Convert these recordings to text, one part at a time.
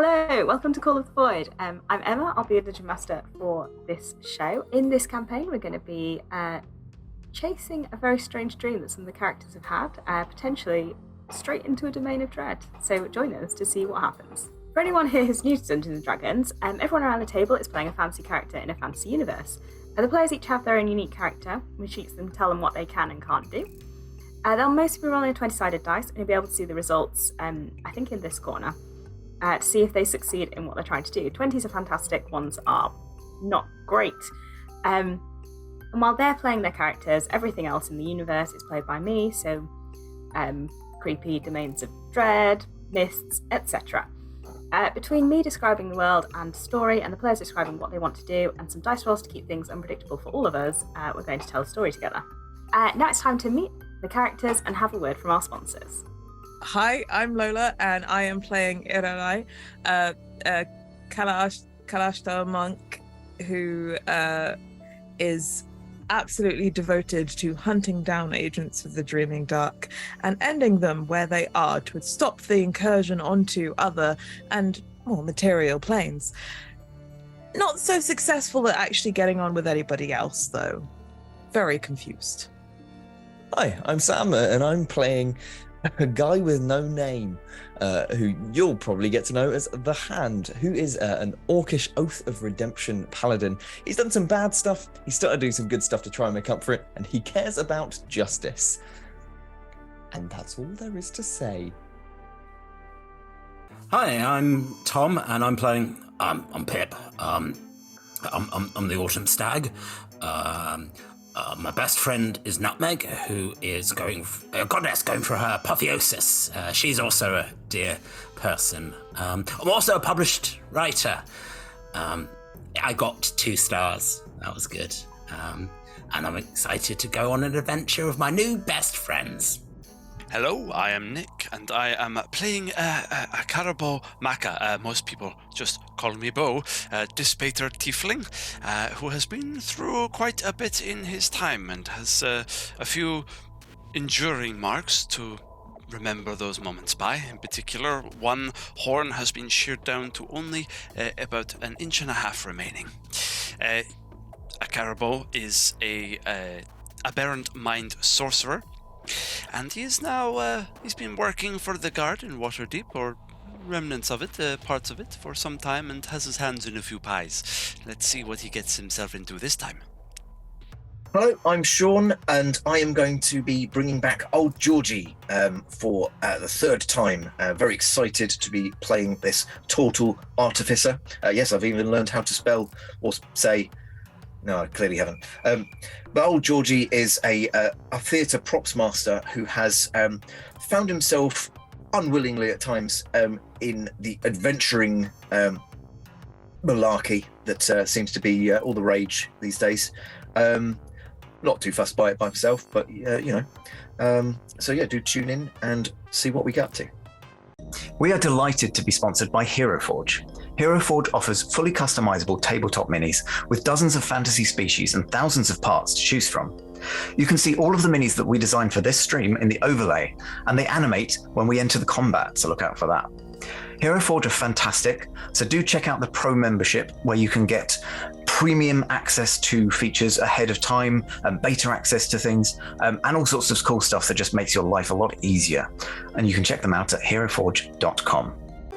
Hello, welcome to Call of the Void. I'm Emma, I'll be a Dungeon Master for this show. In this campaign, we're going to be chasing a very strange dream that some of the characters have had, potentially straight into a domain of dread. So join us to see what happens. For anyone here who's new to Dungeons & Dragons, everyone around the table is playing a fantasy character in a fantasy universe. The players each have their own unique character, which lets them tell them what they can and can't do. They'll mostly be rolling a 20-sided dice, and you'll be able to see the results, I think in this corner, to see if they succeed in what they're trying to do. 20s are fantastic, 1s are not great. And while they're playing their characters, everything else in the universe is played by me, so creepy domains of dread, mists, etc. Between me describing the world and story and the players describing what they want to do and some dice rolls to keep things unpredictable for all of us, we're going to tell a story together. Now it's time to meet the characters and have a word from our sponsors. Hi, I'm Lola, and I am playing Irarai, a Kalashta monk who is absolutely devoted to hunting down agents of the Dreaming Dark and ending them where they are to stop the incursion onto other and more material planes. Not so successful at actually getting on with anybody else, though. Very confused. Hi, I'm Sam, and I'm playing a guy with no name, who you'll probably get to know as The Hand, who is an orcish Oath of Redemption paladin. He's done some bad stuff, he's started doing some good stuff to try and make up for it, and he cares about justice. And that's all there is to say. Hi, I'm Tom, and I'm playing. I'm Pip. I'm the Autumn Stag. My best friend is Nutmeg, who is going for her apotheosis. She's also a dear person. I'm also a published writer. I got 2 stars. That was good. And I'm excited to go on an adventure with my new best friends. Hello, I am Nick, and I am playing a Carabo Maka. Most people just call me Bo, Dissipator Tiefling, who has been through quite a bit in his time and has a few enduring marks to remember those moments by. In particular, one horn has been sheared down to only about 1.5 inches remaining. A Carabo is a aberrant mind sorcerer, and he is now, he's been working for the guard in Waterdeep, or remnants of it, parts of it, for some time, and has his hands in a few pies. Let's see what he gets himself into this time. Hello, I'm Sean, and I am going to be bringing back old Georgie for the 3rd time. Very excited to be playing this Tortle Artificer. Yes, I've even learned how to spell or say. No, I clearly haven't. But old Georgie is a theatre props master who has found himself unwillingly at times in the adventuring malarkey that seems to be all the rage these days. Not too fussed by it by himself, but so yeah, do tune in and see what we get up to. We are delighted to be sponsored by HeroForge. HeroForge offers fully customizable tabletop minis with dozens of fantasy species and thousands of parts to choose from. You can see all of the minis that we designed for this stream in the overlay, and they animate when we enter the combat, so look out for that. HeroForge are fantastic, so do check out the Pro membership where you can get premium access to features ahead of time, and beta access to things, and all sorts of cool stuff that just makes your life a lot easier. And you can check them out at heroforge.com.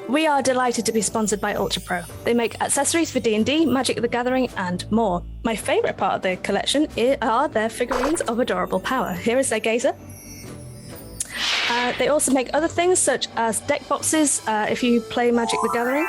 We are delighted to be sponsored by Ultra Pro. They make accessories for D&D, Magic the Gathering, and more. My favourite part of their collection are their figurines of adorable power. Here is their gazer. They also make other things such as deck boxes if you play Magic the Gathering.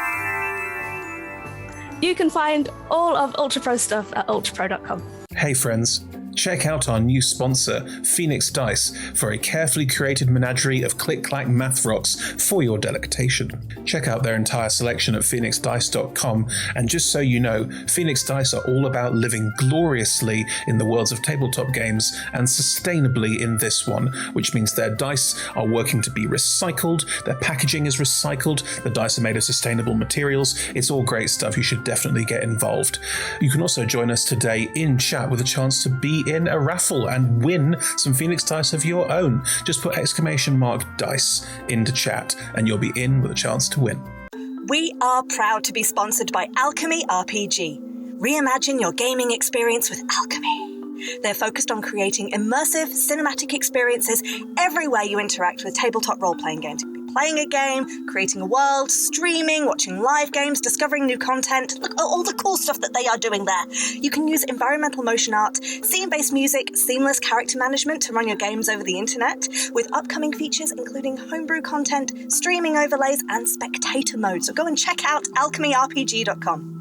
You can find all of Ultra Pro stuff at ultrapro.com. Hey friends, check out our new sponsor, Phoenix Dice, for a carefully curated menagerie of click-clack math rocks for your delectation. Check out their entire selection at phoenixdice.com, and just so you know, Phoenix Dice are all about living gloriously in the worlds of tabletop games and sustainably in this one, which means their dice are working to be recycled, their packaging is recycled, the dice are made of sustainable materials. It's all great stuff. You should definitely get involved. You can also join us today in chat with a chance to be in a raffle and win some Phoenix Dice of your own. Just put !dice into chat and you'll be in with a chance to win. We are proud to be sponsored by Alchemy RPG. Reimagine your gaming experience with Alchemy. They're focused on creating immersive, cinematic experiences everywhere you interact with tabletop role-playing games. You could be playing a game, creating a world, streaming, watching live games, discovering new content. Look at all the cool stuff that they are doing there. You can use environmental motion art, scene-based music, seamless character management to run your games over the internet, with upcoming features including homebrew content, streaming overlays, and spectator mode. So go and check out alchemyrpg.com.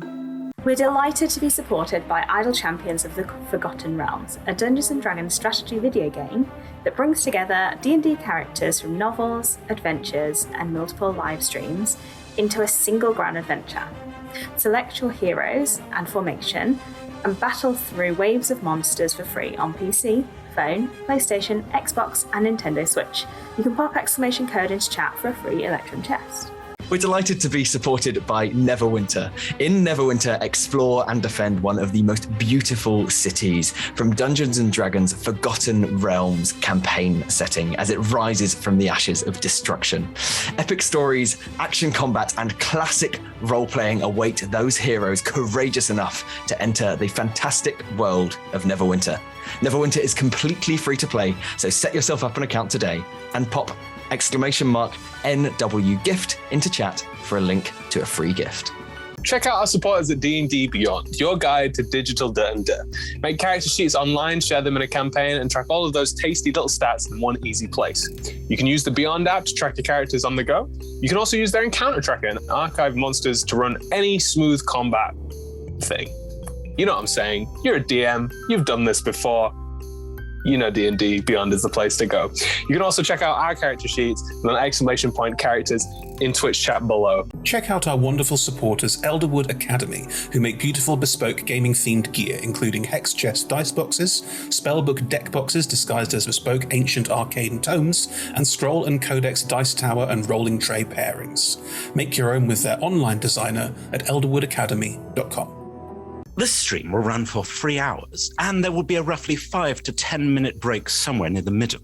We're delighted to be supported by Idle Champions of the Forgotten Realms, a Dungeons & Dragons strategy video game that brings together D&D characters from novels, adventures, and multiple live streams into a single grand adventure. Select your heroes and formation and battle through waves of monsters for free on PC, phone, PlayStation, Xbox, and Nintendo Switch. You can pop exclamation code into chat for a free Electrum chest. We're delighted to be supported by Neverwinter. In Neverwinter, explore and defend one of the most beautiful cities from Dungeons & Dragons' Forgotten Realms campaign setting as it rises from the ashes of destruction. Epic stories, action combat, and classic role-playing await those heroes courageous enough to enter the fantastic world of Neverwinter. Neverwinter is completely free to play, so set yourself up an account today and pop !NW gift into chat for a link to a free gift. Check out our supporters at D&D Beyond, your guide to digital D&D. Make character sheets online, share them in a campaign, and track all of those tasty little stats in one easy place. You can use the Beyond app to track your characters on the go. You can also use their encounter tracker and archive monsters to run any smooth combat thing. You know what I'm saying. You're a DM. You've done this before. You know D&D Beyond is the place to go. You can also check out our character sheets and an ! Characters in Twitch chat below. Check out our wonderful supporters, Elderwood Academy, who make beautiful bespoke gaming-themed gear, including hex chest dice boxes, spellbook deck boxes disguised as bespoke ancient arcane tomes, and scroll and codex dice tower and rolling tray pairings. Make your own with their online designer at elderwoodacademy.com. This stream will run for 3 hours, and there will be a roughly 5 to 10 minute break somewhere near the middle.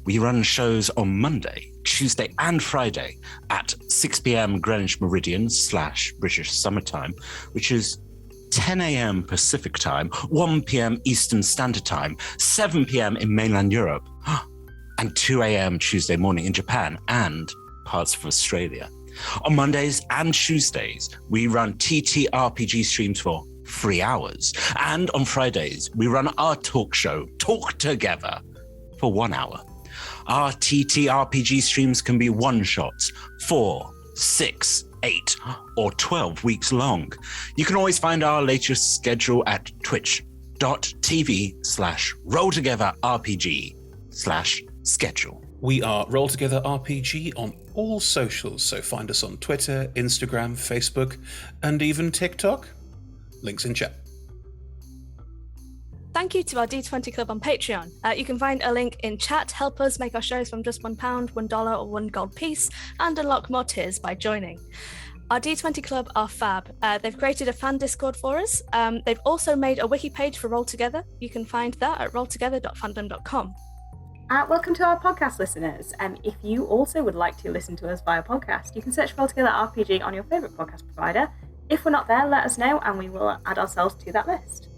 We run shows on Monday, Tuesday, and Friday at 6 p.m. Greenwich Meridian / British Summertime, which is 10 a.m. Pacific Time, 1 p.m. Eastern Standard Time, 7 p.m. in mainland Europe, and 2 a.m. Tuesday morning in Japan and parts of Australia. On Mondays and Tuesdays, we run TTRPG streams for 3 hours. And on Fridays, we run our talk show, Talk Together, for 1 hour. Our TTRPG streams can be one-shots, 4, 6, 8, or 12 weeks long. You can always find our latest schedule at twitch.tv/rolltogetherrpg/schedule. We are Roll Together RPG on all socials, so find us on Twitter, Instagram, Facebook, and even TikTok. Links in chat. Thank you to our D20 Club on Patreon. You can find a link in chat. Help us make our shows from just £1, $1, or £1 gold piece, and unlock more tiers by joining. Our D20 Club are fab. They've created a fan Discord for us. They've also made a wiki page for Roll Together. You can find that at rolltogether.fandom.com. Welcome to our podcast listeners. If you also would like to listen to us via podcast, you can search for Roll Together RPG on your favourite podcast provider. If we're not there, let us know and we will add ourselves to that list.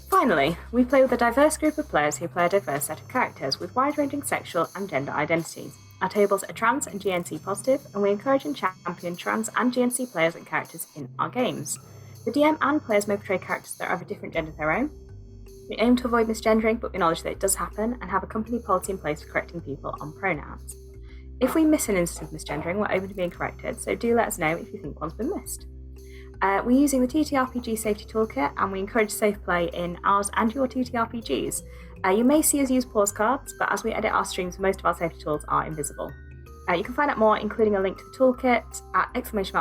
Finally, we play with a diverse group of players who play a diverse set of characters with wide-ranging sexual and gender identities. Our tables are trans and GNC positive, and we encourage and champion trans and GNC players and characters in our games. The DM and players may portray characters that are of a different gender to their own. We aim to avoid misgendering, but we acknowledge that it does happen and have a company policy in place for correcting people on pronouns. If we miss an instance of misgendering, we're open to being corrected, so do let us know if you think one's been missed. We're using the TTRPG Safety Toolkit, and we encourage safe play in ours and your TTRPGs. You may see us use pause cards, but as we edit our streams, most of our safety tools are invisible. You can find out more, including a link to the toolkit, at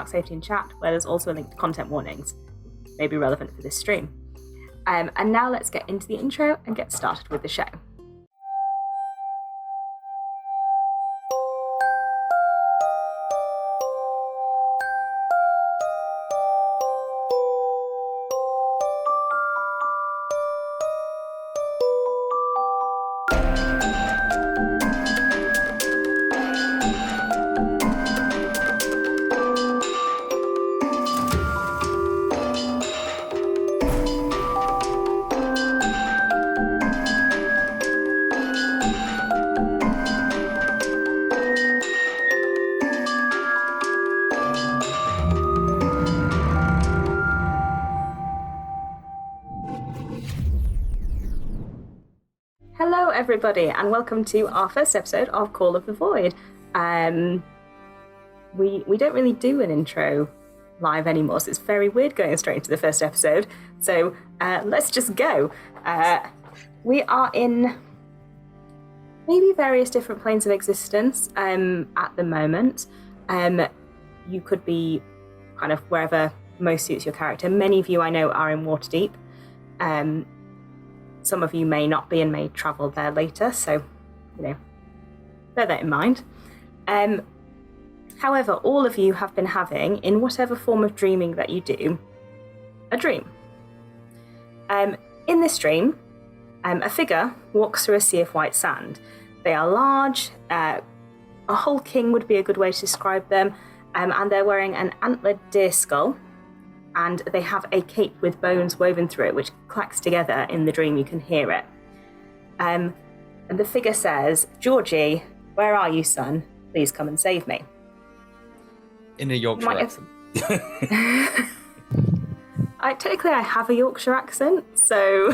!safety in chat, where there's also a link to content warnings. May be relevant for this stream. And now let's get into the intro and get started with the show. everybody, and welcome to our first episode of Call of the Void. We don't really do an intro live anymore, so it's very weird going straight into the first episode. So let's just go. We are in maybe various different planes of existence at the moment. You could be kind of wherever most suits your character. Many of you I know are in Waterdeep. Some of you may not be and may travel there later, so, bear that in mind. However, all of you have been having, in whatever form of dreaming that you do, a dream. In this dream, a figure walks through a sea of white sand. They are large, a whole king would be a good way to describe them, and they're wearing an antlered deer skull, and they have a cape with bones woven through it, which clacks together in the dream. You can hear it. And the figure says, "Georgie, where are you, son? Please come and save me." In a Yorkshire accent. Technically, I have a Yorkshire accent, so...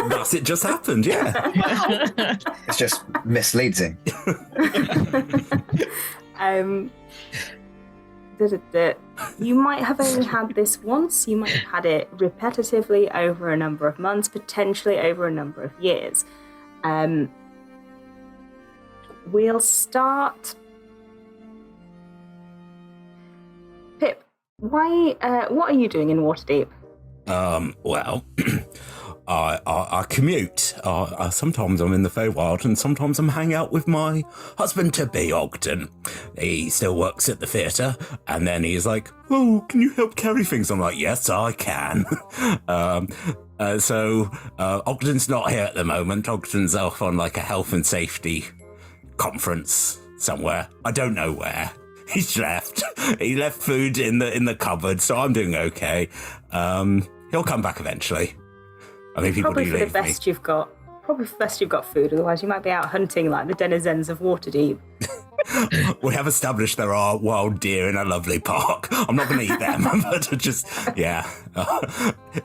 Thus it just happened, yeah. It's just misleading. You might have only had this once. You might have had it repetitively over a number of months, potentially over a number of years. We'll start... Pip, what are you doing in Waterdeep? Well, I commute. Sometimes I'm in the Feywild and sometimes I'm hanging out with my husband-to-be, Ogden. He still works at the theatre, and then he's like, "Oh, can you help carry things?" I'm like, "Yes, I can." So Ogden's not here at the moment. Ogden's off on like a health and safety conference somewhere. I don't know where. He's left. He left food in the cupboard, so I'm doing okay. He'll come back eventually. I mean, people Probably do for the leave me. best you've got. Probably for the best you've got food. Otherwise, you might be out hunting like the denizens of Waterdeep. We have established there are wild deer in a lovely park. I'm not going to eat them, but just, yeah.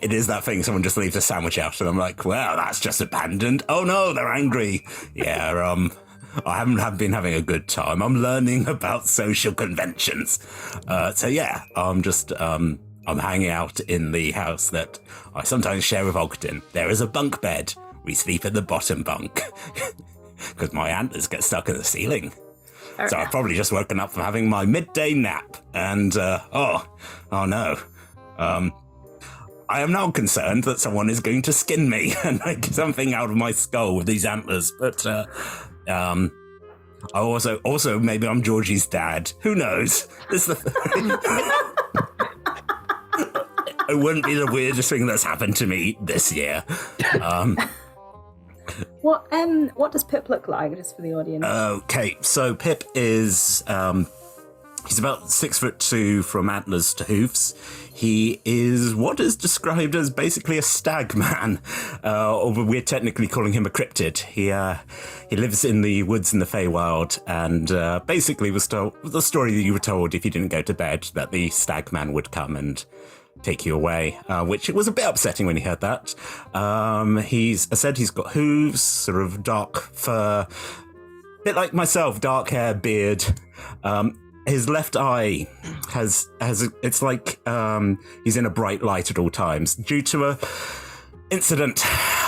It is that thing. Someone just leaves a sandwich out, and I'm like, well, that's just abandoned. Oh no, they're angry. Yeah, I haven't been having a good time. I'm learning about social conventions. So yeah, I'm just, I'm hanging out in the house that I sometimes share with Ogden. There is a bunk bed. We sleep in the bottom bunk because my antlers get stuck in the ceiling. So I've probably just woken up from having my midday nap, and oh no. I am now concerned that someone is going to skin me and make something out of my skull with these antlers, but I also maybe I'm Georgie's dad. Who knows? It wouldn't be the weirdest thing that's happened to me this year. What does Pip look like, just for the audience? Okay, so Pip is he's about 6'2" from antlers to hoofs. He is what is described as basically a stag man, or we're technically calling him a cryptid. He lives in the woods in the Feywild, and basically was told the story that you were told if you didn't go to bed that the stag man would come and take you away, which it was a bit upsetting when he heard that. He's got hooves, sort of dark fur, a bit like myself, dark hair, beard. His left eye has it's like he's in a bright light at all times due to a incident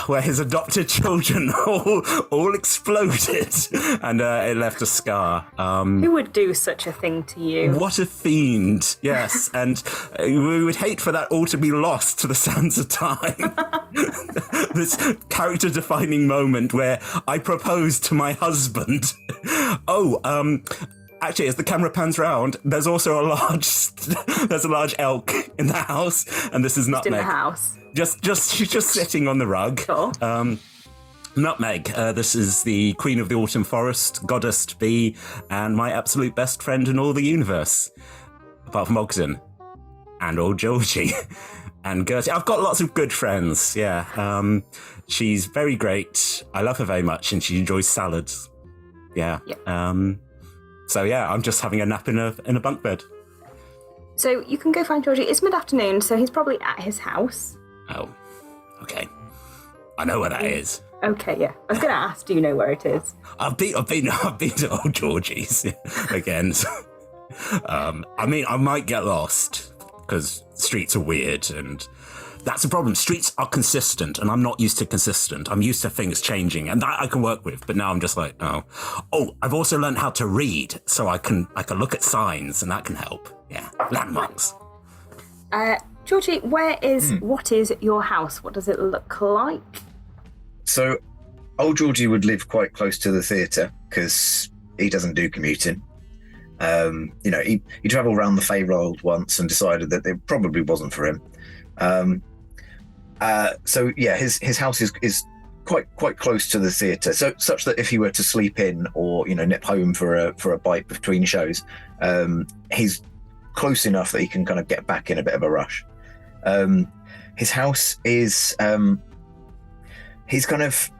where his adopted children all exploded and it left a scar. Who would do such a thing to you? What a fiend, yes. And we would hate for that all to be lost to the sands of time. This character-defining moment where I proposed to my husband. Actually, as the camera pans round, there's also a large elk in the house, and this is Nutmeg. In the house. She's just sitting on the rug. Sure. Nutmeg, this is the Queen of the Autumn Forest, goddess to be, and my absolute best friend in all the universe, apart from Ogden and old Georgie and Gertie. I've got lots of good friends. Yeah, she's very great. I love her very much, and she enjoys salads. Yeah. Yep. So yeah, I'm just having a nap in a bunk bed. So you can go find Georgie. It's mid-afternoon, so he's probably at his house. Oh, okay. I know where that is. Okay, yeah. I was going to ask, do you know where it is? I've been to Old Georgie's again. So, I mean, I might get lost because streets are weird, and that's the problem. Streets are consistent, and I'm not used to consistent. I'm used to things changing, and that I can work with. But now I'm just like, oh, I've also learned how to read, so I can look at signs, and that can help. Yeah, landmarks. Georgie, what is your house? What does it look like? So, old Georgie would live quite close to the theatre because he doesn't do commuting. He travelled around the Feywild once and decided that it probably wasn't for him. His house is quite close to the theatre, so such that if he were to sleep in or nip home for a bite between shows, he's close enough that he can kind of get back in a bit of a rush. His house is he's kind of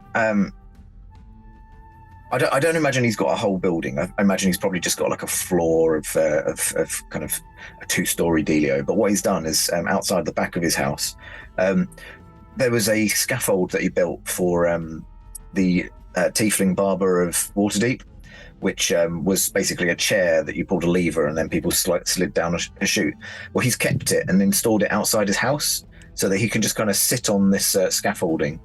I don't imagine he's got a whole building. I imagine he's probably just got like a floor of kind of a 2-story dealio. But what he's done is outside the back of his house, there was a scaffold that he built for the tiefling barber of Waterdeep, which was basically a chair that you pulled a lever and then people slid down a chute. Well, he's kept it and installed it outside his house so that he can just kind of sit on this scaffolding,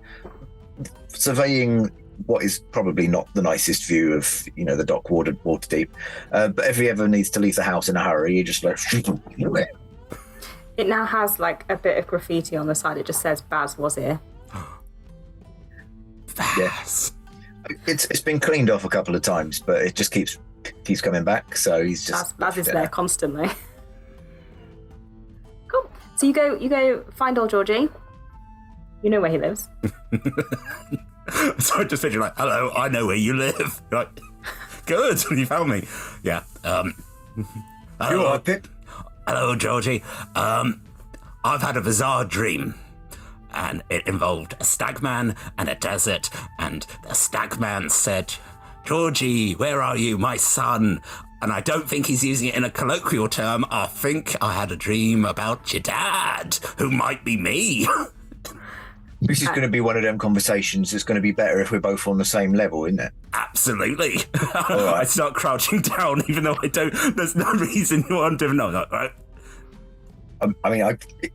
surveying what is probably not the nicest view of the dock Waterdeep. But if he ever needs to leave the house in a hurry, he just like. It now has like a bit of graffiti on the side. It just says Baz was here. Yes. Yeah. It's been cleaned off a couple of times, but it just keeps coming back. So he's just Baz is there constantly. Cool. So you go find old Georgie. You know where he lives. So I just picture like, hello, I know where you live. Like, good, you found me. Yeah. You all right, Pip? Hello, Georgie. I've had a bizarre dream, and it involved a stagman and a desert, and the stagman said, Georgie, where are you, my son? And I don't think he's using it in a colloquial term. I think I had a dream about your dad, who might be me. This is going to be one of them conversations. It's going to be better if we're both on the same level, isn't it? Absolutely. Right. I start crouching down, even though I don't. There's no reason you want to. No, right.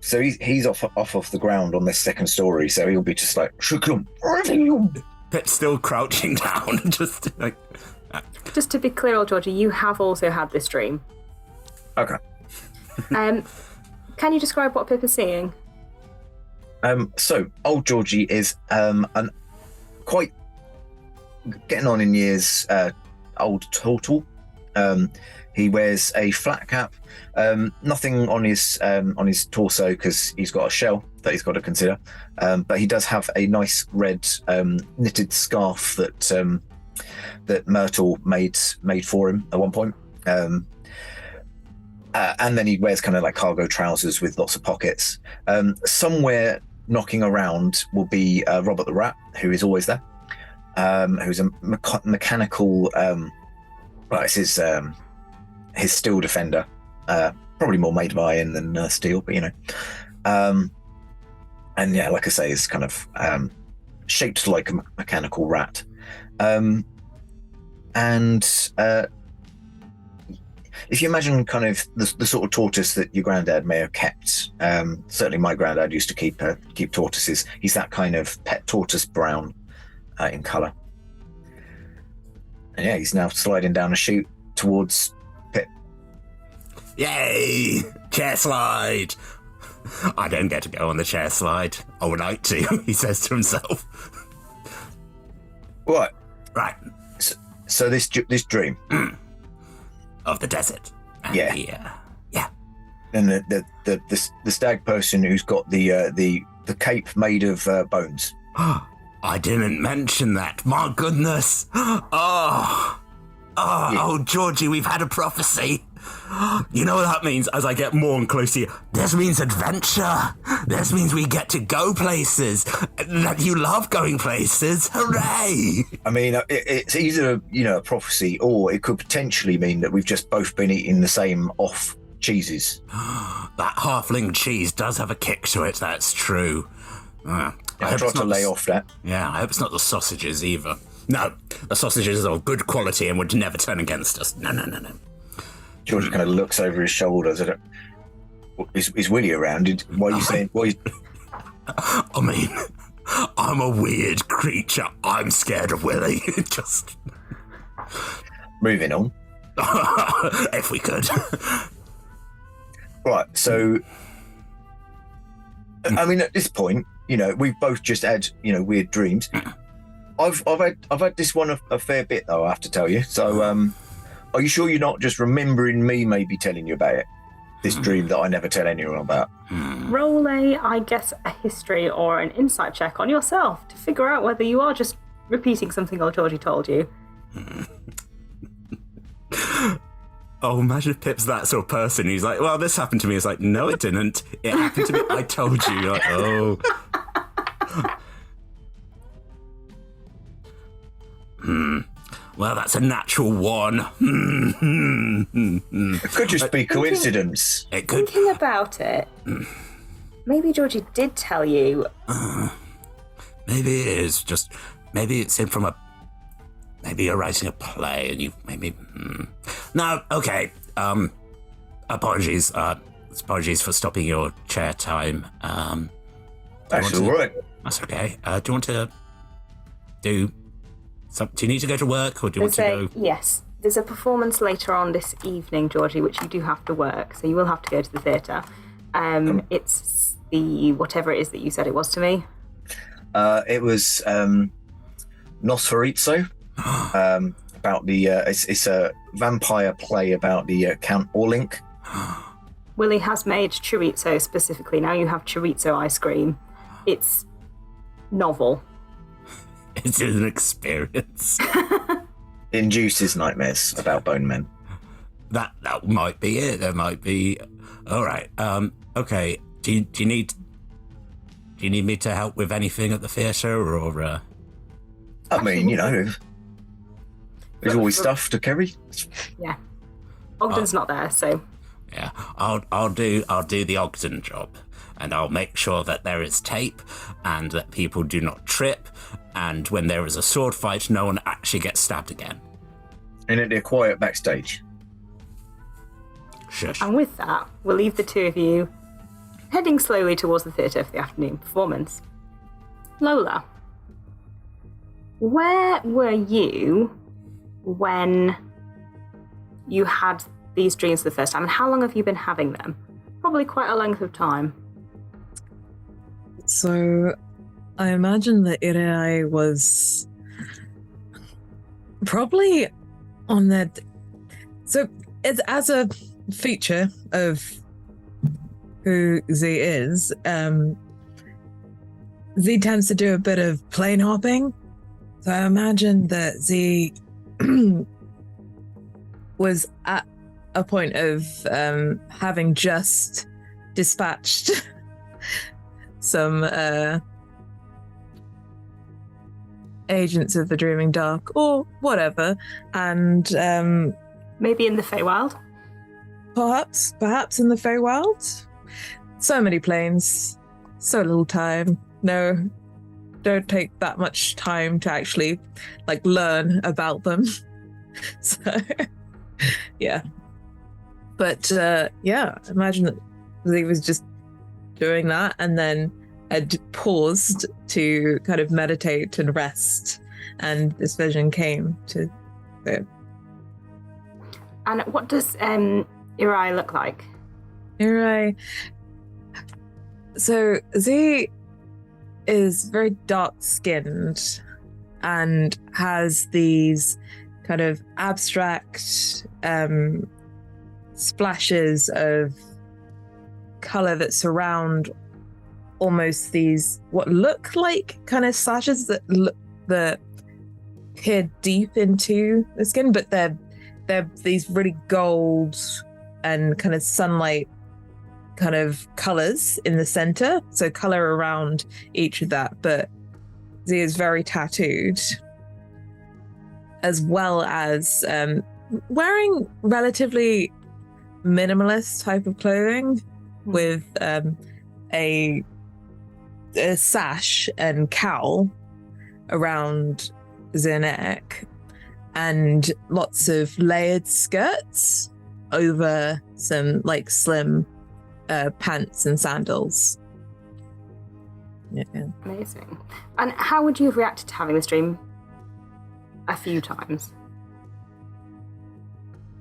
So he's off the ground on this second story, so he'll be just like, Pip's still crouching down, just like. Just to be clear, old Georgie, you have also had this dream. Okay. Can you describe what Pip is seeing? So old Georgie is an quite getting on in years old total. He wears a flat cap, nothing on his torso because he's got a shell that he's got to consider. But he does have a nice red knitted scarf that Myrtle made for him at one point. And then he wears kind of like cargo trousers with lots of pockets. Somewhere knocking around will be Robert the Rat, who is always there, who's a mechanical. It's his steel defender, probably more made of iron than steel, but and yeah, like I say, is kind of shaped like a mechanical rat, if you imagine kind of the sort of tortoise that your granddad may have kept, certainly my granddad used to keep tortoises. He's that kind of pet tortoise brown in colour. And yeah, he's now sliding down a chute towards Pip. Yay! Chair slide! I don't get to go on the chair slide. I would like to, he says to himself. What? Right. So this dream. Of the desert. Yeah. Yeah. And the stag person who's got the cape made of bones. I didn't mention that. My goodness. Oh, Georgie, we've had a prophecy. You know what that means as I get more and closer to you? This means adventure. This means we get to go places. That you love going places. Hooray! I mean, it's either, a prophecy, or it could potentially mean that we've just both been eating the same off cheeses. That halfling cheese does have a kick to it, that's true. I tried to lay off that. Yeah, I hope it's not the sausages either. No, the sausages are of good quality and would never turn against us. No. George kind of looks over his shoulders. Is Willie around? Why are you saying? I mean, I'm a weird creature. I'm scared of Willie. Just moving on. If we could. Right. So, I mean, at this point, we've both just had weird dreams. I've had this one a fair bit though. I have to tell you. So, are you sure you're not just remembering me maybe telling you about it? This dream that I never tell anyone about. Roll I guess, a history or an insight check on yourself to figure out whether you are just repeating something old Georgie told you. Oh, imagine if Pip's that sort of person. He's like, well, this happened to me. It's like, no, it didn't. It happened to me. I told you. You're like, oh. Well, that's a natural one. It could just be coincidence. It could. Thinking about it, maybe Georgie did tell you. Maybe it is. Just maybe it's in from maybe you're writing a play and you maybe. No, okay. Apologies. Apologies for stopping your chair time. That's all right. That's okay. Do you want to do? Do you need to go to work, or do you want to go? Yes, there's a performance later on this evening, Georgie, which you do have to work, so you will have to go to the theatre. It's the whatever it is that you said it was to me. It was Nosferatu, about the it's a vampire play about the Count Orlink. Willie has made chorizo specifically. Now you have chorizo ice cream. It's novel. It's an experience. Induces nightmares about bone men. That might be it. There might be. All right. Okay. Do you need me to help with anything at the theatre, or? I mean, there's always stuff to carry. Yeah. Ogden's not there, so. Yeah, I'll do the Ogden job, and I'll make sure that there is tape, and that people do not trip, and when there is a sword fight, no one actually gets stabbed again. And they're quiet backstage. Shush. And with that, we'll leave the two of you heading slowly towards the theatre for the afternoon performance. Lola, where were you when you had these dreams for the first time, and how long have you been having them? Probably quite a length of time. So, I imagine that Irai was probably on that. So, it's as a feature of who Z is, Z tends to do a bit of plane hopping. So, I imagine that Z was at a point of having just dispatched some agents of the Dreaming Dark or whatever, and maybe in the Feywild. Perhaps in the Feywild. So many planes, so little time. No, don't take that much time to actually learn about them. So yeah. But imagine that he was just doing that and then had paused to kind of meditate and rest, and this vision came to him. And what does Irai look like? Irai. So Z is very dark-skinned and has these kind of abstract splashes of color that surround almost these what look like kind of slashes that peer deep into the skin, but they're these really gold and kind of sunlight kind of colors in the center, so color around each of that. But Z is very tattooed, as well as wearing relatively minimalist type of clothing with a a sash and cowl around their neck, and lots of layered skirts over some like slim pants and sandals. Yeah. Amazing. And how would you have reacted to having this dream a few times?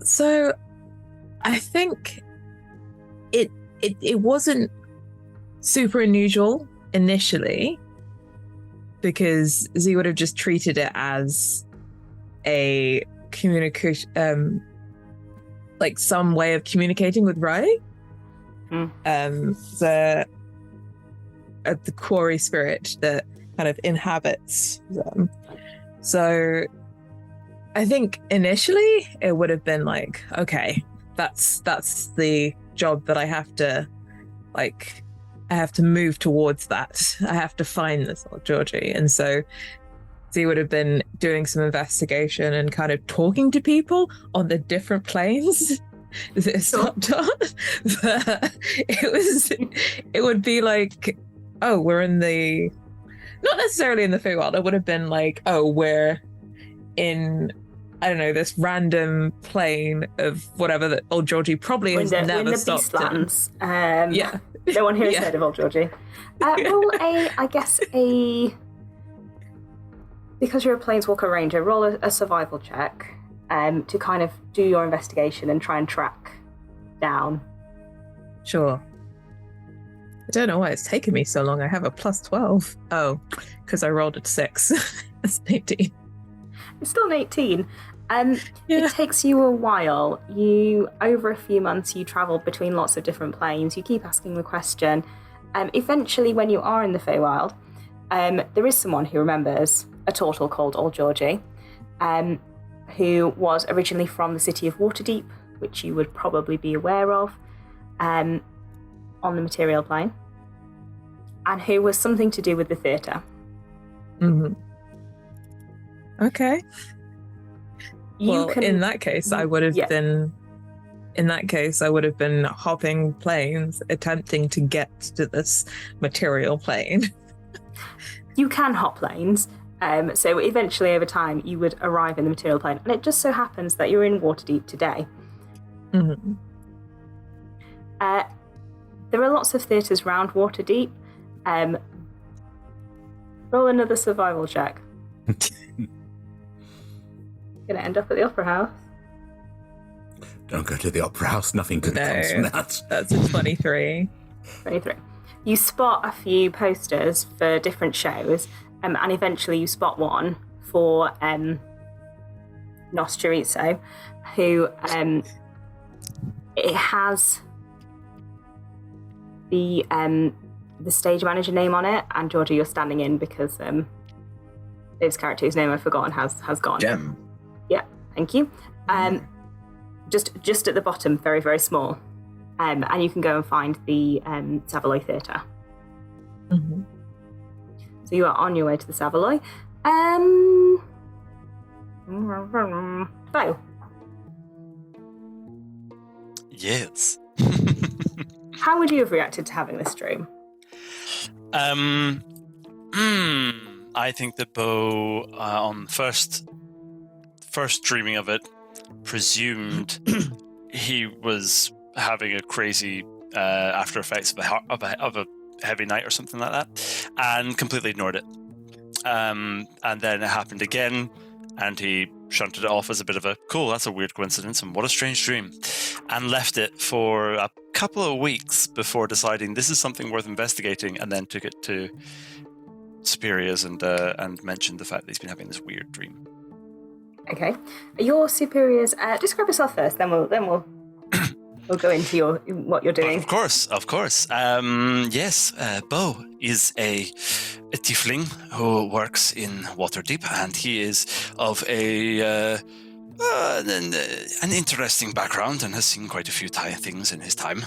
So I think it wasn't super unusual initially, because Z would have just treated it as a communication, like some way of communicating with Ray. The quarry spirit that kind of inhabits them. So I think initially it would have been like, okay, that's the job that I have to move towards that. I have to find this old Georgie. And so he would have been doing some investigation and kind of talking to people on the different planes that it stopped on. But it would be like, oh, we're in the, not necessarily in the Feywild. It would have been like, oh, we're in, I don't know, this random plane of whatever that old Georgie probably has never stopped in. Beastlands. Yeah. No one here has heard of old Georgie. Roll because you're a Planeswalker Ranger, roll a survival check to kind of do your investigation and try and track down. Sure. I don't know why it's taken me so long. I have a +12. Oh, because I rolled a 6. That's an 18. It's still an 18. It takes you a while. Over a few months, you travel between lots of different planes. You keep asking the question. Eventually, when you are in the Feywild, there is someone who remembers a turtle called Old Georgie, who was originally from the city of Waterdeep, which you would probably be aware of, on the material plane, and who was something to do with the theatre. Mm-hmm. Okay. In that case, I would have been. In that case, I would have been hopping planes, attempting to get to this material plane. You can hop planes, so eventually, over time, you would arrive in the material plane, and it just so happens that you're in Waterdeep today. Mm-hmm. There are lots of theatres around Waterdeep. Roll another survival check. Gonna end up at the Opera House. Don't go to the Opera House. Nothing good comes from that. That's a 23. 23. You spot a few posters for different shows, and eventually you spot one for Nos Chorizo, who it has the stage manager name on it, and Georgia, you're standing in because Dave's character, whose name I've forgotten, has gone. Gem. Yeah, thank you. Just at the bottom, very, very small. And you can go and find the Savoy Theatre. Mm-hmm. So you are on your way to the Savoy. Bo. Yes. How would you have reacted to having this dream? I think that Bo, on first dreaming of it, presumed he was having a crazy after effects of a heavy night or something like that, and completely ignored it. And then it happened again, and he shunted it off as a bit of a cool, that's a weird coincidence, and what a strange dream, and left it for a couple of weeks before deciding this is something worth investigating, and then took it to superiors and mentioned the fact that he's been having this weird dream. Okay, your superiors. Describe yourself first, then we'll we'll go into what you're doing. Of course. Yes, Bo is a tiefling who works in Waterdeep, and he is of an interesting background and has seen quite a few things in his time.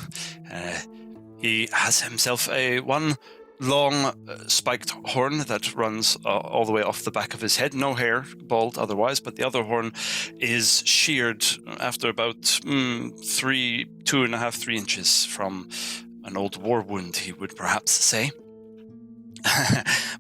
He has himself one long spiked horn that runs all the way off the back of his head. No hair, bald otherwise, but the other horn is sheared after about 2.5, 3 inches from an old war wound, he would perhaps say.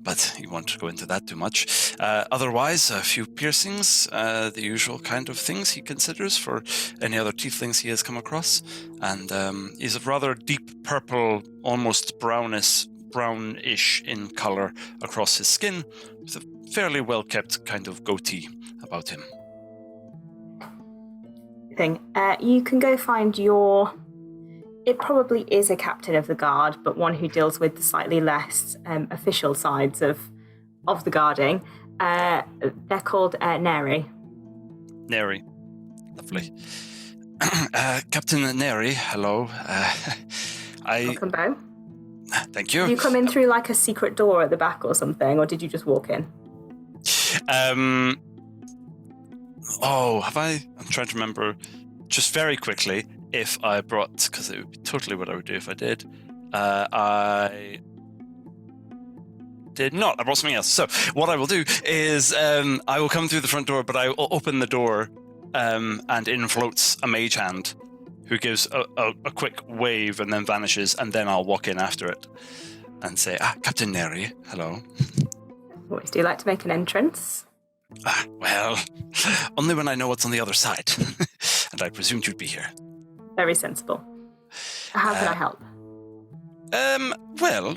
but he won't go into that too much. Otherwise, a few piercings, the usual kind of things he considers for any other tieflings he has come across. And he's a rather deep purple, almost brownish in color across his skin, with a fairly well-kept kind of goatee about him. You can go find it probably is a captain of the guard, but one who deals with the slightly less official sides of the guarding. They're called Neri. Neri. Lovely. Captain Neri, hello. Welcome, Bo. Thank you. Did you come in through like a secret door at the back or something, or did you just walk in? Have I? I'm trying to remember just very quickly if I brought, because it would be totally what I would do if I did. I did not. I brought something else. So what I will do is I will come through the front door, but I will open the door and in floats a mage hand who gives a quick wave and then vanishes, and then I'll walk in after it and say, Captain Neri, hello. Always do like to make an entrance. Well, only when I know what's on the other side. And I presumed you'd be here. Very sensible. How can I help? Well,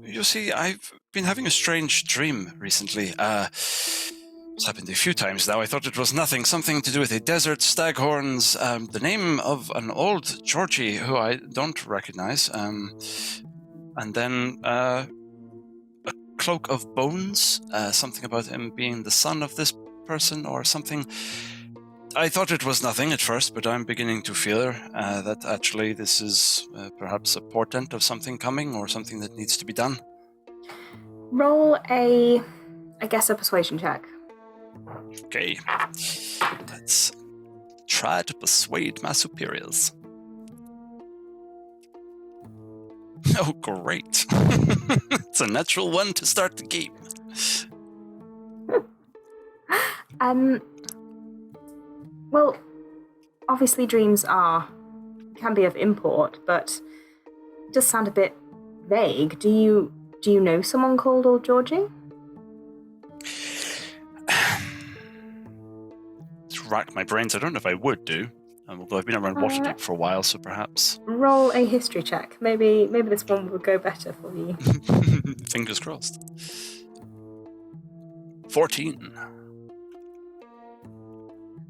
you see, I've been having a strange dream recently. It's happened a few times now. I thought it was something to do with a desert, staghorns, the name of an old Georgie who I don't recognize, and then a cloak of bones, something about him being the son of this person or something. I thought it was nothing at first, but I'm beginning to fear that actually this is perhaps a portent of something coming or something that needs to be done. Roll a persuasion check. Okay. Let's try to persuade my superiors. Oh, great. It's a natural one to start the game. Well, obviously dreams can be of import, but it does sound a bit vague. Do you know someone called Old Georgie? To rack my brains, I don't know if I would do. Although I've been around Waterdeep for a while, so perhaps. Roll a history check. Maybe this one will go better for you. Fingers crossed. 14.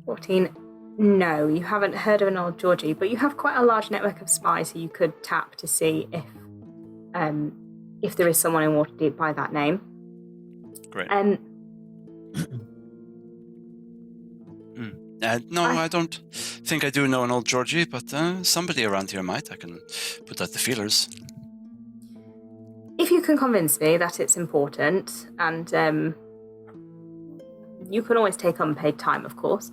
14. No, you haven't heard of an Old Georgie, but you have quite a large network of spies who you could tap to see if there is someone in Waterdeep by that name. Great. No, I don't think I do know an Old Georgie, but somebody around here might. I can put out the feelers. If you can convince me that it's important, and you can always take unpaid time, of course,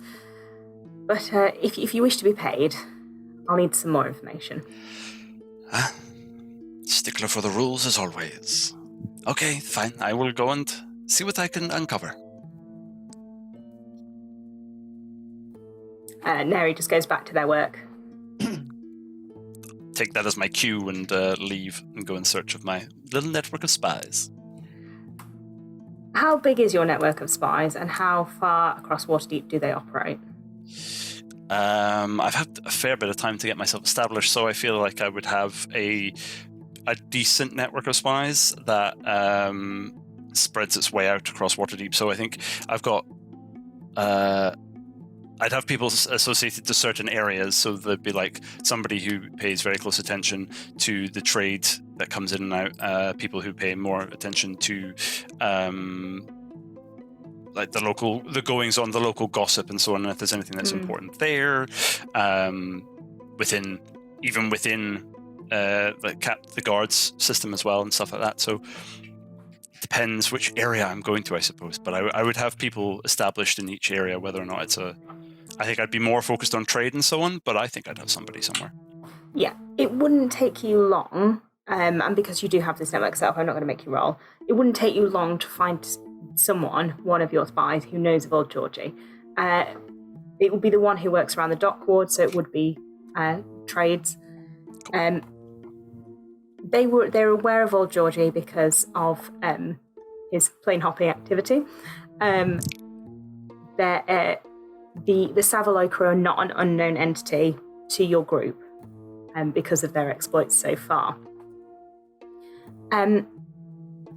but if you wish to be paid, I'll need some more information. Stickler for the rules as always. Okay, fine. I will go and see what I can uncover. Neri just goes back to their work. Take that as my cue and leave and go in search of my little network of spies. How big is your network of spies, and how far across Waterdeep do they operate? I've had a fair bit of time to get myself established, so I feel like I would have a decent network of spies that spreads its way out across Waterdeep. So I think I've got... I'd have people associated to certain areas, so there'd be like somebody who pays very close attention to the trade that comes in and out, people who pay more attention to like the goings on, the local gossip and so on, and if there's anything that's important there, within the guards system as well and stuff like that. So depends which area I'm going to, I suppose, but I would have people established in each area, whether or not it's I think I'd be more focused on trade and so on, but I think I'd have somebody somewhere. Yeah, it wouldn't take you long, and because you do have this network set up, I'm not going to make you roll. It wouldn't take you long to find one of your spies, who knows of Old Georgie. It would be the one who works around the dock ward, so it would be trades. they're aware of old Georgie because of his plane hopping activity. The Savoy crew are not an unknown entity to your group because of their exploits so far.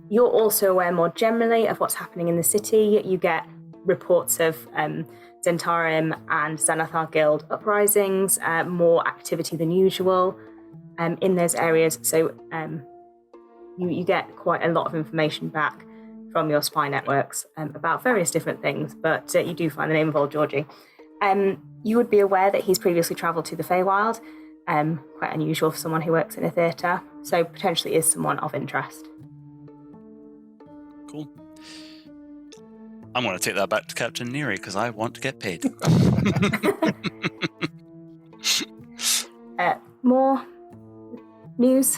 You're also aware more generally of what's happening in the city. You get reports of Zentarim and Xanathar Guild uprisings, more activity than usual in those areas. So you get quite a lot of information back from your spy networks about various different things, but you do find the name of old Georgie. You would be aware that he's previously travelled to the Feywild, quite unusual for someone who works in a theatre, so potentially is someone of interest. Cool. I'm going to take that back to Captain Neary because I want to get paid. More news?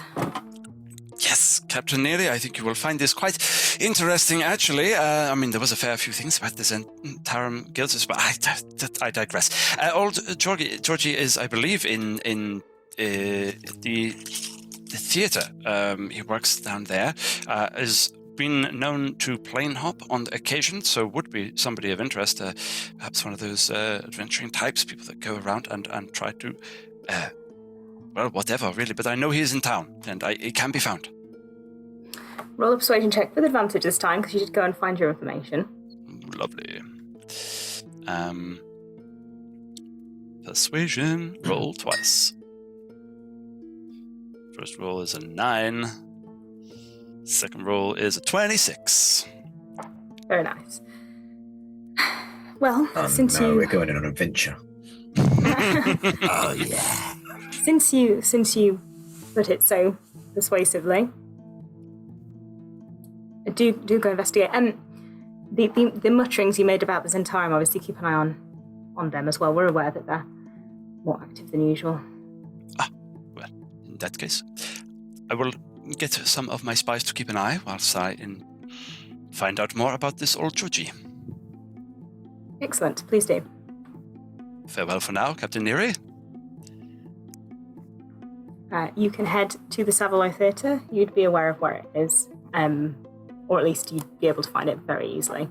Yes, Captain Neary, I think you will find this quite interesting, actually. I mean, there was a fair few things about this Zentarim guilds, but I digress. Old Georgie is, I believe, in the theatre. He works down there. Has been known to plane hop on occasion, so would be somebody of interest. Perhaps one of those adventuring types, people that go around and try to... well, whatever, really. But I know he is in town, and he can be found. Roll a persuasion check with advantage this time, because you should go and find your information. Lovely. Persuasion, roll twice. First roll is a 9. Second roll is a 26. Very nice. Well, we're going on an adventure. Oh yeah. Since you put it so persuasively, do go investigate. The mutterings you made about the Zentarim, obviously keep an eye on them as well. We're aware that they're more active than usual. Well, in that case, I will get some of my spies to keep an eye whilst I find out more about this old Georgie. Excellent, please do. Farewell for now, Captain Neary. You can head to the Savoy Theatre. You'd be aware of where it is, or at least you'd be able to find it very easily.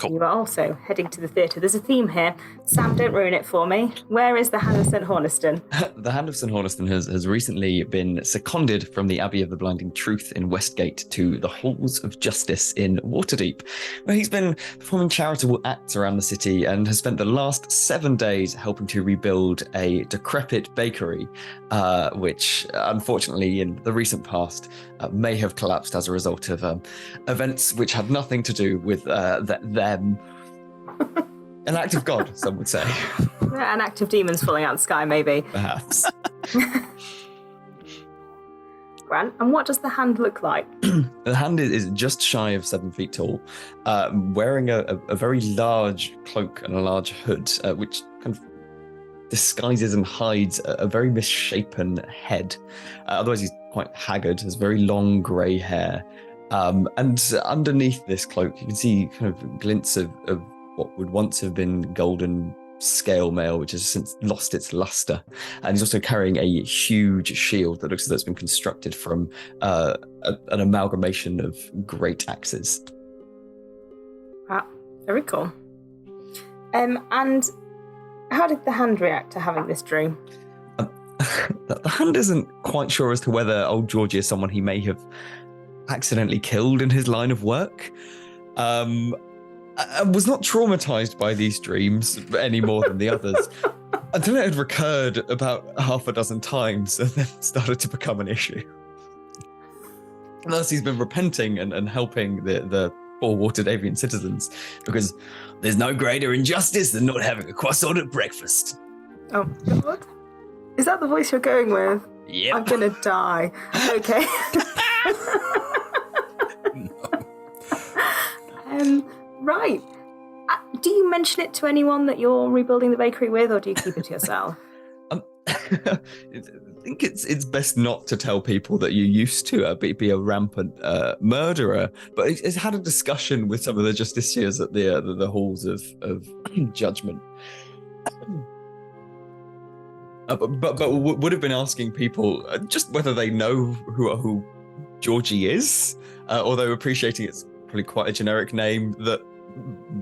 Cool. You are also heading to the theatre. There's a theme here. Sam, don't ruin it for me. Where is the Hand of St. Horniston? The Hand of St. Horniston has recently been seconded from the Abbey of the Blinding Truth in Westgate to the Halls of Justice in Waterdeep, where he's been performing charitable acts around the city and has spent the last 7 days helping to rebuild a decrepit bakery, which unfortunately in the recent past may have collapsed as a result of events which had nothing to do with them. An act of God, some would say. An act of demons falling out of the sky, maybe. Perhaps. Grant, and what does the hand look like? The hand is just shy of 7 feet tall, wearing a very large cloak and a large hood, which kind of disguises and hides a very misshapen head. Otherwise, he's quite haggard, has very long grey hair. And underneath this cloak, you can see kind of glints of what would once have been golden scale mail, which has since lost its luster. And he's also carrying a huge shield that looks as though it's been constructed from an amalgamation of great axes. Ah, very cool. And how did the hand react to having this dream? The hand isn't quite sure as to whether old Georgie is someone he may have accidentally killed in his line of work. I was not traumatized by these dreams any more than the others until it had recurred about half a dozen times and then started to become an issue. Thus, he's been repenting and helping the poor Waterdavian citizens because there's no greater injustice than not having a croissant at breakfast. Oh, God. Is that the voice you're going with? Yep. I'm gonna die. Okay. Right. Do you mention it to anyone that you're rebuilding the bakery with, or do you keep it to yourself? I think it's best not to tell people that you used to be a rampant murderer, but it's had a discussion with some of the justiciars at the halls of judgment. But would have been asking people just whether they know who Georgie is, although appreciating it's probably quite a generic name that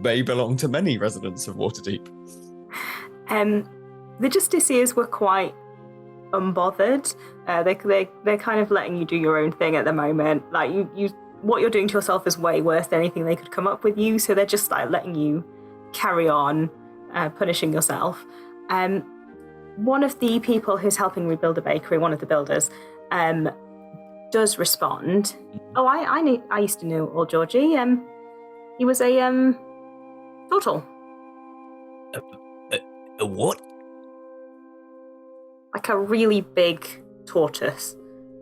may belong to many residents of Waterdeep. The Justiciars were quite unbothered. They're kind of letting you do your own thing at the moment. Like you what you're doing to yourself is way worse than anything they could come up with you. So they're just like letting you carry on, punishing yourself. One of the people who's helping rebuild the bakery, one of the builders, does respond. Oh, I used to know old Georgie. He was a turtle. A what? Like a really big tortoise,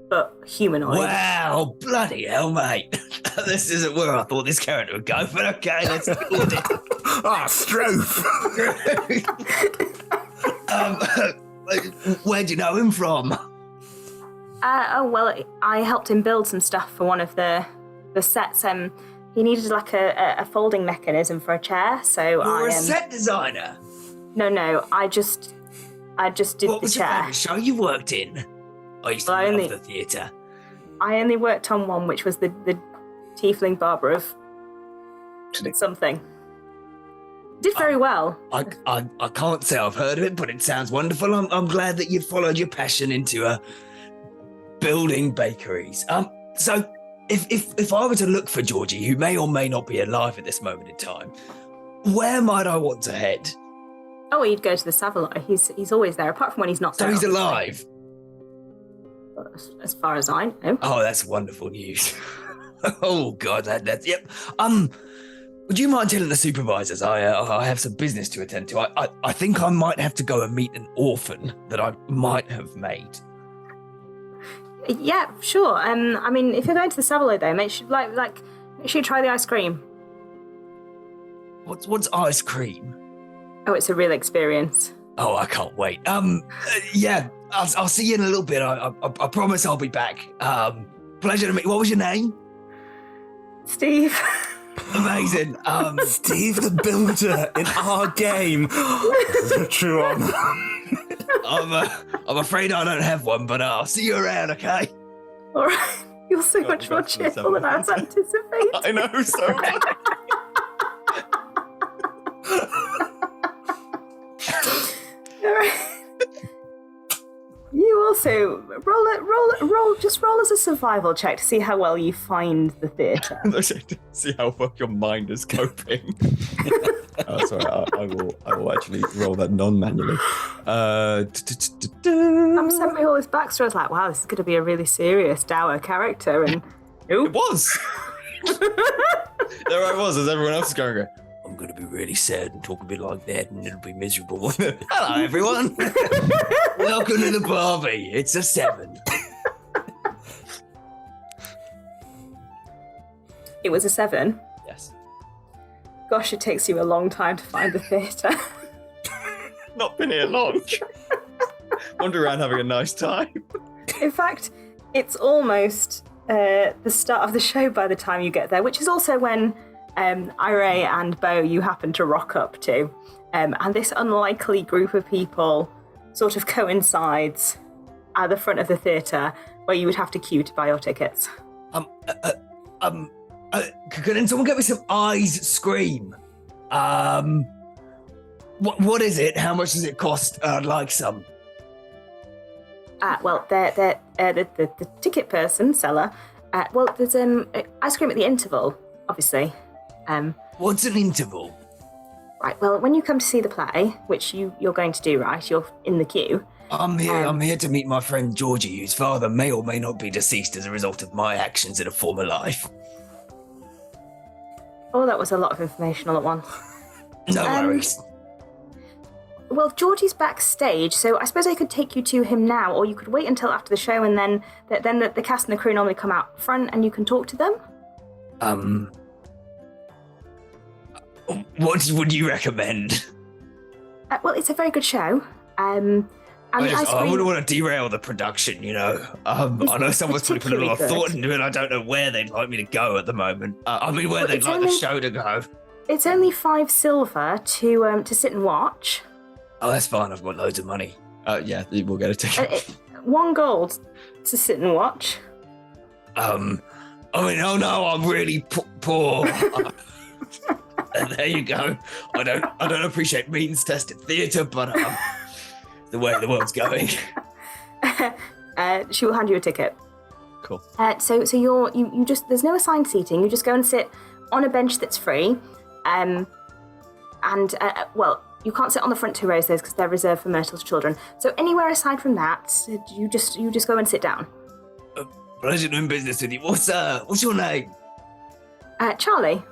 but humanoid. Wow, bloody hell, mate. This isn't where I thought this character would go, but okay, let's do it. Strofe! Where'd you know him from? Well, I helped him build some stuff for one of the sets. He needed like a folding mechanism for a chair, so You're a set designer? No, I just did what the was chair. your favourite show you worked in? I used to love the theatre. I only worked on one, which was the Tiefling Barber of something. Did very well. I can't say I've heard of it, but it sounds wonderful. I'm glad that you followed your passion into building bakeries. So if I were to look for Georgie, who may or may not be alive at this moment in time, where might I want to head? Oh, he'd go to the Savoy. He's always there, apart from when he's not So there. he's alive? As far as I know. Oh, that's wonderful news. Oh, God, that's... Yep. Would you mind telling the supervisors I have some business to attend to? I think I might have to go and meet an orphan that I might have made. Yeah, sure. I mean, if you're going to the Savoy, though, make sure you try the ice cream. What's ice cream? Oh, it's a real experience. Oh, I can't wait. Yeah, I'll see you in a little bit. I promise I'll be back. Pleasure to meet. What was your name? Steve. Amazing. Steve the Builder in our game. True on. I'm afraid I don't have one, but I'll see you around, okay? All right. You're so much more cheerful than I was anticipating. I know, so much. All right. You also roll as a survival check to see how well you find the theatre. See how well your mind is coping. Sorry, I will actually roll that non-manually. Sam sent me all this backstory. I was like, wow, this is going to be a really serious, dour character, and it was. There I was, as everyone else is going. I'm going to be really sad and talk a bit like that, and it'll be miserable. Hello, everyone. Welcome to the Barbie. It's a 7. It was a 7. Yes. Gosh, it takes you a long time to find the theatre. Not been here long. Wander around having a nice time. In fact, it's almost the start of the show by the time you get there, which is also when Ira and Bo you happen to rock up to. And this unlikely group of people sort of coincides at the front of the theatre where you would have to queue to buy your tickets. Can someone get me some eyes scream? What is it? How much does it cost? I'd like some. Well, the ticket person, seller, well, there's ice cream at the interval, obviously. What's an interval? Right, well, when you come to see the play, which you're going to do, right, you're in the queue. I'm here to meet my friend Georgie, whose father may or may not be deceased as a result of my actions in a former life. Oh, that was a lot of information all at once. No worries. Well, Georgie's backstage, so I suppose I could take you to him now, or you could wait until after the show, and then the cast and the crew normally come out front, and you can talk to them. What would you recommend? Well, it's a very good show. And I wouldn't want to derail the production, you know. I know someone's probably put a lot of thought into it. I don't know where they'd like me to go at the moment. Where they'd like the show to go. It's only 5 silver to sit and watch. Oh, that's fine. I've got loads of money. Yeah, we'll get a ticket. 1 gold to sit and watch. I mean, oh no, I'm really poor. There you go. I don't appreciate means tested theatre, but the way the world's going. She will hand you a ticket. Cool. So you just, there's no assigned seating. You just go and sit on a bench that's free. Well, you can't sit on the front 2 rows because they're reserved for Myrtle's children. So anywhere aside from that, you just go and sit down. Pleasure doing business with you. What's your name? Charlie.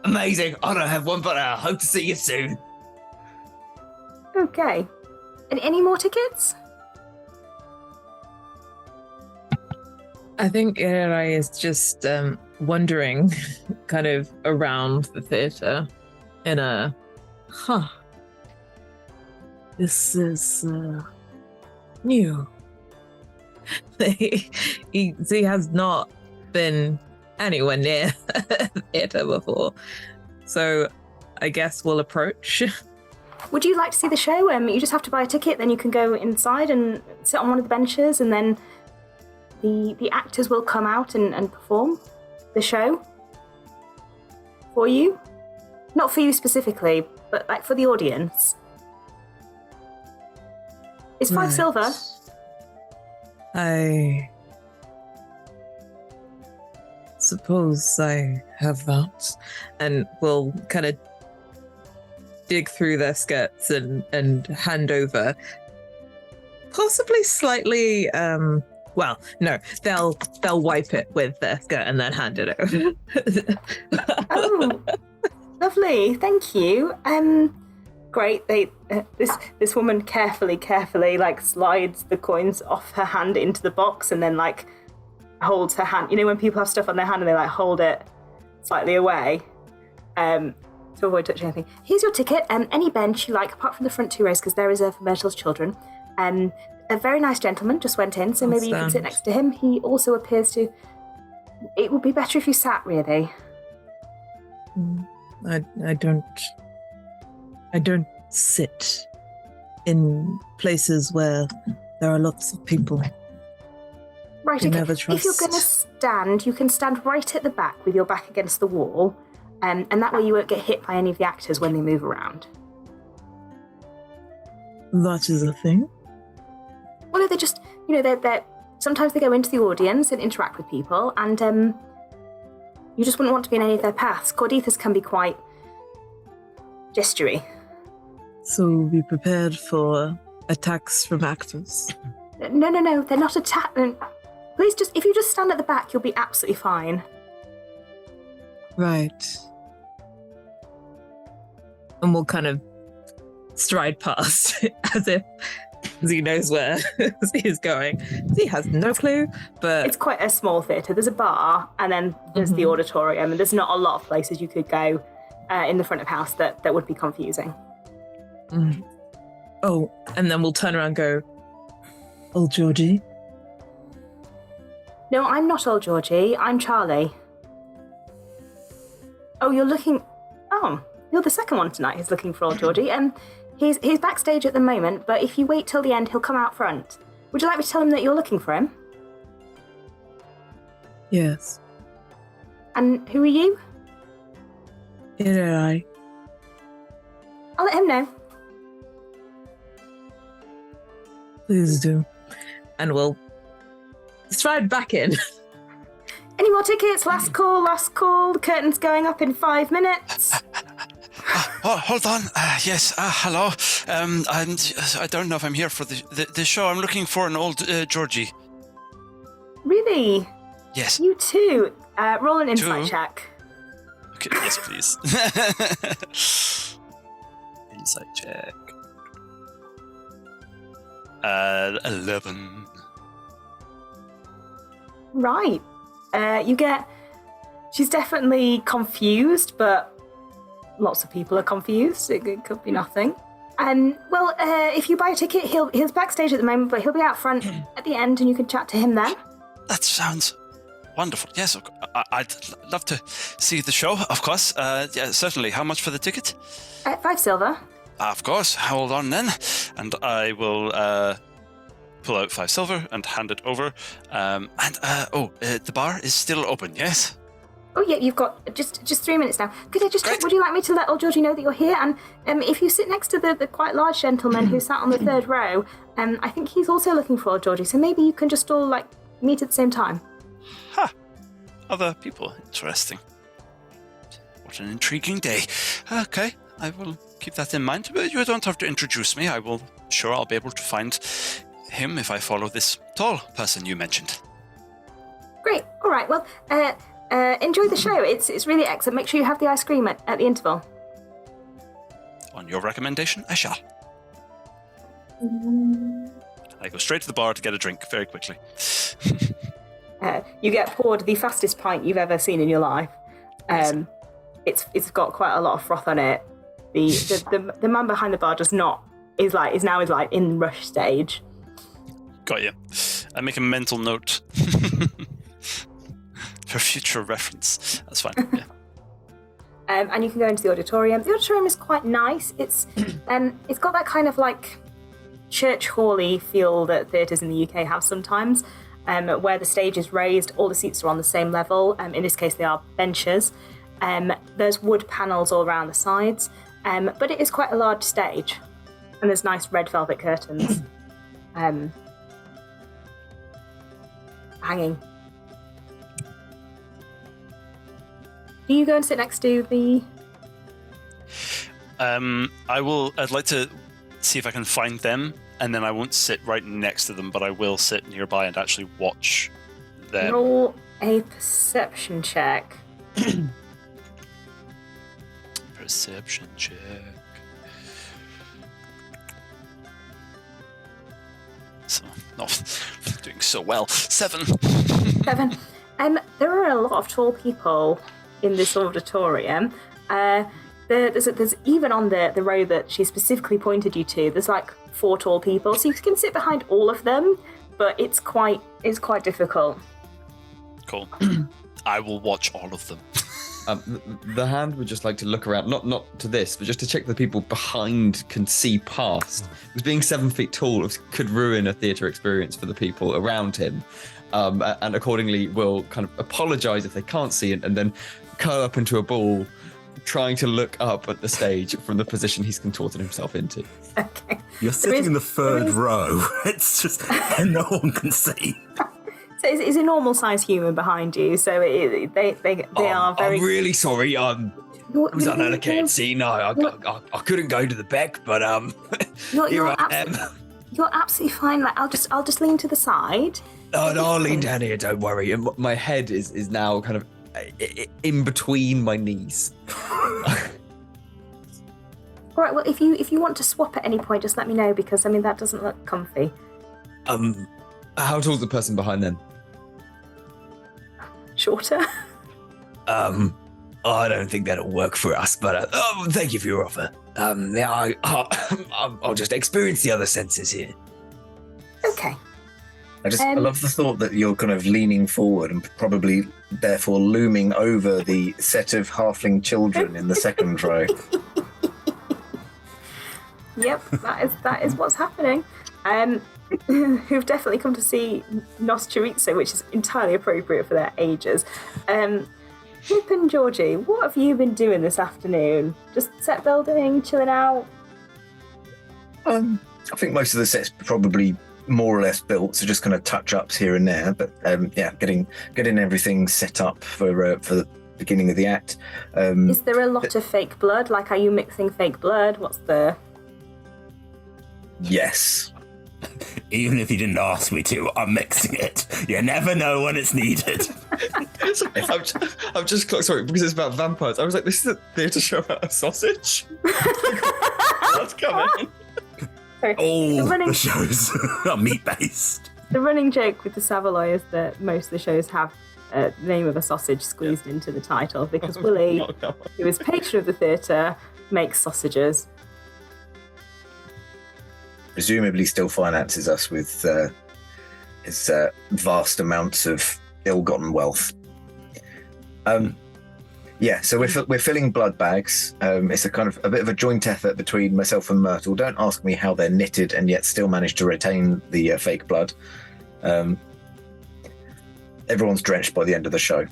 Amazing. I don't have one, but I hope to see you soon. Okay. And any more tickets? I think Irai is just wandering kind of around the theatre in a, this is new. he has not been anywhere near theatre before. So I guess we'll approach. Would you like to see the show? You just have to buy a ticket, then you can go inside and sit on one of the benches, and then the actors will come out and perform the show for you. Not for you specifically, but like for the audience. It's 5 silver. I suppose I have that. And we'll kind of dig through their skirts and hand over. Possibly slightly, well, no, they'll wipe it with their skirt and then hand it over. Oh, lovely, thank you. Great. This woman carefully like slides the coins off her hand into the box and then like holds her hand. You know when people have stuff on their hand and they like hold it slightly away to avoid touching anything. Here's your ticket. Any bench you like, apart from the front 2 rows because they're reserved for Myrtle's children. A very nice gentleman just went in, so maybe you can sit next to him. He also appears to. It would be better if you sat, really. I don't sit in places where there are lots of people. Right, You okay. never trust. If you're going to stand, you can stand right at the back with your back against the wall, and that way you won't get hit by any of the actors when they move around. That is a thing. Well, they're just, they're sometimes they go into the audience and interact with people, and you just wouldn't want to be in any of their paths. Cordithas can be quite gestury. So be prepared for attacks from actors. No, they're not attacking. Please, if you just stand at the back, you'll be absolutely fine. Right. And we'll kind of stride past as if he knows where he's going. He has no clue, but... It's quite a small theatre. There's a bar, and then there's the auditorium, and there's not a lot of places you could go in the front of house that would be confusing. Oh, and then we'll turn around and go, Old Georgie? No, I'm not Old Georgie. I'm Charlie. Oh, you're the second one tonight who's looking for Old Georgie. He's backstage at the moment, but if you wait till the end, he'll come out front. Would you like me to tell him that you're looking for him? Yes. And who are you? Irai. I'll let him know. Please do. And we'll stride back in. Any more tickets? Last call. The curtain's going up in 5 minutes. Hold on. Yes. Hello. I don't know if I'm here for the show. I'm looking for an old Georgie. Really? Yes. You too. Roll an insight check. Okay. Yes, please. Insight check. 11. Right. She's definitely confused, but lots of people are confused. It could be nothing. If you buy a ticket, he's backstage at the moment, but he'll be out front at the end, and you can chat to him then. That sounds wonderful. Yes, I'd love to see the show, of course. Yeah, certainly. How much for the ticket? 5 silver. Of course. Hold on then. And I will pull out 5 silver and hand it over. The bar is still open, yes? Oh yeah, you've got just 3 minutes now. Could I just check, would you like me to let old Georgie know that you're here? And if you sit next to the quite large gentleman who sat on the 3rd row, I think he's also looking for old Georgie, so maybe you can just all, meet at the same time. Ha! Other people. Interesting. What an intriguing day. Okay, I will keep that in mind. But you don't have to introduce me. I'll be able to find him if I follow this tall person you mentioned. Great. All right, well, enjoy the show. It's really excellent. Make sure you have the ice cream at the interval. On your recommendation, I shall. I go straight to the bar to get a drink very quickly. You get poured the fastest pint you've ever seen in your life. It's got quite a lot of froth on it. The man behind the bar is now in rush stage. Got you. I make a mental note for future reference. That's fine. Yeah. And you can go into the auditorium. The auditorium is quite nice. It's got that kind of church hall-y feel that theatres in the UK have sometimes, where the stage is raised, all the seats are on the same level. In this case, they are benches. There's wood panels all around the sides, but it is quite a large stage, and there's nice red velvet curtains hanging. Do you go and sit next to the... I'd like to see if I can find them, and then I won't sit right next to them, but I will sit nearby and actually watch them. Roll a perception check. Perception check. So, not doing so well. 7. 7. There are a lot of tall people in this auditorium. There's even on the row that she specifically pointed you to, there's 4 tall people, so you can sit behind all of them, but it's quite difficult. Cool. I will watch all of them. The hand would just like to look around, not to this, but just to check the people behind can see past. Because being 7 feet tall could ruin a theatre experience for the people around him. And accordingly will kind of apologise if they can't see it, and then curl up into a ball, trying to look up at the stage from the position he's contorted himself into. Okay. You're sitting in the 3rd row. It's just no one can see. So it's a normal sized human behind you, so they are very... I'm really sorry. It was unallocated scene. No, I couldn't go to the back, but here I am. You're absolutely fine. I'll just lean to the side. No, I'll lean down here. Don't worry. And my head is now kind of in between my knees. All right. Well, if you want to swap at any point, just let me know, because that doesn't look comfy. How tall's the person behind them? Shorter. I don't think that'll work for us, but thank you for your offer. I'll just experience the other senses here. Okay. I love the thought that you're kind of leaning forward and probably therefore looming over the set of halfling children in the 2nd row. Yep, that is what's happening. Who've definitely come to see Nos Chorizo, which is entirely appropriate for their ages. Pip and Georgie, what have you been doing this afternoon? Just set building, chilling out? I think most of the set's probably more or less built, so just kind of touch-ups here and there. But getting everything set up for the beginning of the act. Is there a lot of fake blood? Are you mixing fake blood? What's the... Yes. Even if you didn't ask me to, I'm mixing it. You never know when it's needed. I'm just sorry, because it's about vampires. I was like, this is a theatre show about a sausage. What's coming? Sorry. The shows are meat-based. The running joke with the Savoy is that most of the shows have the name of a sausage squeezed into the title, because Willie, who is patron of the theatre, makes sausages. Presumably still finances us with his vast amounts of ill-gotten wealth. Yeah, so we're filling blood bags. It's a kind of a bit of a joint effort between myself and Myrtle. Don't ask me how they're knitted and yet still manage to retain the fake blood. Everyone's drenched by the end of the show,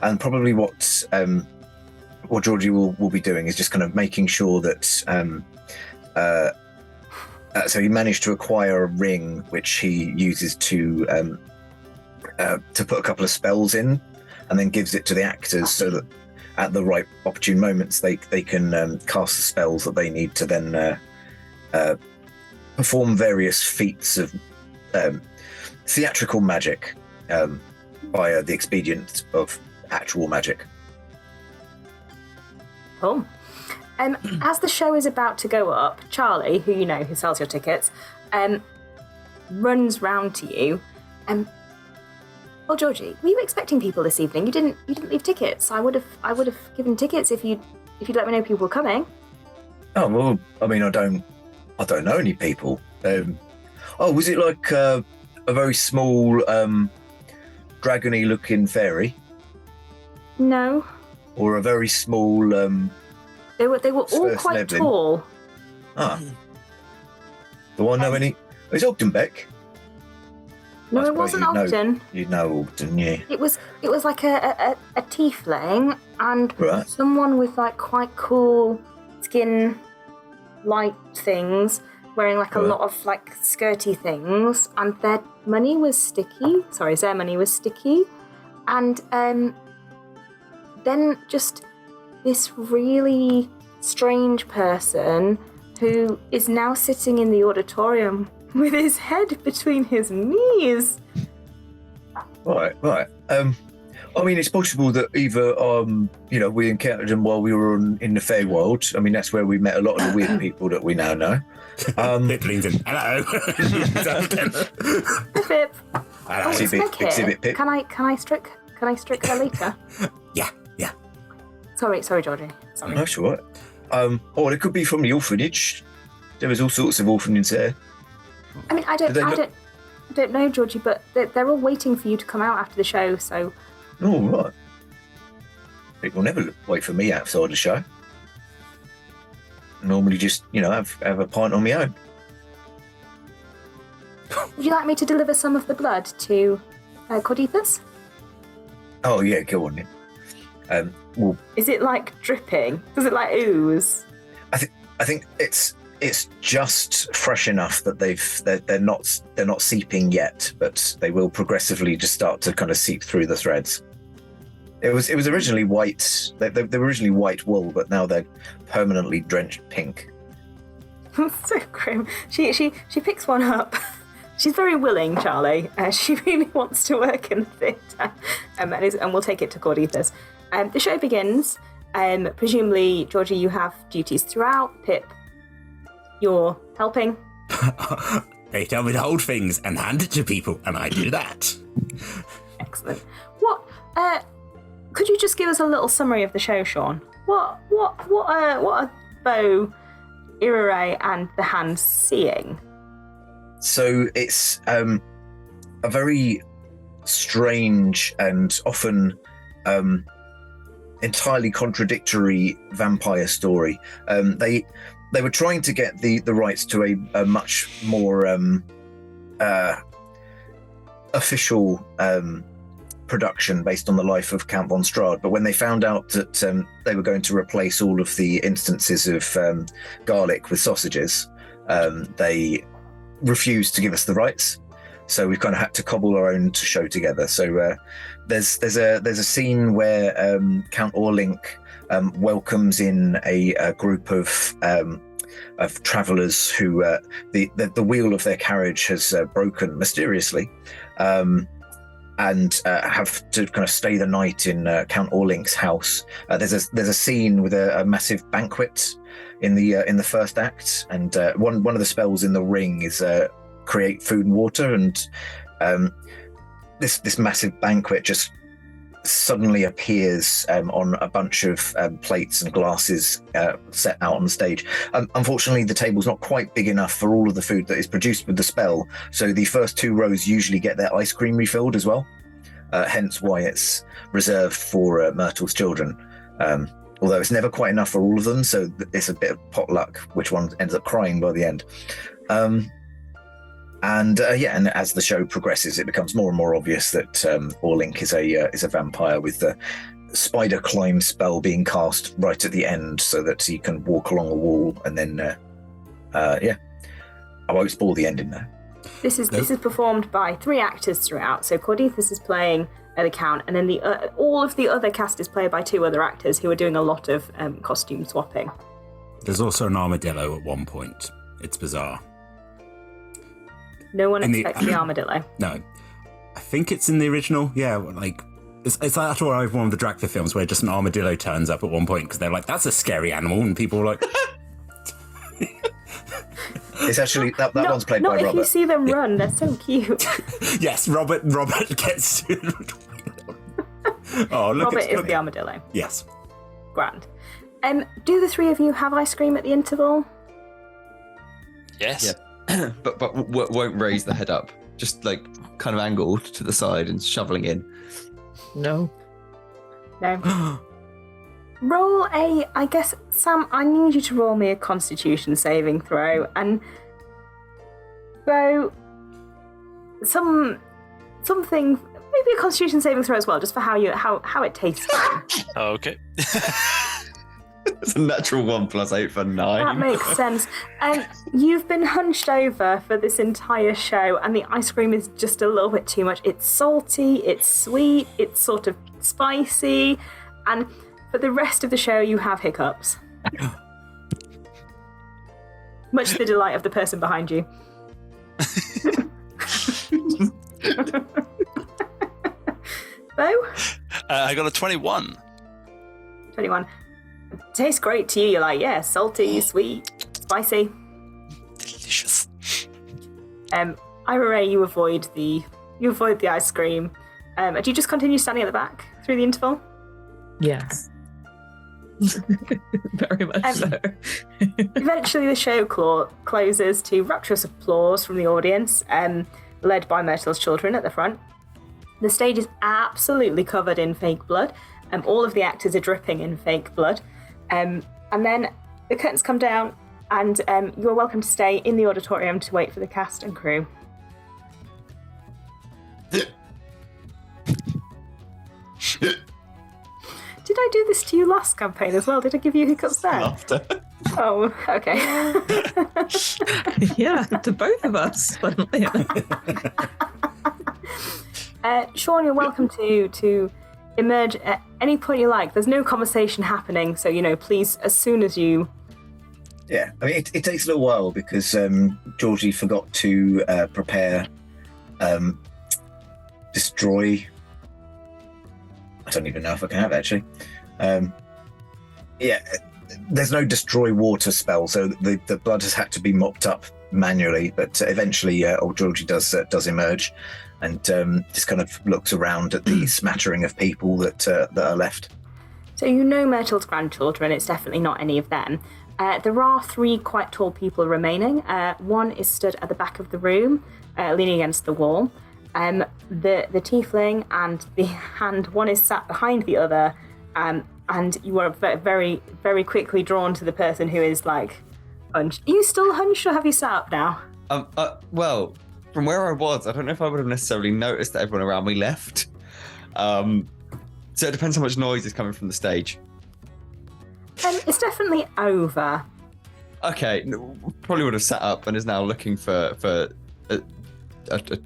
and probably what Georgie will be doing is just kind of making sure that. So he managed to acquire a ring which he uses to put a couple of spells in, and then gives it to the actors so that at the right opportune moments they can cast the spells that they need to then perform various feats of theatrical magic via the expedient of actual magic. Cool. As the show is about to go up, Charlie, who sells your tickets, runs round to you. Well, Georgie, were you expecting people this evening? You didn't leave tickets. I would have given tickets if you'd let me know people were coming. Oh well, I mean, I don't know any people. Was it like a very small, dragony looking fairy? No. Or a very small. They were all quite tall. Ah. Do I know any? Is Ogdenbeck? No, it wasn't Ogden. You know Ogden, yeah. It was like a tiefling and someone with like quite cool skin light things, wearing like a lot of like skirty things, and their money was sticky. And then just this really strange person who is now sitting in the auditorium with his head between his knees. Right. I mean, it's possible that either, we encountered him while we were in the Feywild. I mean, that's where we met a lot of the weird people that we now know. Pipplington, hello. Pip. Exhibit Pip. Can I stroke her later? Yeah. Sorry, Georgie. Sorry. That's all right. Or it could be from the orphanage. There was all sorts of orphanages there. I mean, I don't know, Georgie, but they're all waiting for you to come out after the show, so... Oh, right. People never wait for me outside the show. I normally just, have a pint on my own. Would you like me to deliver some of the blood to Cordithus? Oh, yeah, go on then. Is it like dripping? Does it like ooze? I think it's just fresh enough that they're not seeping yet, but they will progressively just start to kind of seep through the threads. It was originally white. They were originally white wool, but now they're permanently drenched pink. So grim. She picks one up. She's very willing, Charlie. She really wants to work in the theatre, and we'll take it to Cordithus. The show begins. Presumably, Georgie, you have duties throughout. Pip, you're helping. They tell me to hold things and hand it to people, and I do that. Excellent. What? Could you just give us a little summary of the show, Sean? What are Bo, Irere, and the Hand seeing? So it's a very strange and often entirely contradictory vampire story. They were trying to get the rights to a much more official production based on the life of Count von Strahd, but when they found out that they were going to replace all of the instances of garlic with sausages, they refused to give us the rights. So we've kind of had to cobble our own show together. So there's a scene where Count Orlink welcomes in a group of travellers who the wheel of their carriage has broken mysteriously, and have to kind of stay the night in Count Orlink's house. There's a scene with a massive banquet in the first act, and one of the spells in the ring is create food and water, and this massive banquet just suddenly appears on a bunch of plates and glasses set out on the stage. Unfortunately, the table's not quite big enough for all of the food that is produced with the spell, so the first two rows usually get their ice cream refilled as well, hence why it's reserved for Myrtle's children. Although it's never quite enough for all of them, so it's a bit of potluck which one ends up crying by the end. And as the show progresses, it becomes more and more obvious that Orlink is a vampire, with the spider climb spell being cast right at the end so that he can walk along a wall. And then, I won't spoil the ending now. This is performed by 3 actors throughout. So Cordithus is playing the Count, and then all of the other cast is played by 2 other actors who are doing a lot of costume swapping. There's also an armadillo at one point. It's bizarre. No one expects the armadillo. No. I think it's in the original. Yeah, like, it's that or one of the Dracula films where just an armadillo turns up at one point because they're like, that's a scary animal, and people are like... It's actually, that one's played by Robert. Not if you see them run, they're so cute. Yes, Robert gets... Robert is the armadillo. Yes. Grand. Do the 3 of you have ice cream at the interval? Yes. Yeah. but won't raise the head up, just like kind of angled to the side and shoveling in. No. Roll I guess, Sam, I need you to roll me a Constitution saving throw, and so something, maybe a Constitution saving throw as well, just for how it tastes. Okay. It's a natural 1 + 8 for 9. That makes sense. You've been hunched over for this entire show, and the ice cream is just a little bit too much. It's salty, it's sweet, it's sort of spicy, and for the rest of the show, you have hiccups. Much to the delight of the person behind you. Bo? I got a 21. 21. Tastes great to you. You're like, yeah, salty, sweet, spicy. Delicious. Ira Ray, you avoid the ice cream. Do you just continue standing at the back through the interval? Yes. Very much so. Eventually, the show closes to rapturous applause from the audience, led by Myrtle's children at the front. The stage is absolutely covered in fake blood. All of the actors are dripping in fake blood. And then the curtains come down, and you are welcome to stay in the auditorium to wait for the cast and crew. Did I do this to you last campaign as well? Did I give you hiccups there? After. Oh, okay. Yeah, to both of us. Sean, you're welcome to emerge at any point you like. There's no conversation happening, so, please, as soon as you... Yeah, I mean, it takes a little while because Georgie forgot to prepare destroy... I don't even know if I can have it, actually. There's no destroy water spell, so the blood has had to be mopped up manually, but eventually old Georgie does emerge and just kind of looks around at the smattering of people that are left. So Myrtle's grandchildren, it's definitely not any of them. There are 3 quite tall people remaining. One is stood at the back of the room, leaning against the wall. The tiefling and the hand, one is sat behind the other, and you are very, very quickly drawn to the person who is like hunched. Are you still hunched, or have you sat up now? Well, from where I was, I don't know if I would have necessarily noticed that everyone around me left. So it depends how much noise is coming from the stage. It's definitely over. Okay, probably would have sat up and is now looking for a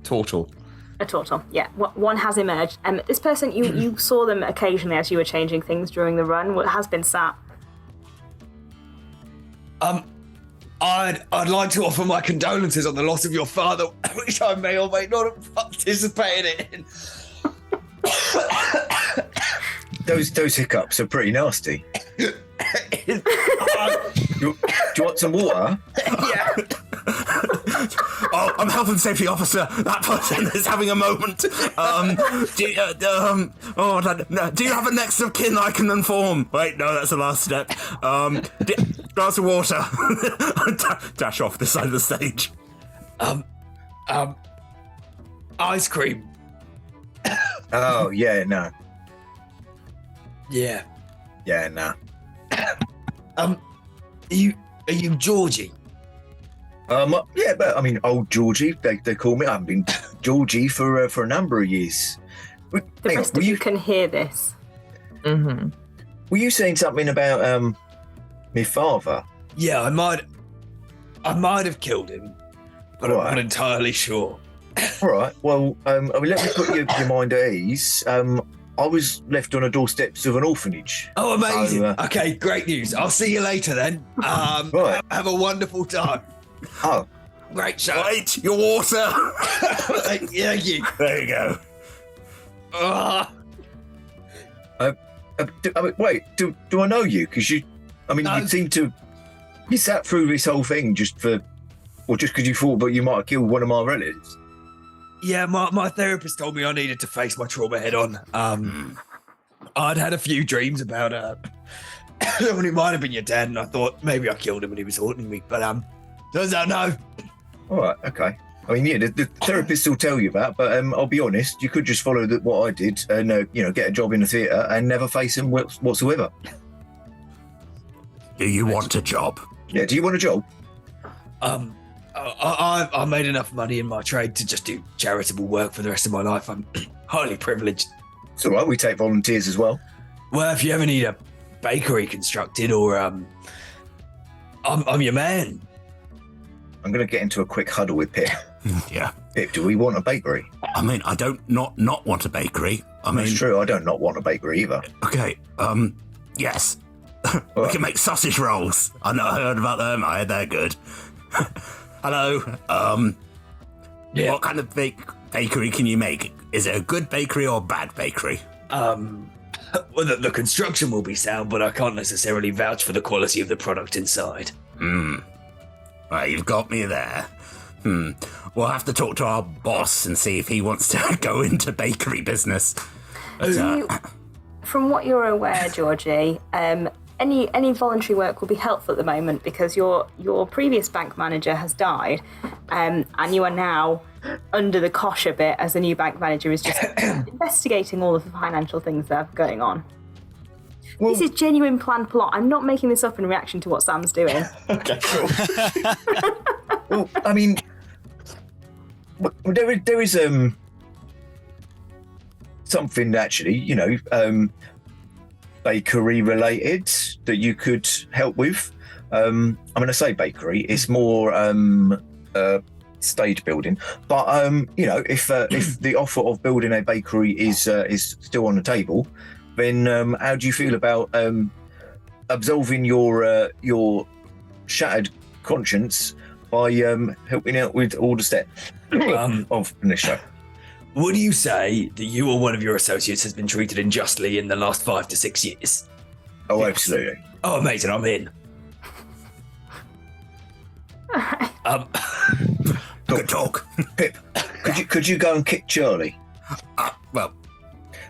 turtle. A turtle, yeah. One has emerged. This person, you saw them occasionally as you were changing things during the run. What has been sat? I'd like to offer my condolences on the loss of your father, which I may or may not have participated in. Those hiccups are pretty nasty. Do you want some water? Yeah. Oh, I'm health and safety officer. That person is having a moment. Do you have a next of kin I can inform? Wait, no, that's the last step. Glass of water. Dash off this side of the stage. Ice cream. Oh, yeah, no. Yeah. Yeah, nah. Are you Georgie? Yeah, but I mean, old Georgie, they call me. I've been Georgie for a number of years. The rest of you can hear this. Mm-hmm. Were you saying something about my father? Yeah, I might have killed him, but I'm not entirely sure. All right. Well, I mean, let me put your mind at ease. I was left on the doorsteps of an orphanage. Oh, amazing! So, Okay, great news. I'll see you later then. Right. Have a wonderful time. Oh, great show. Wait, your water. Yeah, you. There you go. Wait. Do I know you? Because you seem to. You sat through this whole thing just because you thought, but you might have killed one of my relatives. Yeah, my therapist told me I needed to face my trauma head on. I'd had a few dreams about when it might have been your dad, and I thought maybe I killed him and he was haunting me. But turns out no. All right, okay. I mean, yeah, the therapist will tell you that, but I'll be honest, you could just follow what I did and get a job in the theatre and never face him whatsoever. Do you want a job? Yeah, do you want a job? I made enough money in my trade to just do charitable work for the rest of my life. I'm highly privileged. It's all right, we take volunteers as well. Well, if you ever need a bakery constructed or I'm your man. I'm going to get into a quick huddle with Pip. Yeah. Pip, do we want a bakery? I mean, I don't not want a bakery. That's true, I don't not want a bakery either. Okay, yes. We can make sausage rolls. I heard about them. I heard they're good. Hello. Yeah. What kind of bakery can you make? Is it a good bakery or a bad bakery? Well, the construction will be sound, but I can't necessarily vouch for the quality of the product inside. Right, you've got me there. We'll have to talk to our boss and see if he wants to go into bakery business. From what you're aware, Georgie, any voluntary work will be helpful at the moment because your previous bank manager has died, and you are now under the cosh a bit as the new bank manager is just investigating all of the financial things that are going on. Well, this is genuine planned plot. I'm not making this up in reaction to what Sam's doing. Okay, cool. Well, I mean, there is something actually, bakery related that you could help with. I'm going to say bakery. It's more stage building, but if the offer of building a bakery is still on the table, then how do you feel about absolving your shattered conscience by helping out with all the steps of this show? Would you say that you or one of your associates has been treated unjustly in the last 5 to 6 years? Oh, absolutely. Oh, amazing! I'm in. Good talk. Pip, could you go and kick Charlie? Well,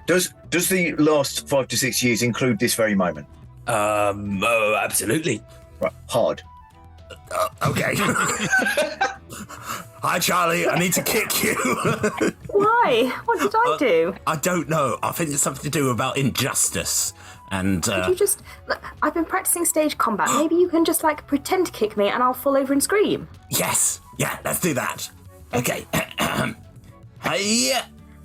does the last 5 to 6 years include this very moment? Oh, absolutely. Right, hard. Okay. Hi, Charlie. I need to kick you. Why? What did I do? I don't know. I think it's something to do about injustice. And could you just look? I've been practicing stage combat. Maybe you can just pretend to kick me, and I'll fall over and scream. Yes. Yeah. Let's do that. Okay. Hey.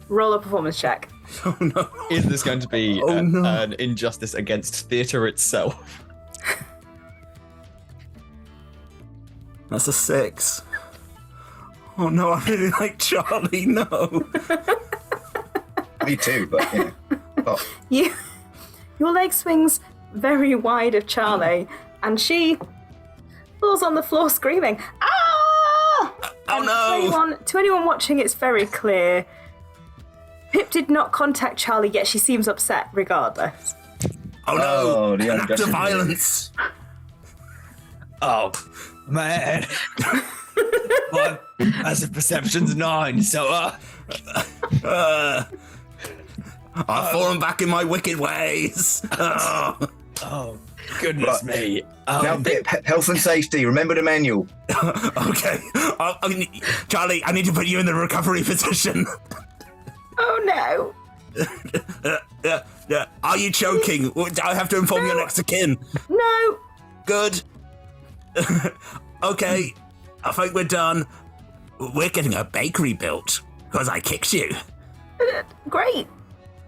Roll a performance check. Oh no. Is this going to be an injustice against theatre itself? That's a 6. Oh no, I really like Charlie. No. Me too, but yeah. Oh. Your leg swings very wide of Charlie, and she falls on the floor screaming, "Ah!" Oh no! To anyone watching, it's very clear. Pip did not contact Charlie, yet she seems upset regardless. Oh no! An act of violence. Oh man. My passive perception's 9, so I've fallen back in my wicked ways. Oh, goodness me. Now, Pip, health and safety. Remember the manual. Okay. Charlie, I need to put you in the recovery position. Oh no. Are you choking? Do I have to inform your next of kin? No. Good. Okay, I think we're done. We're getting a bakery built because I kicked you. Great.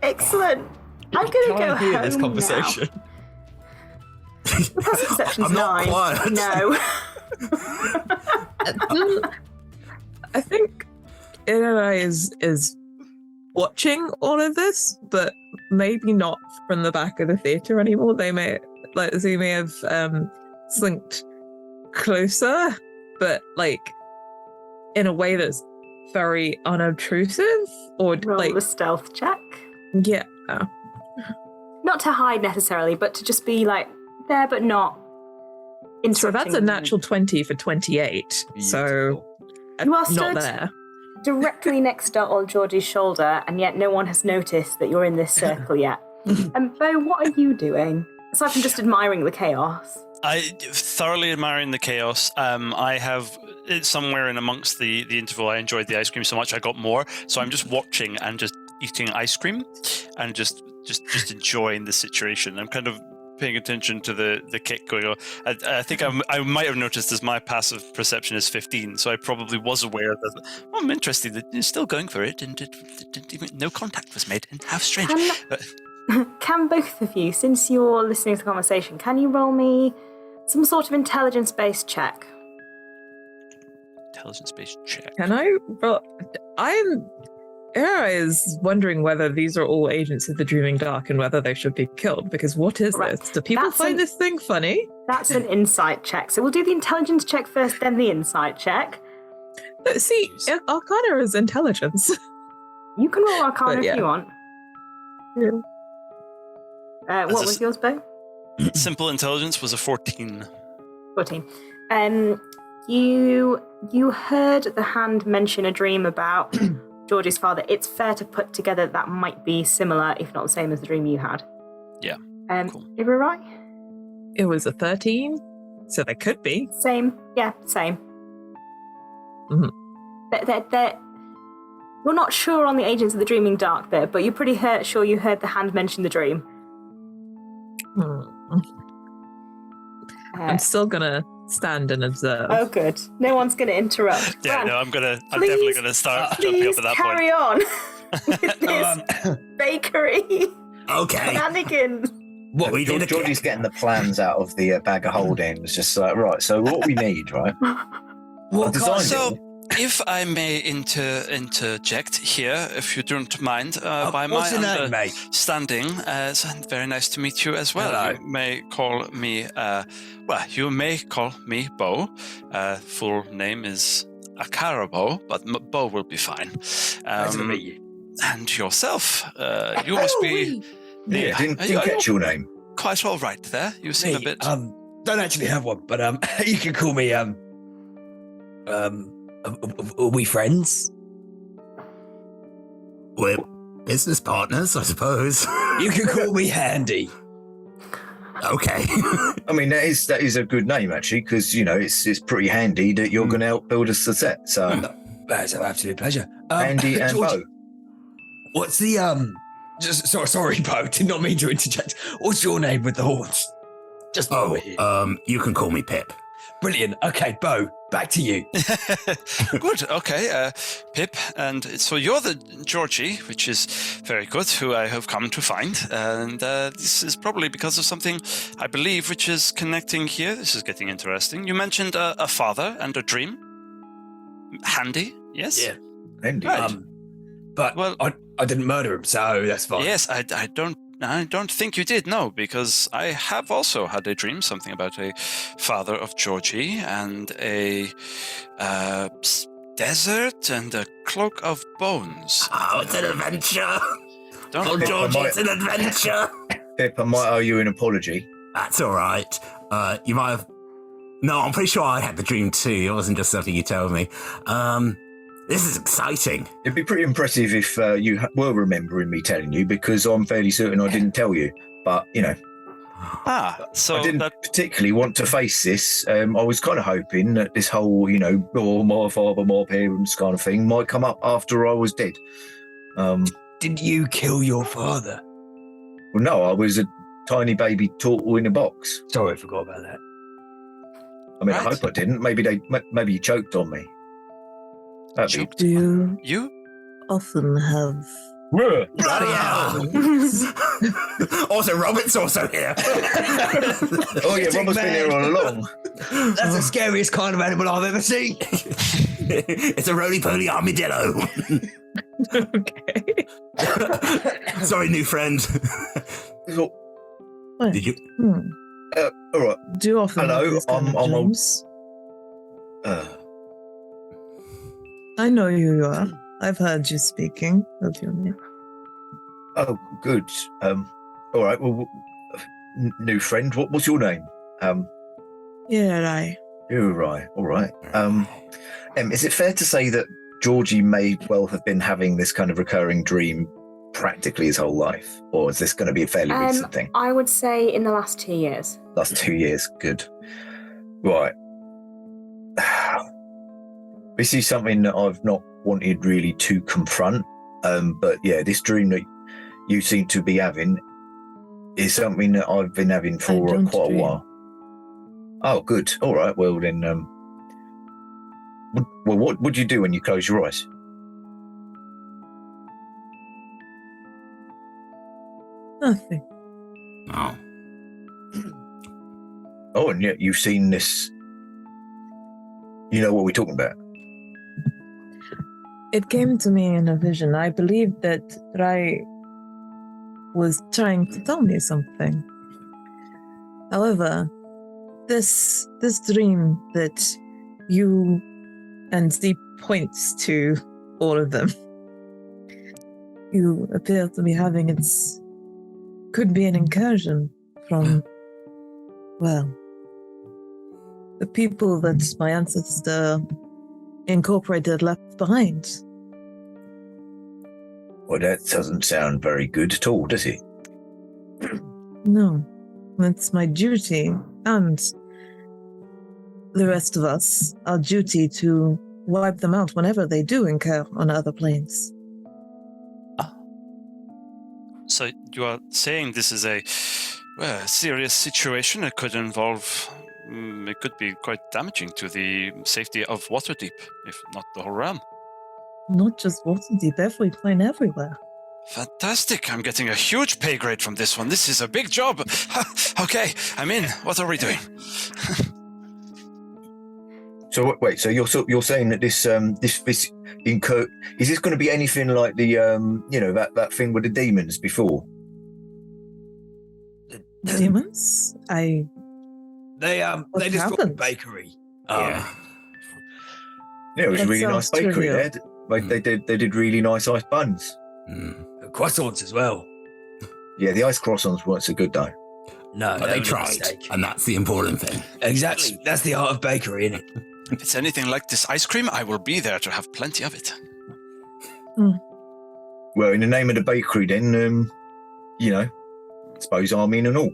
Excellent. I'm going to go hear home this conversation? now. The passive perception's I'm not 9. quiet. No. I think Ira is watching all of this, but maybe not from the back of the theatre anymore. They may have slinked closer, but like in a way that's very unobtrusive, or Roll like a stealth check. yeah. Not to hide necessarily, but to just be like there, but not interrupting. So that's a natural 20 for 28. So You are not stood there. directly next to old Georgie's shoulder, and yet no one has noticed that you're in this circle yet. Bo, what are you doing? Aside from just admiring the chaos. I thoroughly admiring the chaos. I have somewhere in amongst the interval. I enjoyed the ice cream so much I got more. So I'm just watching and just eating ice cream, and just enjoying the situation. I'm kind of paying attention to the kick going on. I think I might have noticed as my passive perception is 15, so I probably was aware that I'm interested that you're still going for it, and no contact was made. And how strange. Can both of you, since you're listening to the conversation, can you roll me some sort of intelligence-based check? Intelligence-based check. Can I? Well, Era is wondering whether these are all agents of the Dreaming Dark and whether they should be killed, because what is this? Do people find this thing funny? That's an insight check. So we'll do the intelligence check first, then the insight check. See, Arcana is intelligence. You can roll Arcana if you want. Yeah. What was yours, Bo? Simple intelligence was a 14. 14. You heard the hand mention a dream about George's father. It's fair to put together that might be similar, if not the same as the dream you had. Yeah. Cool. You were right? It was a 13, so they could be. Same. Yeah, same. Mm-hmm. You're not sure on the agents of the Dreaming Dark there, but you're pretty sure you heard the hand mention the dream. I'm still gonna stand and observe. Oh, good. No one's gonna interrupt. Yeah, Fran, no, I'm definitely gonna start jumping up at that carry point. on with this bakery. Okay. Shenanigans. What we did? Georgie's getting the plans out of the bag of holding. It's just like, right, so what we need, right? So, if I may interject here, if you don't mind, by what's your name, mate? Standing, it's very nice to meet you as well. Hello. You may call me, you may call me Bo. Full name is Akarabo, but Bo will be fine. Nice to meet you. And yourself, you must be. Yeah, didn't catch your name. Quite all right there. You seem a bit. Don't actually have one, but you can call me are we friends? We're business partners, I suppose. You can call me Handy. Okay. I mean, that is a good name actually, because it's pretty handy that you're going to help build us the set. So that's an absolute pleasure. Handy and George, Bo. What's the sorry, Bo, did not mean to interject. What's your name with the horns? Just you can call me Pip. Brilliant. Okay, Bo, back to you. Good. Okay, Pip, and so you're the Georgie, which is very good, who I have come to find, and this is probably because of something I believe which is connecting here. This is getting interesting. You mentioned a father and a dream. Handy, yes? Yeah. Handy. Right. But I didn't murder him, so that's fine. Yes, I don't think you did, no, because I have also had a dream, something about a father of Georgie and a desert and a cloak of bones. Oh, it's an adventure. Don't Georgie, it's an adventure. Pip, I might owe you an apology. That's all right. You might have... No, I'm pretty sure I had the dream too. It wasn't just something you told me. This is exciting. It'd be pretty impressive if you were remembering me telling you, because I'm fairly certain I didn't tell you. But, so I didn't particularly want to face this. I was kind of hoping that this whole, my father, my parents kind of thing might come up after I was dead. Did you kill your father? Well, no, I was a tiny baby turtle in a box. Sorry, I forgot about that. I mean, I Right. hope I didn't. Maybe you choked on me. That'd be- Choked Do you you? often have... Bloody hell! Also, Robert's also here. Oh yeah, Robert's been here all along. That's the scariest kind of animal I've ever seen. It's a roly-poly armadillo. Okay. Sorry, new friend. So, Did you? all right. Do you often Hello, have these kind of I'm old. dreams? Uh, I know who you are. I've heard you speaking of your name. oh, good. All right. Well, new friend. What's your name? Yeah, You're right. All right. Is it fair to say that Georgie may well have been having this kind of recurring dream practically his whole life, or is this going to be a fairly recent thing? I would say in the last 2 years. Last 2 years. Good. Right. This is something that I've not wanted really to confront. But yeah, this dream that you seem to be having is something that I've been having for don't quite dream. a while. Oh, good. All right. Well, then, what would you do when you close your eyes? nothing. Oh. Oh, and yet you've seen this. You know what we're talking about? It came to me in a vision. I believe that Rai was trying to tell me something. However, this dream that you and Deep points to all of them, you appear to be having, could be an incursion from, well, the people that my ancestor incorporated left behind. Well, that doesn't sound very good at all, does it? No, it's my duty and the rest of us, our duty to wipe them out whenever they do incur on other planes. So you are saying this is a serious situation? It could involve... it could be quite damaging to the safety of Waterdeep, if not the whole realm. Not just Waterdeep, every plane everywhere. Fantastic. I'm getting a huge pay grade from this one. This is a big job. Okay, I'm in. What are we doing? So wait, so you're saying that this incur, is this going to be anything like the that thing with the demons before? Demons? They destroyed the happened? bakery. Yeah, it was a That really nice sounds bakery trivial. there. They did really nice ice buns. Croissants as well. Yeah, the ice croissants weren't so good though. No, But that they was a tried, mistake. and that's the important thing. Exactly. That's the art of bakery, isn't it? If it's anything like this ice cream, I will be there to have plenty of it. Well, in the name of the bakery, then suppose I'm in and all.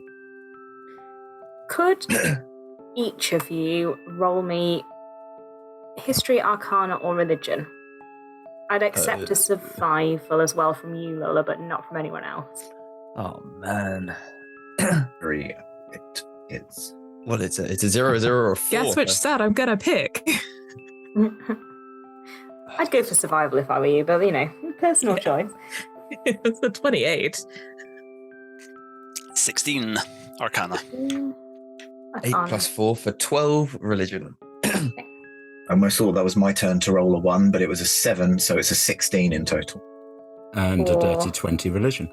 Could each of you roll me history, arcana, or religion? I'd accept a survival as well from you, Lola, but not from anyone else. Oh man. 3. It's Well, it's a 0, 0, or 4. Guess which stat I'm gonna pick. I'd go for survival if I were you, but personal choice. It's a 28. 16 Arcana. 8 plus 4 for 12 religion. I almost thought that was my turn to roll a 1, but it was a 7, so it's a 16 in total. And a Or- dirty 20 religion.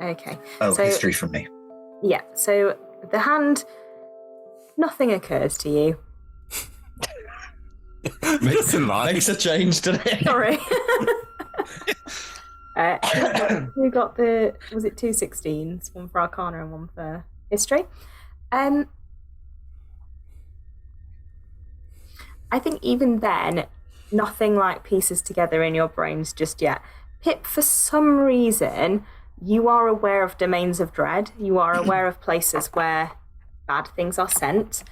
Okay. Oh, So- history from me. Yeah, so the hand, nothing occurs to you. Makes a lie. Makes a change today. Sorry. We got was it 2 16s? One for Arcana and one for History. I think even then, nothing like pieces together in your brains just yet. Pip, for some reason, you are aware of domains of dread. You are aware of places where bad things are sent,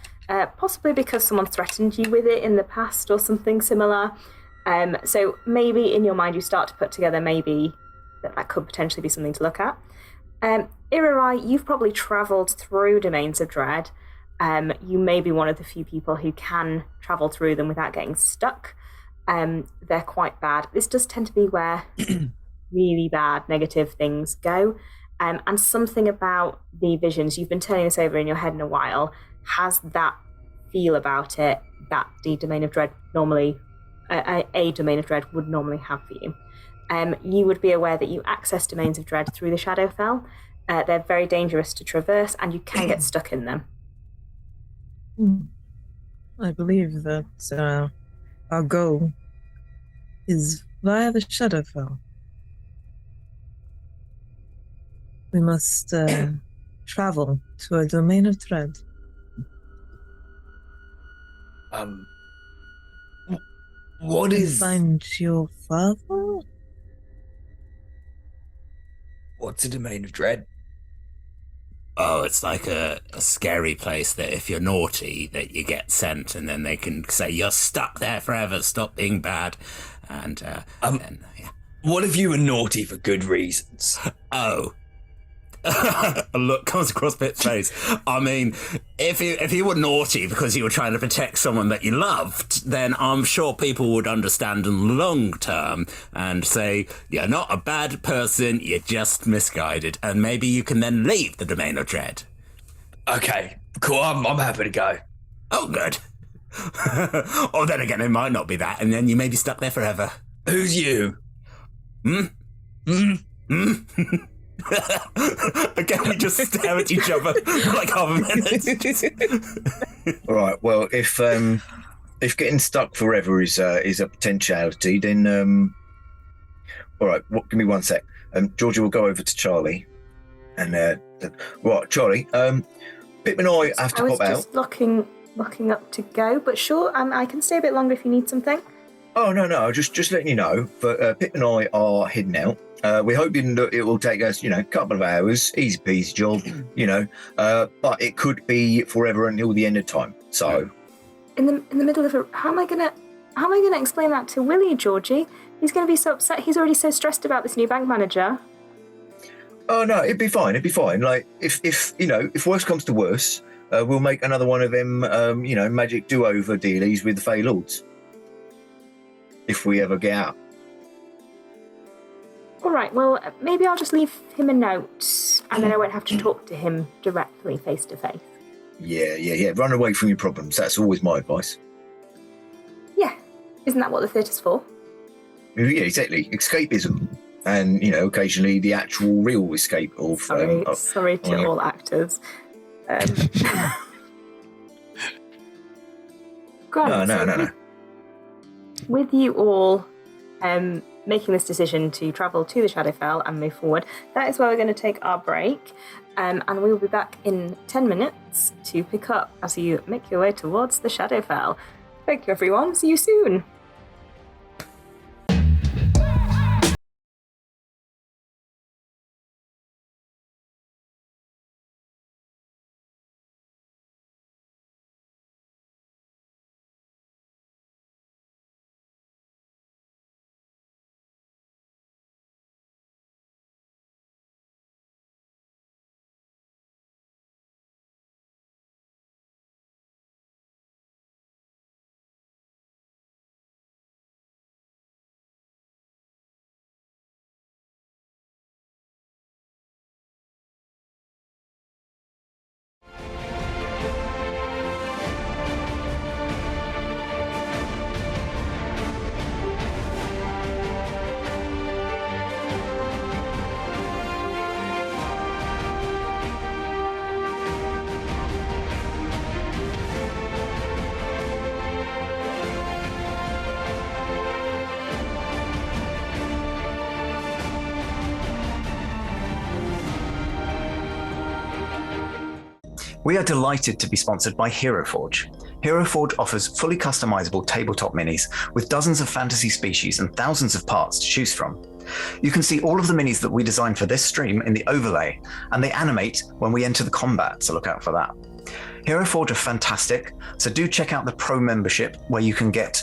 possibly because someone threatened you with it in the past or something similar. So maybe in your mind you start to put together maybe that could potentially be something to look at. Irarai, you've probably travelled through Domains of Dread. You may be one of the few people who can travel through them without getting stuck. They're quite bad. This does tend to be where really bad negative things go. And something about the visions, you've been turning this over in your head in a while, has that feel about it that the Domain of Dread normally, a Domain of Dread would normally have for you. You would be aware that you access Domains of Dread through the Shadowfell. They're very dangerous to traverse, and you can get stuck in them. I believe that our goal is via the Shadowfell. We must travel to a Domain of Dread. What is... Find your father? What's a Domain of Dread? Oh, it's like a scary place that if you're naughty, that you get sent, and then they can say you're stuck there forever. Stop being bad, and then yeah. What if you were naughty for good reasons? Oh. A look comes across Pit's face. I mean, if you were naughty because you were trying to protect someone that you loved, then I'm sure people would understand in the long term and say, you're not a bad person, you're just misguided, and maybe you can then leave the Domain of Dread. Okay, cool, I'm happy to go. Oh, good. Or then again, it might not be that, and then you may be stuck there forever. Who's you? Again, we just stare at each other for like half a minute. All right. Well, if getting stuck forever is a potentiality, then all right. Give me one sec. Georgia will go over to Charlie, and right, Charlie. Pip and I have to pop out. I was just locking up to go, but sure, I can stay a bit longer if you need something. Oh no, just letting you know. But Pip and I are heading out. We're hoping that it will take us, a couple of hours, easy peasy job, but it could be forever until the end of time. So, in the middle of how am I gonna explain that to Willie, Georgie? He's gonna be so upset. He's already so stressed about this new bank manager. Oh no, it'd be fine. Like if worse comes to worse, we'll make another one of them, magic do-over dealies with the Fey Lords. If we ever get out. All right, well, maybe I'll just leave him a note, and then I won't have to talk to him directly, face to face. Yeah. Run away from your problems. That's always my advice. Yeah. Isn't that what the theatre's for? Yeah, exactly. Escapism. And, occasionally the actual real escape of... Sorry to all actors. No. With you all making this decision to travel to the Shadowfell and move forward, that is where we're going to take our break. And we will be back in 10 minutes to pick up as you make your way towards the Shadowfell. Thank you, everyone. See you soon. We are delighted to be sponsored by HeroForge. HeroForge offers fully customizable tabletop minis with dozens of fantasy species and thousands of parts to choose from. You can see all of the minis that we designed for this stream in the overlay, and they animate when we enter the combat, so look out for that. HeroForge are fantastic, so do check out the Pro membership where you can get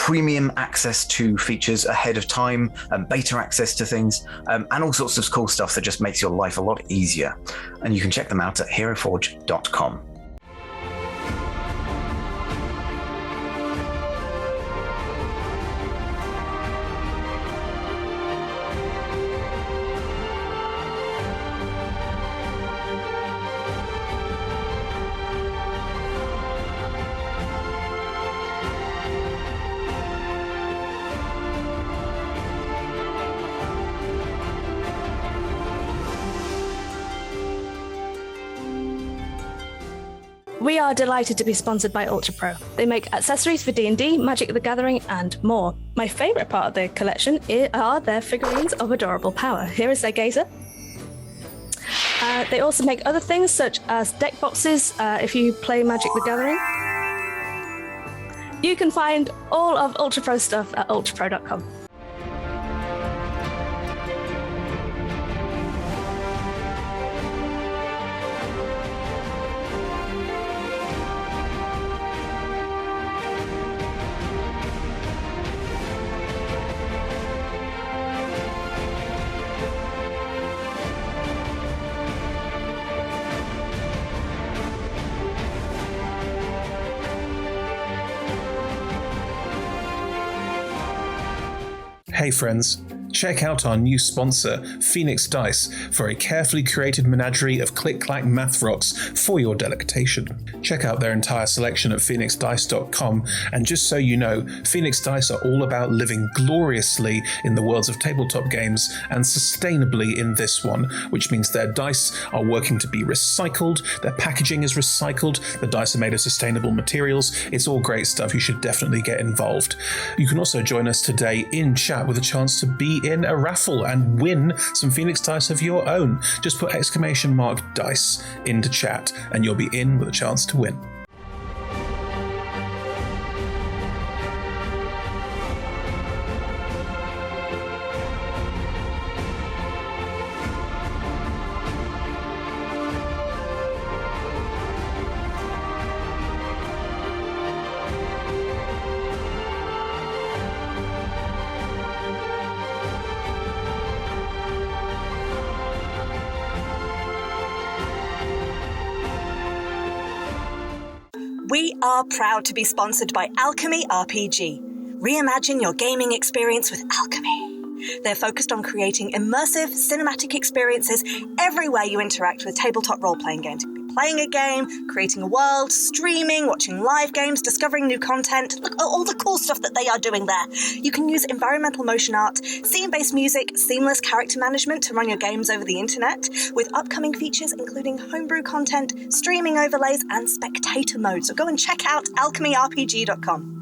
premium access to features ahead of time, beta access to things, and all sorts of cool stuff that just makes your life a lot easier. And you can check them out at heroforge.com. We are delighted to be sponsored by Ultra Pro. They make accessories for D&D, Magic the Gathering, and more. My favourite part of their collection are their figurines of adorable power. Here is their gazer. They also make other things such as deck boxes if you play Magic the Gathering. You can find all of Ultra Pro stuff at ultrapro.com. Hey friends, check out our new sponsor, Phoenix Dice, for a carefully curated menagerie of click-clack math rocks for your delectation. Check out their entire selection at phoenixdice.com, and just so you know, Phoenix Dice are all about living gloriously in the worlds of tabletop games and sustainably in this one, which means their dice are working to be recycled, their packaging is recycled, the dice are made of sustainable materials. It's all great stuff. You should definitely get involved. You can also join us today in chat with a chance to be in a raffle and win some Phoenix Dice of your own. Just put !dice into chat and you'll be in with a chance to win. We are proud to be sponsored by Alchemy RPG. Reimagine your gaming experience with Alchemy. They're focused on creating immersive, cinematic experiences everywhere you interact with tabletop role-playing games. You could be playing a game, creating a world, streaming, watching live games, discovering new content. Look at all the cool stuff that they are doing there. You can use environmental motion art, scene-based music, seamless character management to run your games over the internet, with upcoming features including homebrew content, streaming overlays, and spectator mode. So go and check out alchemyrpg.com.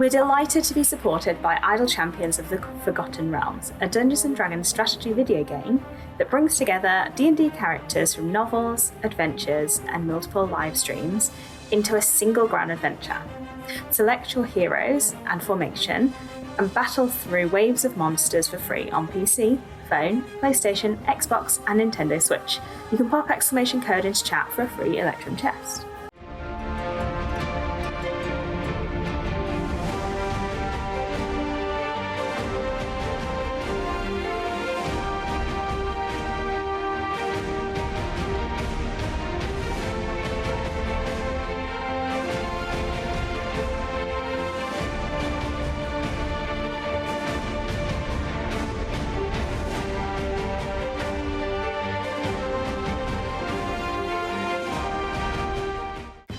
We're delighted to be supported by Idle Champions of the Forgotten Realms, a Dungeons & Dragons strategy video game that brings together D&D characters from novels, adventures, and multiple live streams into a single grand adventure. Select your heroes and formation and battle through waves of monsters for free on PC, phone, PlayStation, Xbox, and Nintendo Switch. You can pop exclamation code into chat for a free Electrum chest.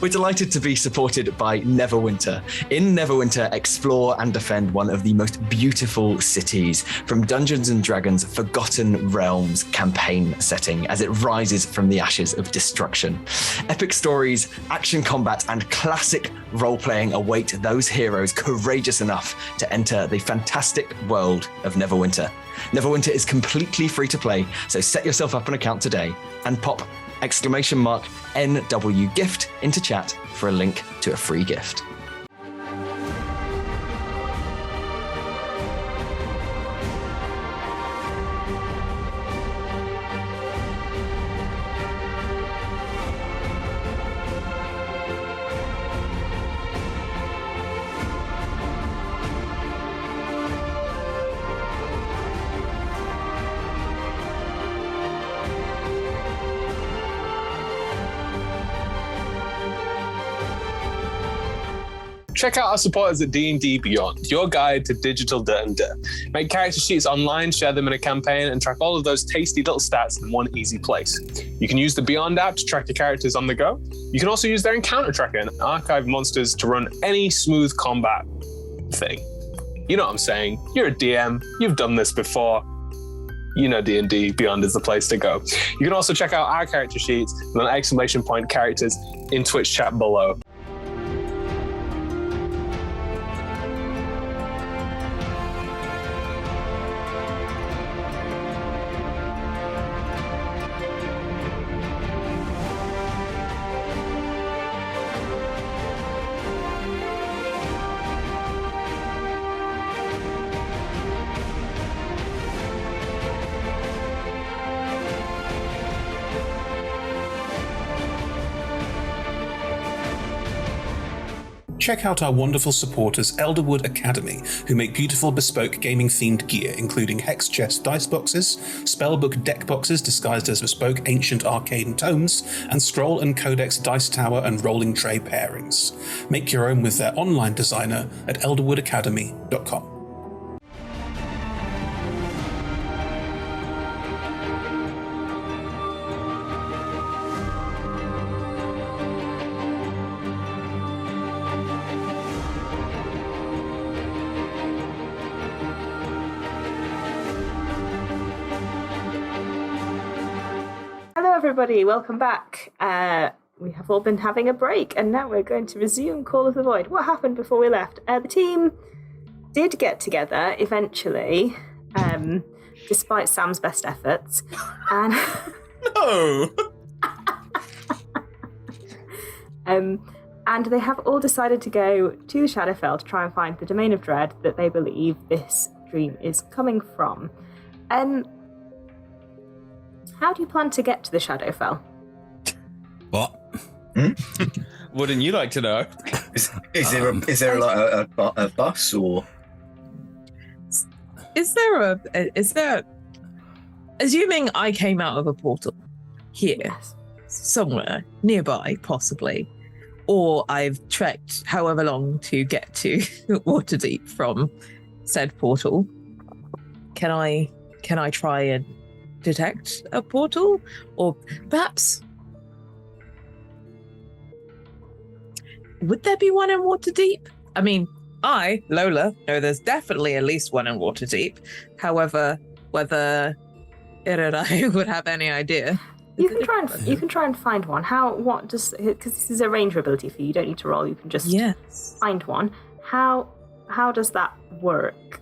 We're delighted to be supported by Neverwinter. In Neverwinter, explore and defend one of the most beautiful cities from Dungeons & Dragons Forgotten Realms campaign setting as it rises from the ashes of destruction. Epic stories, action combat, and classic role-playing await those heroes courageous enough to enter the fantastic world of Neverwinter. Neverwinter is completely free to play, so set yourself up an account today and pop !NW gift into chat for a link to a free gift. Check out our supporters at D&D Beyond, your guide to digital D&D. Make character sheets online, share them in a campaign, and track all of those tasty little stats in one easy place. You can use the Beyond app to track your characters on the go. You can also use their encounter tracker and archive monsters to run any smooth combat thing. You know what I'm saying? You're a DM, you've done this before. You know D&D Beyond is the place to go. You can also check out our character sheets and exclamation point characters in Twitch chat below. Check out our wonderful supporters Elderwood Academy, who make beautiful bespoke gaming-themed gear, including hex chest dice boxes, spellbook deck boxes disguised as bespoke ancient arcane tomes, and scroll and codex dice tower and rolling tray pairings. Make your own with their online designer at elderwoodacademy.com. Everybody, welcome back. We have all been having a break, and now we're going to resume Call of the Void. What happened before we left? The team did get together eventually, despite Sam's best efforts. And No! and they have all decided to go to the Shadowfell to try and find the Domain of Dread that they believe this dream is coming from. How do you plan to get to the Shadowfell? What? Wouldn't you like to know? Is there like a bus or? Is there assuming I came out of a portal here, Yes. somewhere nearby, possibly, or I've trekked however long to get to Waterdeep from said portal, can I try and detect a portal? Or perhaps would there be one in Waterdeep? I mean, I, Lola, know there's definitely at least one in Waterdeep. However, whether it and I would have any idea. You can try and find one. Because this is a ranger ability for you. You don't need to roll. You can just find one. how does that work?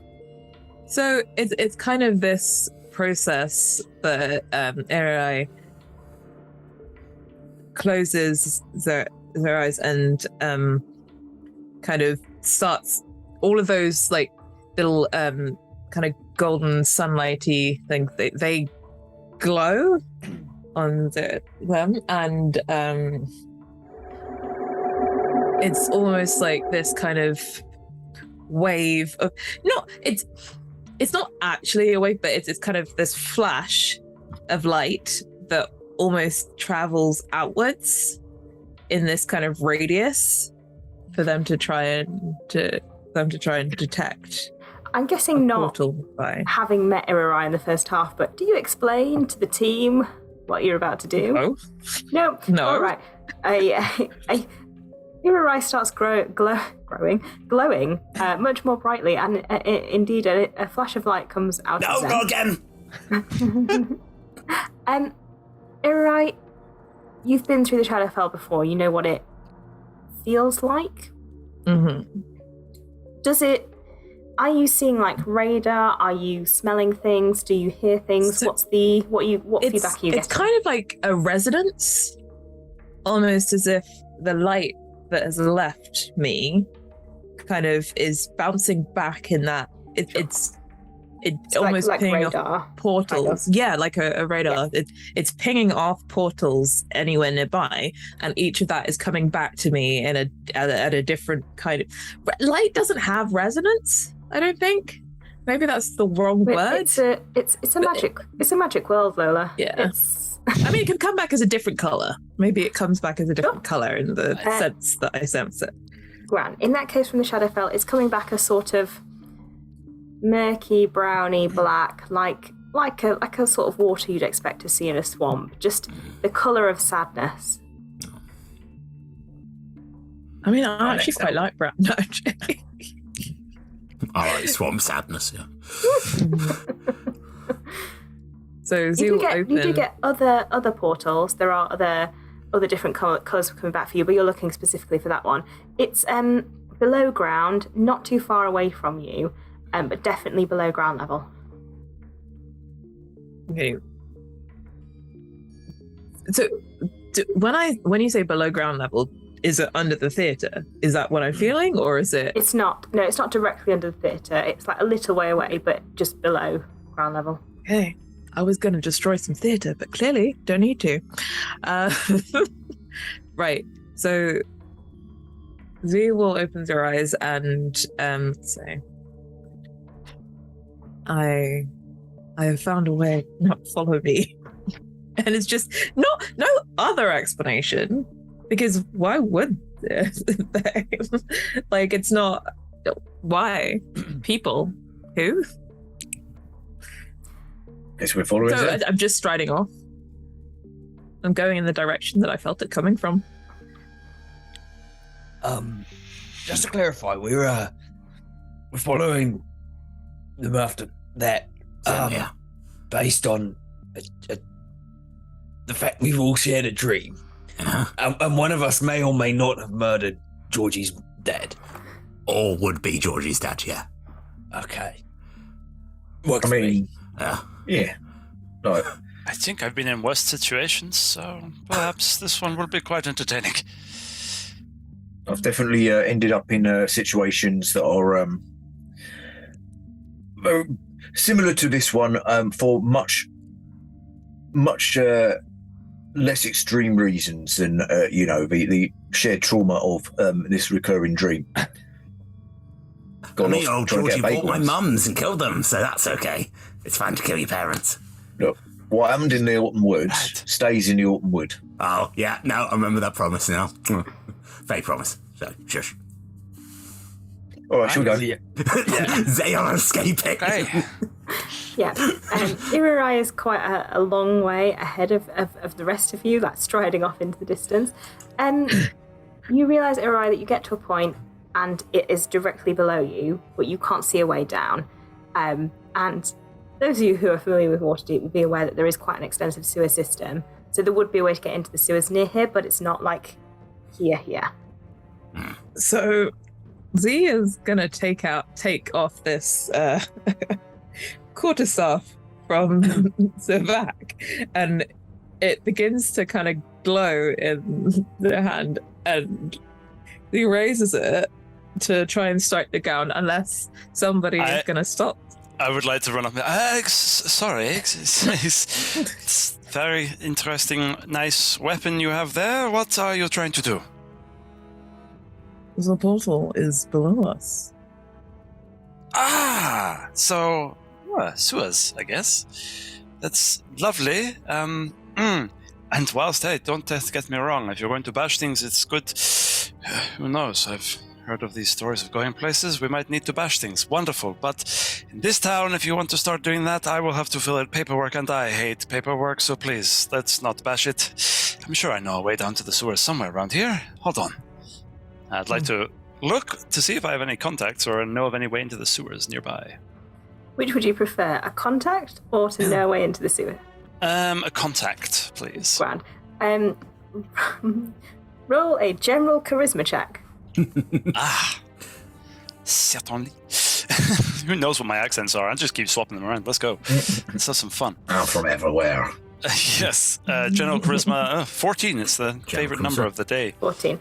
So it's kind of this process that Erai closes their eyes and kind of starts all of those like little kind of golden sunlighty things. They glow on them, and it's almost like this kind of wave of it's not actually a wave, but it's kind of this flash of light that almost travels outwards in this kind of radius for them to try and detect. I'm guessing not by having met Irarai in the first half, but do you explain to the team what you're about to do? No. All right. Irarai starts glowing much more brightly, and indeed a flash of light comes out of them. No, again! Irarai, you've been through the Shadowfell before. You know what it feels like. Mm-hmm. Are you seeing like radar? Are you smelling things? Do you hear things? So what feedback are you getting? It's kind of like a resonance, almost as if the light that has left me kind of is bouncing back in that. It's almost like pinging radar, off portals. kind of. Yeah, like a radar. Yeah. It's pinging off portals anywhere nearby, and each of that is coming back to me in at a different kind of. Light doesn't have resonance, I don't think. Maybe that's the wrong word. It's a magic world, Lola. Yeah. I mean, it can come back as a different color. Maybe it comes back as a different color in the sense that I sense it. Gran. In that case, from the Shadowfell, it's coming back a sort of murky, browny, black, like a sort of water you'd expect to see in a swamp. Just the color of sadness. I mean, I actually quite like brown. No, I like swamp sadness. Yeah. So you do get other portals. There are other different colours coming back for you, but you're looking specifically for that one. It's below ground, not too far away from you, but definitely below ground level. Okay. So when you say below ground level, is it under the theatre? Is that what I'm feeling, or is it? It's not. No, it's not directly under the theatre. It's like a little way away, but just below ground level. Okay. I was going to destroy some theatre, but clearly don't need to. Right. So Z will open her eyes and say, I have found a way not to follow me. And it's just no other explanation, because why would they? Like, it's not. Why? People? Who? Guess we're following. So I'm just striding off. I'm going in the direction that I felt it coming from. Just to clarify, we're following them after that. Yeah. Based on the fact we've all shared a dream, and one of us may or may not have murdered Georgie's dad, or would be Georgie's dad. Yeah. Okay. Works for me. Yeah. No. I think I've been in worse situations, so perhaps this one will be quite entertaining. I've definitely ended up in situations that are similar to this one, for much less extreme reasons than the shared trauma of this recurring dream. Georgie bought my mums and killed them, so that's okay. It's fine to kill your parents. Look, what happened in the Autumn Woods stays in the Autumn Wood. Oh, yeah, no, I remember that promise now. Fake promise, so shush. All right, shall we go? Yeah. They are escaping. Okay. Yeah, Irarai is quite a long way ahead of the rest of you, like striding off into the distance. You realise, Irarai, that you get to a point and it is directly below you, but you can't see a way down. And those of you who are familiar with Waterdeep will be aware that there is quite an extensive sewer system. So there would be a way to get into the sewers near here, but it's not like here. So Z is gonna take off this quarterstaff from Zavak, and it begins to kind of glow in the hand, and he raises it to try and strike the ground, unless somebody is gonna stop. I would like to run up. Sorry, it's very interesting, nice weapon you have there. What are you trying to do? The portal is below us. So sewers, I guess. That's lovely. And whilst, hey, don't get me wrong. If you're going to bash things, it's good. Who knows? I've heard of these stories of going places. We might need to bash things. Wonderful. But in this town, if you want to start doing that, I will have to fill out paperwork, and I hate paperwork. So please, let's not bash it. I'm sure I know a way down to the sewers somewhere around here. Hold on. I'd like to look to see if I have any contacts or know of any way into the sewers nearby. Which would you prefer, a contact or to know a way into the sewer? A contact, please. Grand. Roll a general charisma check. Certainly. Who knows what my accents are? I'll just keep swapping them around. Let's go. Let's have some fun. I'm from everywhere. Yes. General charisma, 14. It's the favorite number of the day. 14.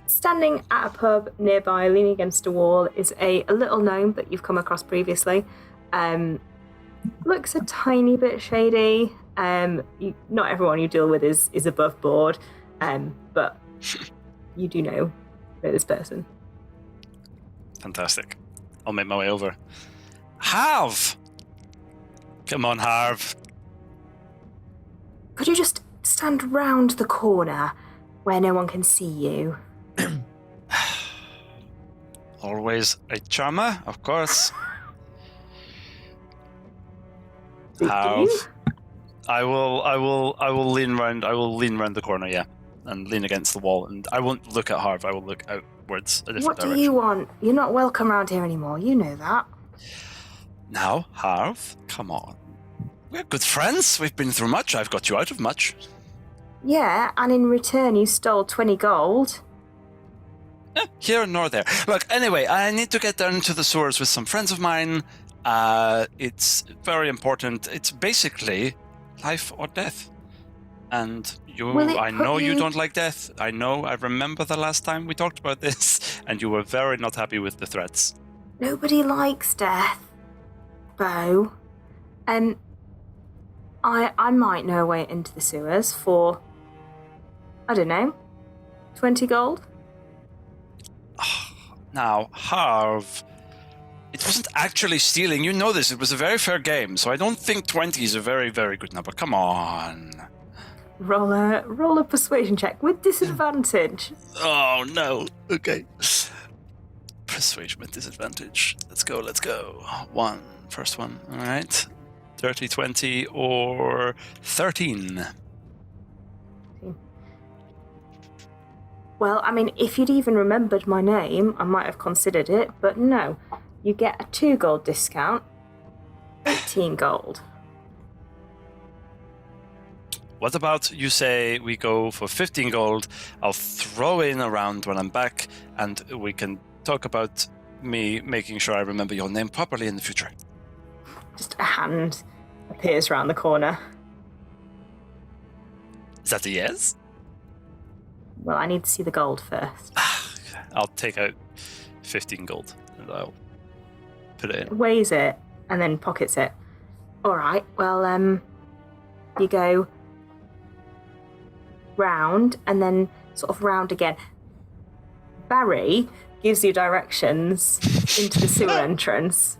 Standing at a pub nearby, leaning against a wall, is a little gnome that you've come across previously. Looks a tiny bit shady. Not everyone you deal with is above board, but you do know this person. Fantastic. I'll make my way over. Harv! Come on, Harv. Could you just stand round the corner where no one can see you? Always a charmer, of course. Harv. I will lean round. I will lean round the corner, yeah, and lean against the wall. And I won't look at Harv. I will look outwards a different direction. What do you want? You're not welcome around here anymore. You know that. Now, Harv, come on. We're good friends. We've been through much. I've got you out of much. Yeah, and in return you stole 20 gold. Here nor there. Look, anyway, I need to get down to the sewers with some friends of mine. It's very important. It's basically life or death. And I know you don't like death. I know. I remember the last time we talked about this, and you were very not happy with the threats. Nobody likes death, Bo. I might know a way into the sewers for, I don't know, 20 gold? Now, Harv, it wasn't actually stealing. You know this. It was a very fair game, so I don't think 20 is a very, very good number. Come on. Roll a persuasion check with disadvantage. Oh, no. Okay. Persuasion with disadvantage. Let's go. First one. All right. 30, 20, or 13. Well, I mean, if you'd even remembered my name, I might have considered it, but no. You get a 2 gold discount. 18 gold. What about you say we go for 15 gold? I'll throw in a round when I'm back, and we can talk about me making sure I remember your name properly in the future. Just a hand appears around the corner. Is that a yes? Well, I need to see the gold first. I'll take out 15 gold and I'll put it in. Weighs it and then pockets it. All right, well, you go round and then sort of round again. Barry gives you directions into the sewer entrance.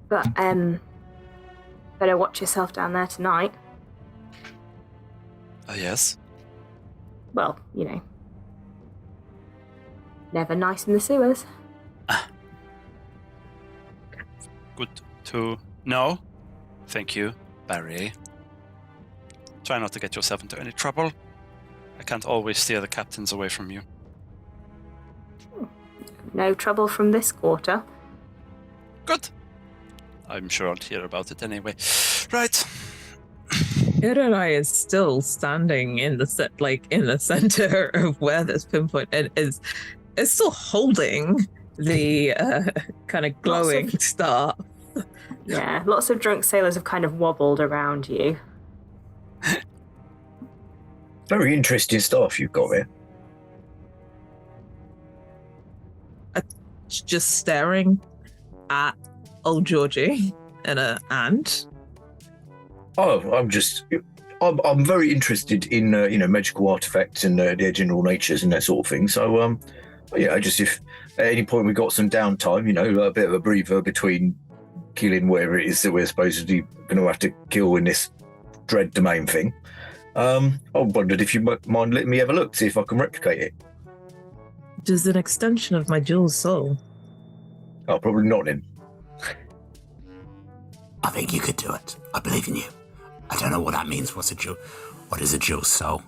But better watch yourself down there tonight. Yes? Well, you know. Never nice in the sewers. Good to know. Thank you, Barry. Try not to get yourself into any trouble. I can't always steer the captains away from you. No trouble from this quarter. Good. I'm sure I'll hear about it anyway. Right. Hiranai is still standing in the center of where this pinpoint is still holding the kind of glowing star. Yeah, lots of drunk sailors have kind of wobbled around you. Very interesting stuff you've got here. Just staring at old Georgie and. Oh, I'm very interested in magical artifacts and their general natures and that sort of thing. So just if at any point we got some downtime, a bit of a breather between killing whatever it is that we're supposedly going to have to kill in this dread domain thing. I wondered if you might mind letting me have a look, see if I can replicate it. Does an extension of my jewel's soul? Oh, probably not then. I think you could do it. I believe in you. I don't know what that means. What is a jewel's soul?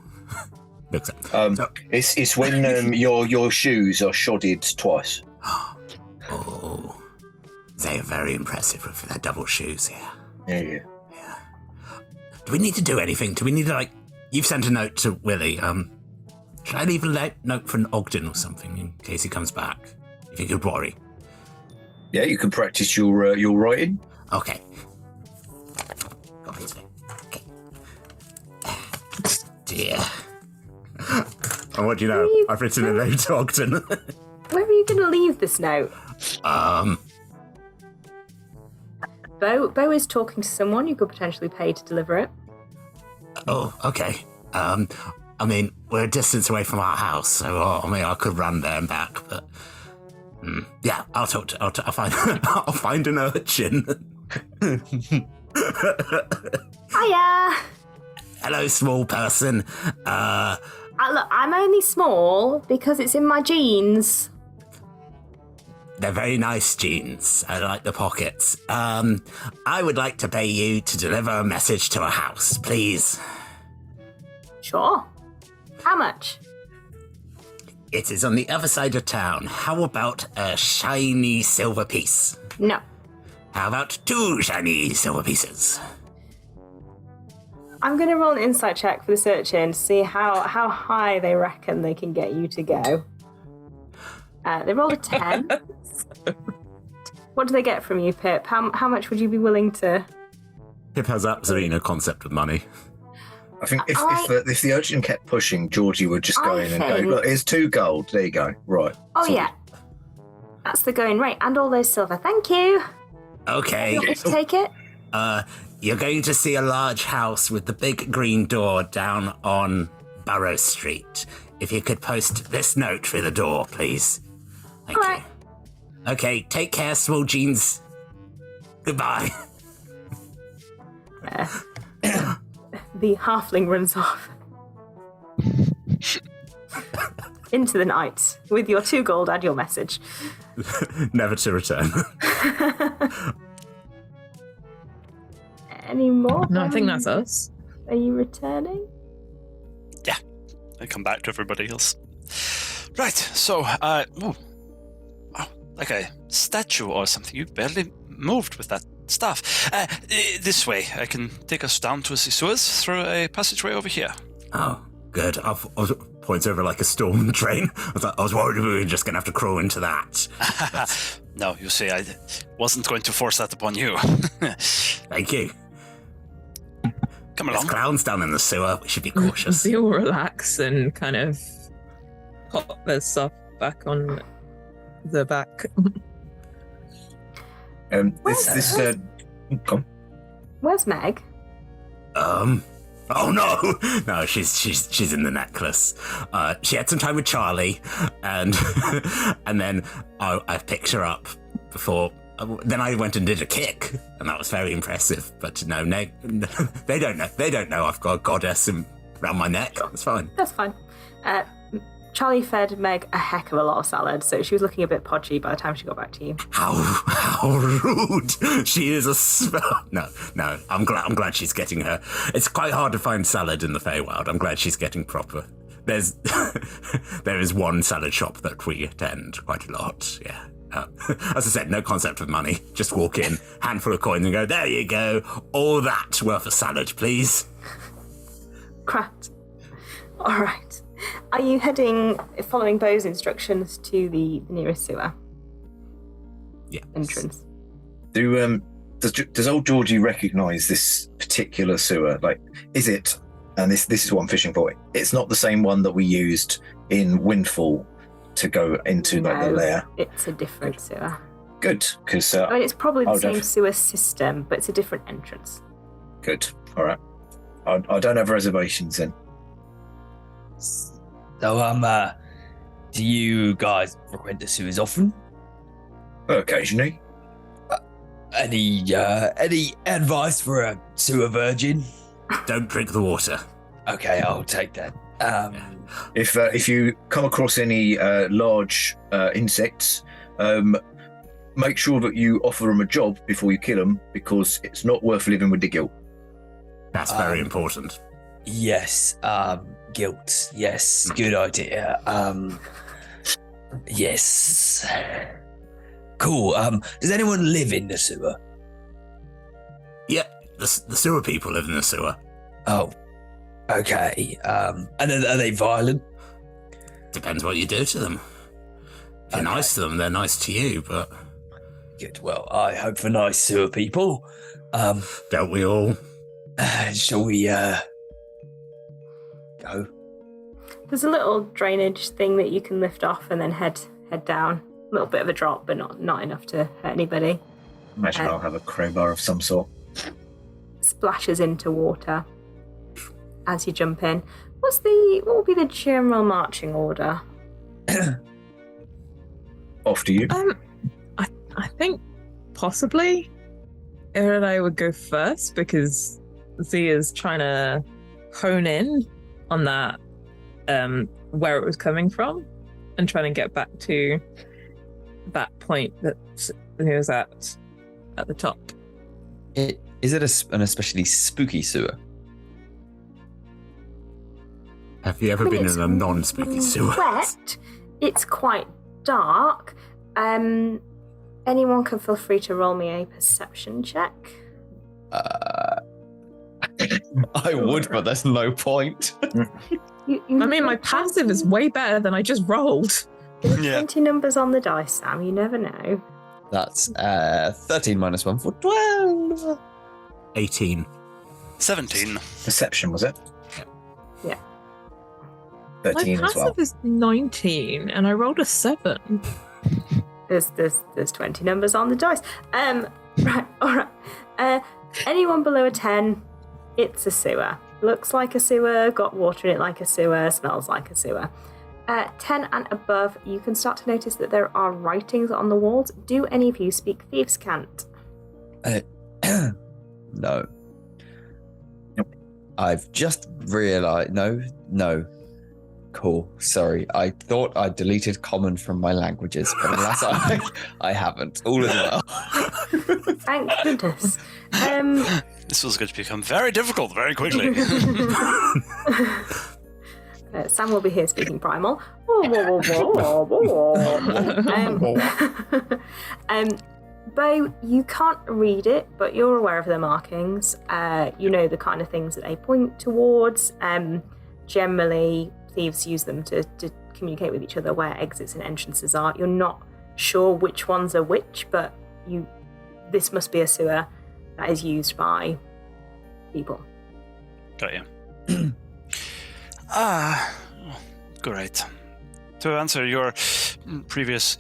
Looks up. It's when your shoes are shodded twice. Oh, they are very impressive for their double shoes here. Yeah. Do we need to do anything? Do we need to, you've sent a note to Willie. Should I leave a note for an Ogden or something in case he comes back? If you could worry. Yeah, you can practice your writing. Okay. Dear. And what do you know? I've written a note to Ogden. Where are you going to leave this note? Bo is talking to someone you could potentially pay to deliver it. Oh, okay. We're a distance away from our house, so I could run there and back, but yeah, I'll find an urchin. Hiya. Hello, small person. Look, I'm only small because it's in my jeans. They're very nice jeans. I like the pockets. I would like to pay you to deliver a message to a house, please. Sure. How much? It is on the other side of town. How about a shiny silver piece? No. How about 2 shiny silver pieces? I'm going to roll an insight check for this urchin to see how high they reckon they can get you to go. They rolled a 10. What do they get from you, Pip? How much would you be willing to... Pip has absolutely no concept of money. I think if the urchin kept pushing, Georgie would just go in and go, look, here's 2 gold. There you go. Right. Oh, yeah. That's the going rate. And all those silver. Thank you. Okay. You want me to take it? You're going to see a large house with the big green door down on Burrow Street. If you could post this note through the door, please. Thank you. Okay, take care, small jeans. Goodbye. The halfling runs off. Into the night with your 2 gold and your message. Never to return. Any more? No, I think that's us. Are you returning? Yeah, I come back to everybody else. Right, so, like a statue or something. You barely moved with that stuff. This way, I can take us down to the sewers through a passageway over here. Oh, good. I was points over like a storm drain. I was worried we were just going to have to crawl into that. No, you see, I wasn't going to force that upon you. Thank you. Come along. There's clowns down in the sewer. We should be cautious. They all relax and kind of pop their stuff back on the back. Where's Meg? Oh no, she's in the necklace. She had some time with Charlie, and then I picked her up before. Then I went and did a kick, and that was very impressive. But no, they don't know. They don't know I've got a goddess around my neck. It's fine. That's fine. Charlie fed Meg a heck of a lot of salad, so she was looking a bit podgy by the time she got back to you. How rude! She is a no. I'm glad she's getting her. It's quite hard to find salad in the Feywild. I'm glad she's getting proper. There is one salad shop that we attend quite a lot. Yeah. As I said, no concept of money. Just walk in, handful of coins, and go. There you go. All that worth of salad, please. Crap. All right. Are you following Bo's instructions to the nearest sewer entrance? Does old Georgie recognise this particular sewer? Like, is it? And this is what I'm fishing for. It's not the same one that we used in Windfall to go into the lair. It's a different sewer. Good, because it's probably the same sewer system, but it's a different entrance. Good. All right. I don't have reservations then. So, do you guys frequent the sewers often? Occasionally. Any advice for a sewer virgin? Don't drink the water. Okay, I'll take that. If you come across any large insects, make sure that you offer them a job before you kill them, because it's not worth living with the guilt. That's very important. Yes, guilt. Yes, good idea. Yes. Cool. Does anyone live in the sewer? Yeah, the sewer people live in the sewer. Oh, okay. And are they violent? Depends what you do to them. If you're nice to them, they're nice to you, but... Good. Well, I hope for nice sewer people. Don't we all? Shall we, go? There's a little drainage thing that you can lift off and then head down. A little bit of a drop, but not enough to hurt anybody. Imagine I'll have a crowbar of some sort. Splashes into water as you jump in. What will be the general marching order? Off to you. I think possibly Ira and I would go first, because Zia's trying to hone in on that, where it was coming from, and trying to get back to that point that he was at the top. Is it an especially spooky sewer? Have you ever been in a non-spooky sewer? Wet. It's quite dark. Anyone can feel free to roll me a perception check. I would, but there's no point. My passive is way better than I just rolled. 20 numbers on the dice, Sam. You never know. That's 13 minus 1 for 12. 18. 17. Perception, was it? Yeah. 13 My as well. passive is 19, and I rolled a 7. There's 20 numbers on the dice. Right, all right. Anyone below a 10, it's a sewer. Looks like a sewer, got water in it like a sewer, smells like a sewer. 10 and above, you can start to notice that there are writings on the walls. Do any of you speak Thieves' Cant? No. Nope. I've just realised. No. Cool. Sorry. I thought I deleted common from my languages, but alas, I haven't. All is well. Thank goodness. This was going to become very difficult very quickly. Sam will be here speaking Primal. Bo, you can't read it, but you're aware of the markings. You know the kind of things that they point towards. Generally, thieves use them to communicate with each other where exits and entrances are. You're not sure which ones are which, but this must be a sewer that is used by people. Got you. Great. To answer your previous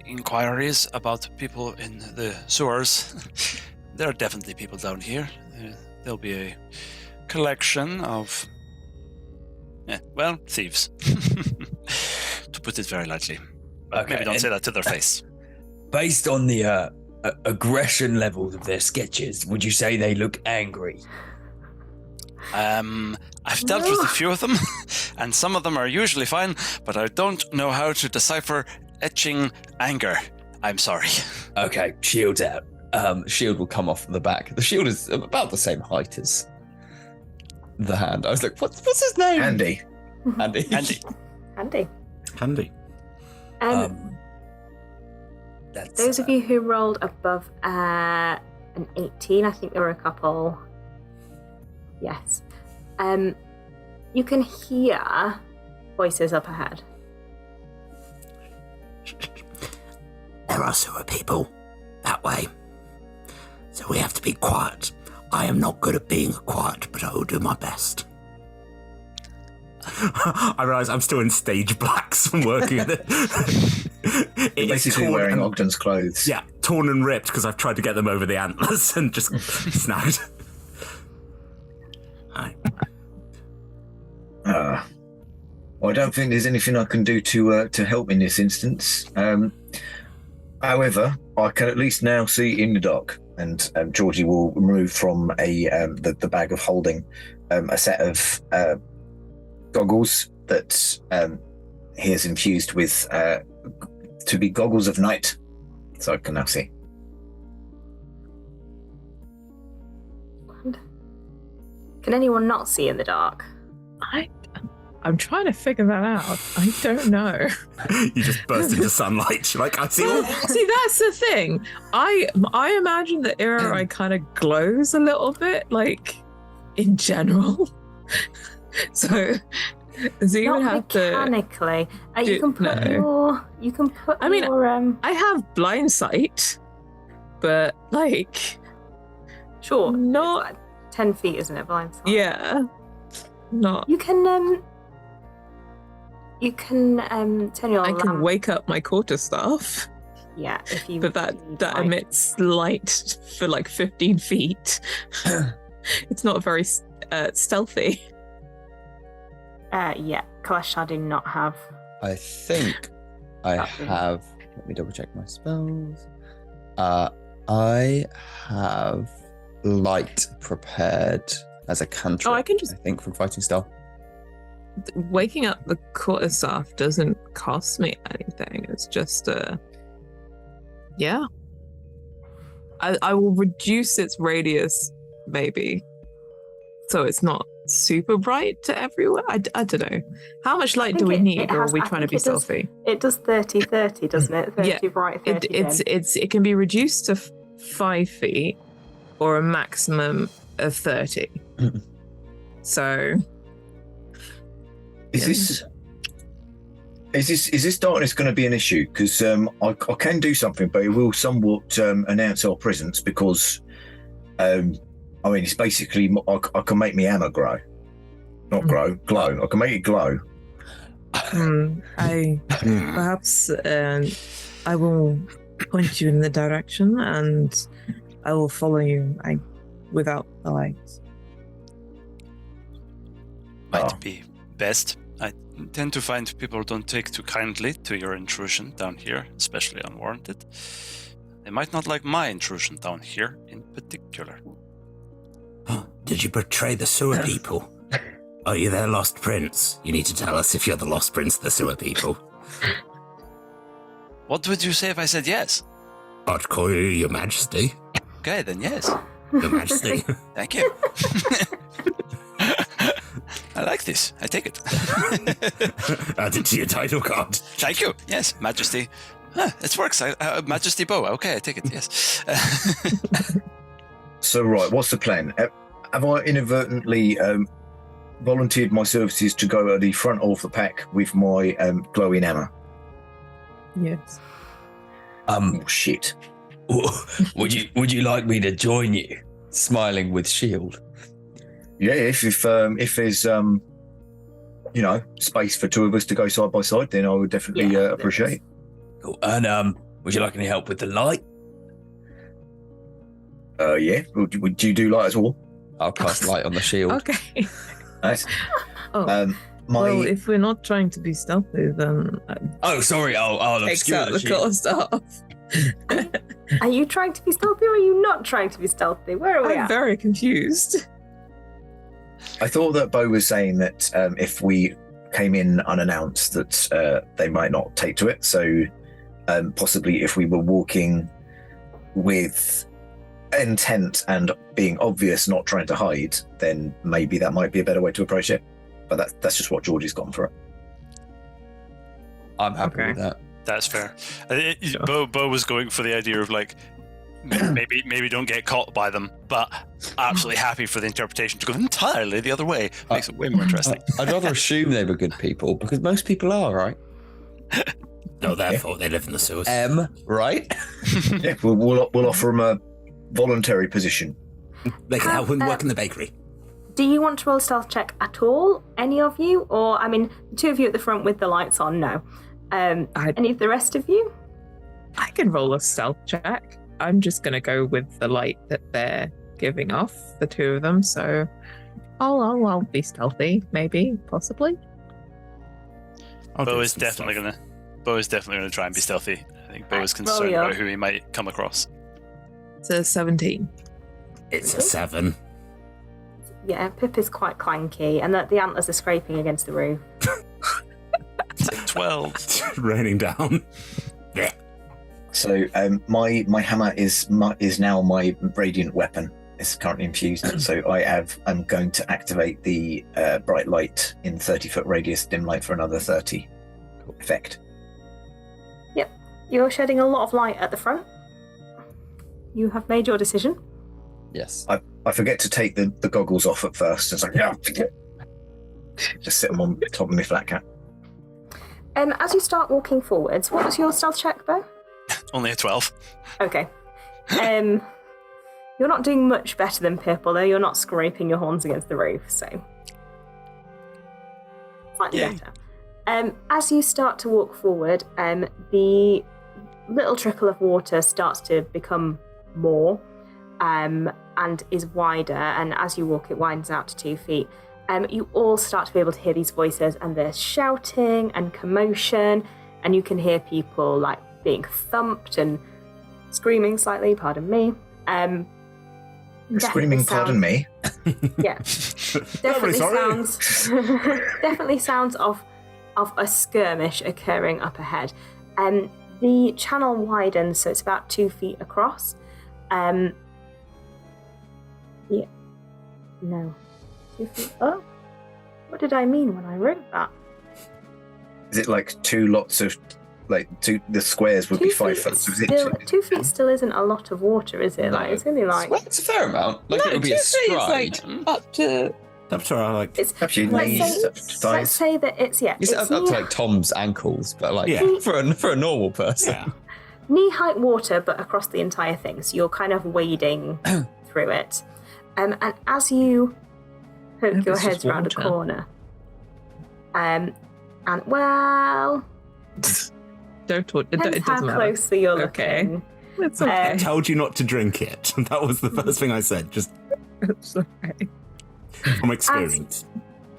inquiries about people in the sewers, there are definitely people down here. There'll be a collection of, thieves. To put it very lightly. But maybe don't say that to their face. Based on the aggression levels of their sketches, would you say they look angry? I've dealt with a few of them, and some of them are usually fine, but I don't know how to decipher etching anger. I'm sorry. Okay, shield's out. Shield will come off the back. The shield is about the same height as the hand. I was like, what's his name? Andy. Handy. That's, Those of you who rolled above an 18, I think there were a couple. Yes. You can hear voices up ahead. There are sewer people that way, so we have to be quiet. I am not good at being quiet, but I will do my best. I realise I'm still in stage blacks from working at it. You're basically wearing Ogden's clothes. Yeah, torn and ripped because I've tried to get them over the antlers and just snagged. I don't think there's anything I can do to help in this instance. However, I can at least now see in the dark, and Georgie will remove from the bag of holding a set of goggles that he has infused with to be goggles of night, so I can now see. Can anyone not see in the dark? I'm trying to figure that out. I don't know. You just burst into sunlight. You're like, I see all. See, that's the thing. I imagine that Irarai kind of glows a little bit, like in general. So you would have mechanically. to. You can put You can put. I mean, your, I have blind sight, but like, sure, not it's like 10 feet, isn't it? Blind sight. Yeah, not. You can turn your. I lamp. can wake up my quarterstaff. Yeah, if you. But that emits light for like 15 feet. It's not very stealthy. Yeah, Kalash, I do not have. I think I have. Let me double check my spells. I have light prepared as a cantrip. Oh, I can just. I think from fighting style. Waking up the quarterstaff doesn't cost me anything. It's just yeah. I will reduce its radius, maybe, so it's not super bright to everyone. I don't know. How much light do we need, or are we trying to be stealthy? It does 30-30, doesn't it? 30 bright, 30 dim. It can be reduced to 5 feet, or a maximum of 30. So. Is this darkness going to be an issue? Because I can do something, but it will somewhat announce our presence because, I mean, it's basically I can make me hammer glow. I can make it glow. Perhaps I will point you in the direction, and I will follow you. Without the lights. Might be best. I tend to find people don't take too kindly to your intrusion down here, especially unwarranted. They might not like my intrusion down here in particular. Did you betray the sewer people? Are you their lost prince? You need to tell us if you're the lost prince of the sewer people. What would you say if I said yes? I'd call you your majesty. Okay, then yes. Your majesty. Thank you. I like this. I take it. Add it to your title card. Thank you. Yes, Majesty. It works. Majesty Bow. Okay, I take it. Yes. So, right, what's the plan? Have I inadvertently volunteered my services to go at the front of the pack with my glowing hammer? Yes. Oh, shit. Would you like me to join you? Smiling with shield. Yeah, if there's space for two of us to go side by side, then I would definitely appreciate. Cool. And would you like any help with the light? Yeah. Would you do light as well? I'll cast light on the shield. Okay. Nice. Oh. Well, if we're not trying to be stealthy, then. Oh, sorry. I'll obscure out the quarterstaff. Are you trying to be stealthy, or are you not trying to be stealthy? Where are we I'm at? very confused. I thought that Bo was saying that if we came in unannounced, that they might not take to it. So possibly if we were walking with intent and being obvious, not trying to hide, then maybe that might be a better way to approach it. But that's just what Georgie's gone for. I'm happy with that. That's fair. Bo was going for the idea of like maybe don't get caught by them, but absolutely happy for the interpretation to go entirely the other way. Makes it way more interesting. I'd rather assume they were good people, because most people are, right? No, therefore they live in the sewers. Right? Yeah, we'll offer them a voluntary position. They can help him work in the bakery. Do you want to roll a stealth check at all, any of you? Or, I mean, the two of you at the front with the lights on, no. Any of the rest of you? I can roll a stealth check. I'm just going to go with the light that they're giving off, the two of them, so I'll be stealthy, maybe, possibly. Bo is definitely gonna try and be stealthy. I think Bo is concerned about who he might come across. It's a 17. It's a 7. Yeah, Pip is quite clanky, and the antlers are scraping against the roof. 12. Raining down. Yeah. So my hammer is now my radiant weapon. It's currently infused. So I'm going to activate the bright light in 30-foot radius dim light for another 30 effect. Yep, you're shedding a lot of light at the front. You have made your decision. Yes. I forget to take the goggles off at first. It's like, yeah, just sit them on top of my flat cap. As you start walking forwards, what was your stealth check, Bo? Only a 12. Okay. You're not doing much better than Pip, although you're not scraping your horns against the roof, so slightly better. As you start to walk forward, the little trickle of water starts to become more and is wider, and as you walk it widens out to 2 feet. You all start to be able to hear these voices, and there's shouting and commotion, and you can hear people like being thumped and screaming slightly, pardon me. Screaming, pardon me? Yeah. Definitely sounds of a skirmish occurring up ahead. The channel widens, so it's about 2 feet across. Yeah. No. 2 feet up? What did I mean when I wrote that? Is it like two lots of, the squares would be 5 foot? So 2 feet still isn't a lot of water, is it? No. Like, it's only like... Well, it's a fair amount. Like, No, it would be 2 a feet is stride. up to... Up to like... It's, Up to your let's knees, say- up to thighs. Let's say that it's, It's up to like Tom's ankles, but like for a normal person. Yeah. knee-height water, but across the entire thing. So you're kind of wading through it. And as you poke your it's just heads around a water. corner, and well, Don't talk. It depends how doesn't matter. closely you're Okay. looking. It's okay. I told you not to drink it. That was the first thing I said, just It's okay. from experience.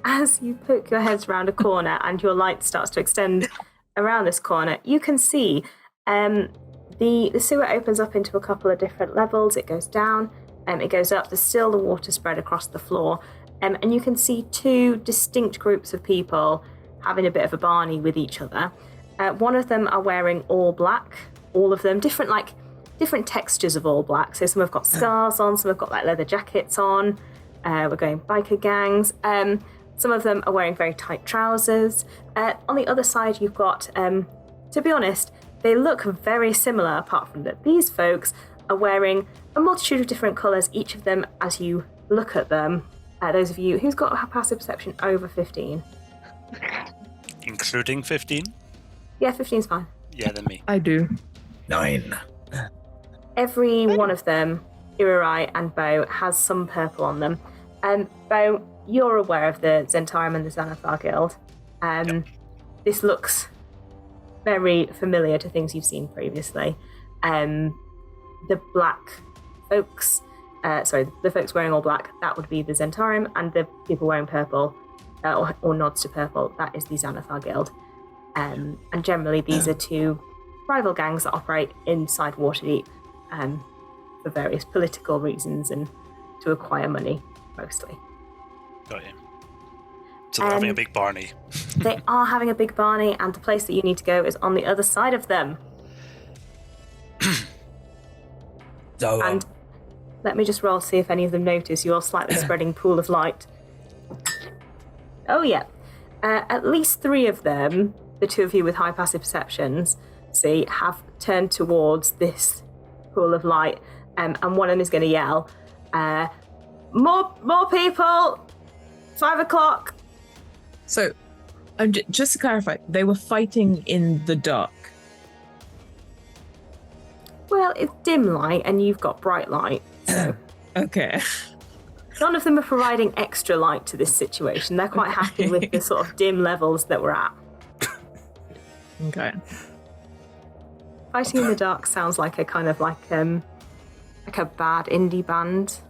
As you poke your heads around a corner and your light starts to extend around this corner, you can see the sewer opens up into a couple of different levels. It goes down, it goes up. There's still the water spread across the floor. And you can see 2 distinct groups of people having a bit of a barney with each other. One of them are wearing all black, all of them, different textures of all black. So some have got scars on, some have got like leather jackets on. We're going biker gangs. Some of them are wearing very tight trousers. On the other side, you've got, to be honest, they look very similar, apart from that these folks are wearing a multitude of different colours, each of them as you look at them. Those of you who's got a passive perception over 15. Including 15? Yeah, 15's fine. Yeah, then me. I do. 9. Every one of them, Irirai and Bo, has some purple on them. Bo, you're aware of the Zentarim and the Xanathar Guild. This looks very familiar to things you've seen previously. The black folks, the folks wearing all black, that would be the Zentarim, and the people wearing purple, or nods to purple, that is the Xanathar Guild. And generally these are 2 rival gangs that operate inside Waterdeep for various political reasons and to acquire money, mostly. Got you. So they're having a big Barney. They are having a big Barney, and the place that you need to go is on the other side of them. So, And let me just roll to see if any of them notice your slightly spreading pool of light. Oh, yeah. At least 3 of them, the 2 of you with high passive perceptions, have turned towards this pool of light. and one of them is going to yell, more people, 5 o'clock. So, just to clarify, they were fighting in the dark. Well, it's dim light and you've got bright light. So Okay. none of them are providing extra light to this situation. They're quite happy with the sort of dim levels that we're at. Okay. Fighting in the dark sounds like a kind of like a bad indie band.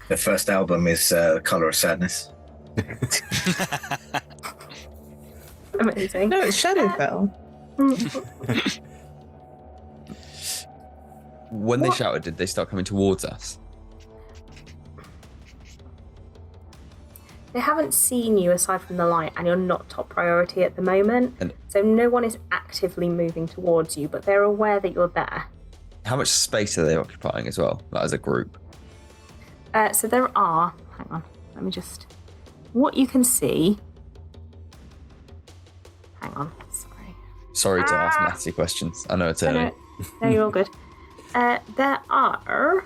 The first album is Colour of Sadness. Amazing. No, it's Shadowfell. When they shouted, did they start coming towards us? They haven't seen you aside from the light, and you're not top priority at the moment. So no one is actively moving towards you, but they're aware that you're there. How much space are they occupying as well, like as a group? So there are, hang on, let me just, what you can see, hang on, Sorry to ask nasty questions. I know it's early. No, you're all good. There are,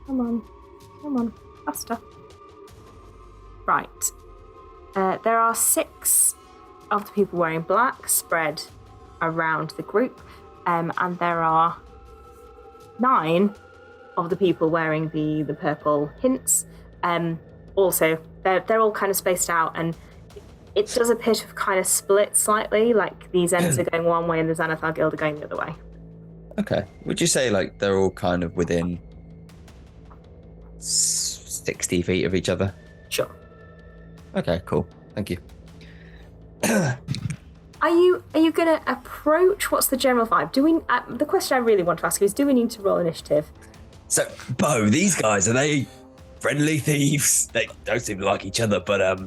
come on, faster. Right. There are 6 of the people wearing black spread around the group, and there are 9 of the people wearing the purple hints. Also, they're all kind of spaced out, and it does appear to have kind of split slightly, like these ends are going one way and the Xanathar Guild are going the other way. Okay. Would you say like they're all kind of within 60 feet of each other? Sure. Okay, cool. Thank you. Are you going to approach? What's the general vibe? The question I really want to ask you is, do we need to roll initiative? So, Bo, these guys, are they friendly thieves? They don't seem to like each other, but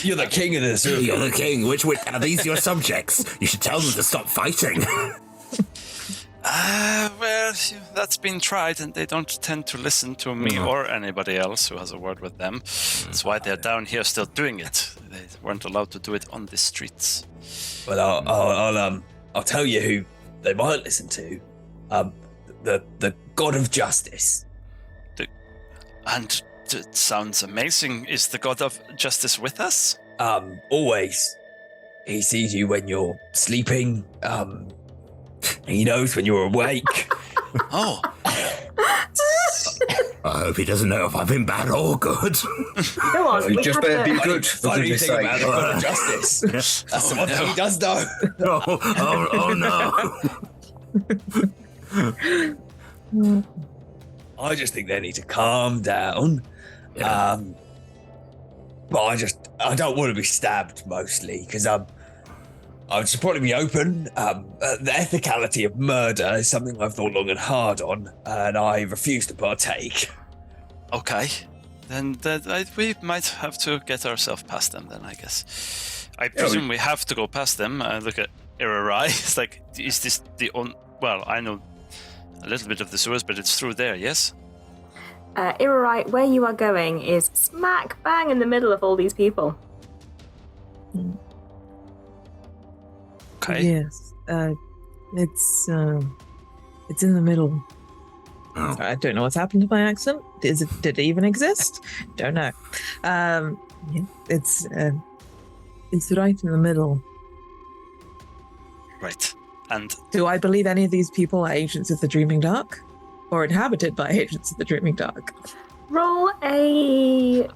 you're the king of this. You're the king. Which are these your subjects? You should tell them to stop fighting. Well, that's been tried, and they don't tend to listen to me or anybody else who has a word with them. That's why they're down here still doing it. They weren't allowed to do it on the streets. Well, I'll tell you who they might listen to. The God of Justice. And it sounds amazing. Is the God of Justice with us? Always. He sees you when you're sleeping. He knows when you're awake. Oh. I hope he doesn't know if I've been bad or good. Go on. You just better be good. Funny thing about the God of Justice. That's the one thing he does know. Oh no. I just think they need to calm down. Yeah. But I don't want to be stabbed mostly because I should probably be open. The ethicality of murder is something I've thought long and hard on, and I refuse to partake. Okay. Then we might have to get ourselves past them then, I guess. I presume we have to go past them. Look at Irarai. It's like, is this the only... Well, I know a little bit of the sewers, but it's through there, yes? Irarai, where you are going is smack bang in the middle of all these people. Okay. Yes. It's in the middle. Oh. I don't know what's happened to my accent. Did it even exist? Don't know. It's right in the middle. Right. And do I believe any of these people are agents of the Dreaming Dark? Or inhabited by agents of the Dreaming Dark? Roll a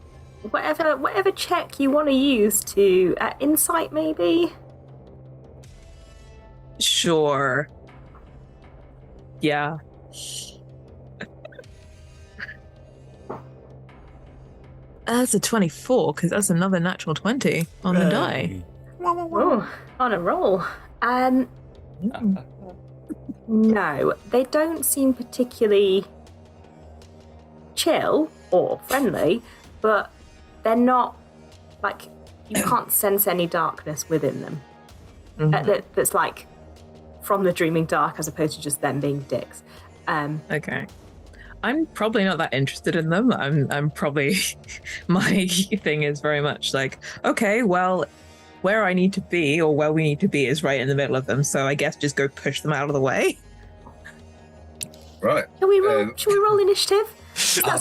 whatever check you want to use to insight, maybe. Sure. Yeah. That's a 24, because that's another natural 20 on the die. Oh, on a roll. No, they don't seem particularly chill or friendly, but they're not, like, you can't sense any darkness within them. That's like from the Dreaming Dark as opposed to just them being dicks. Okay. I'm probably not that interested in them. I'm probably, my thing is very much like, okay, well, where I need to be, or where we need to be, is right in the middle of them. So I guess just go push them out of the way. Right. Shall we roll initiative? Does that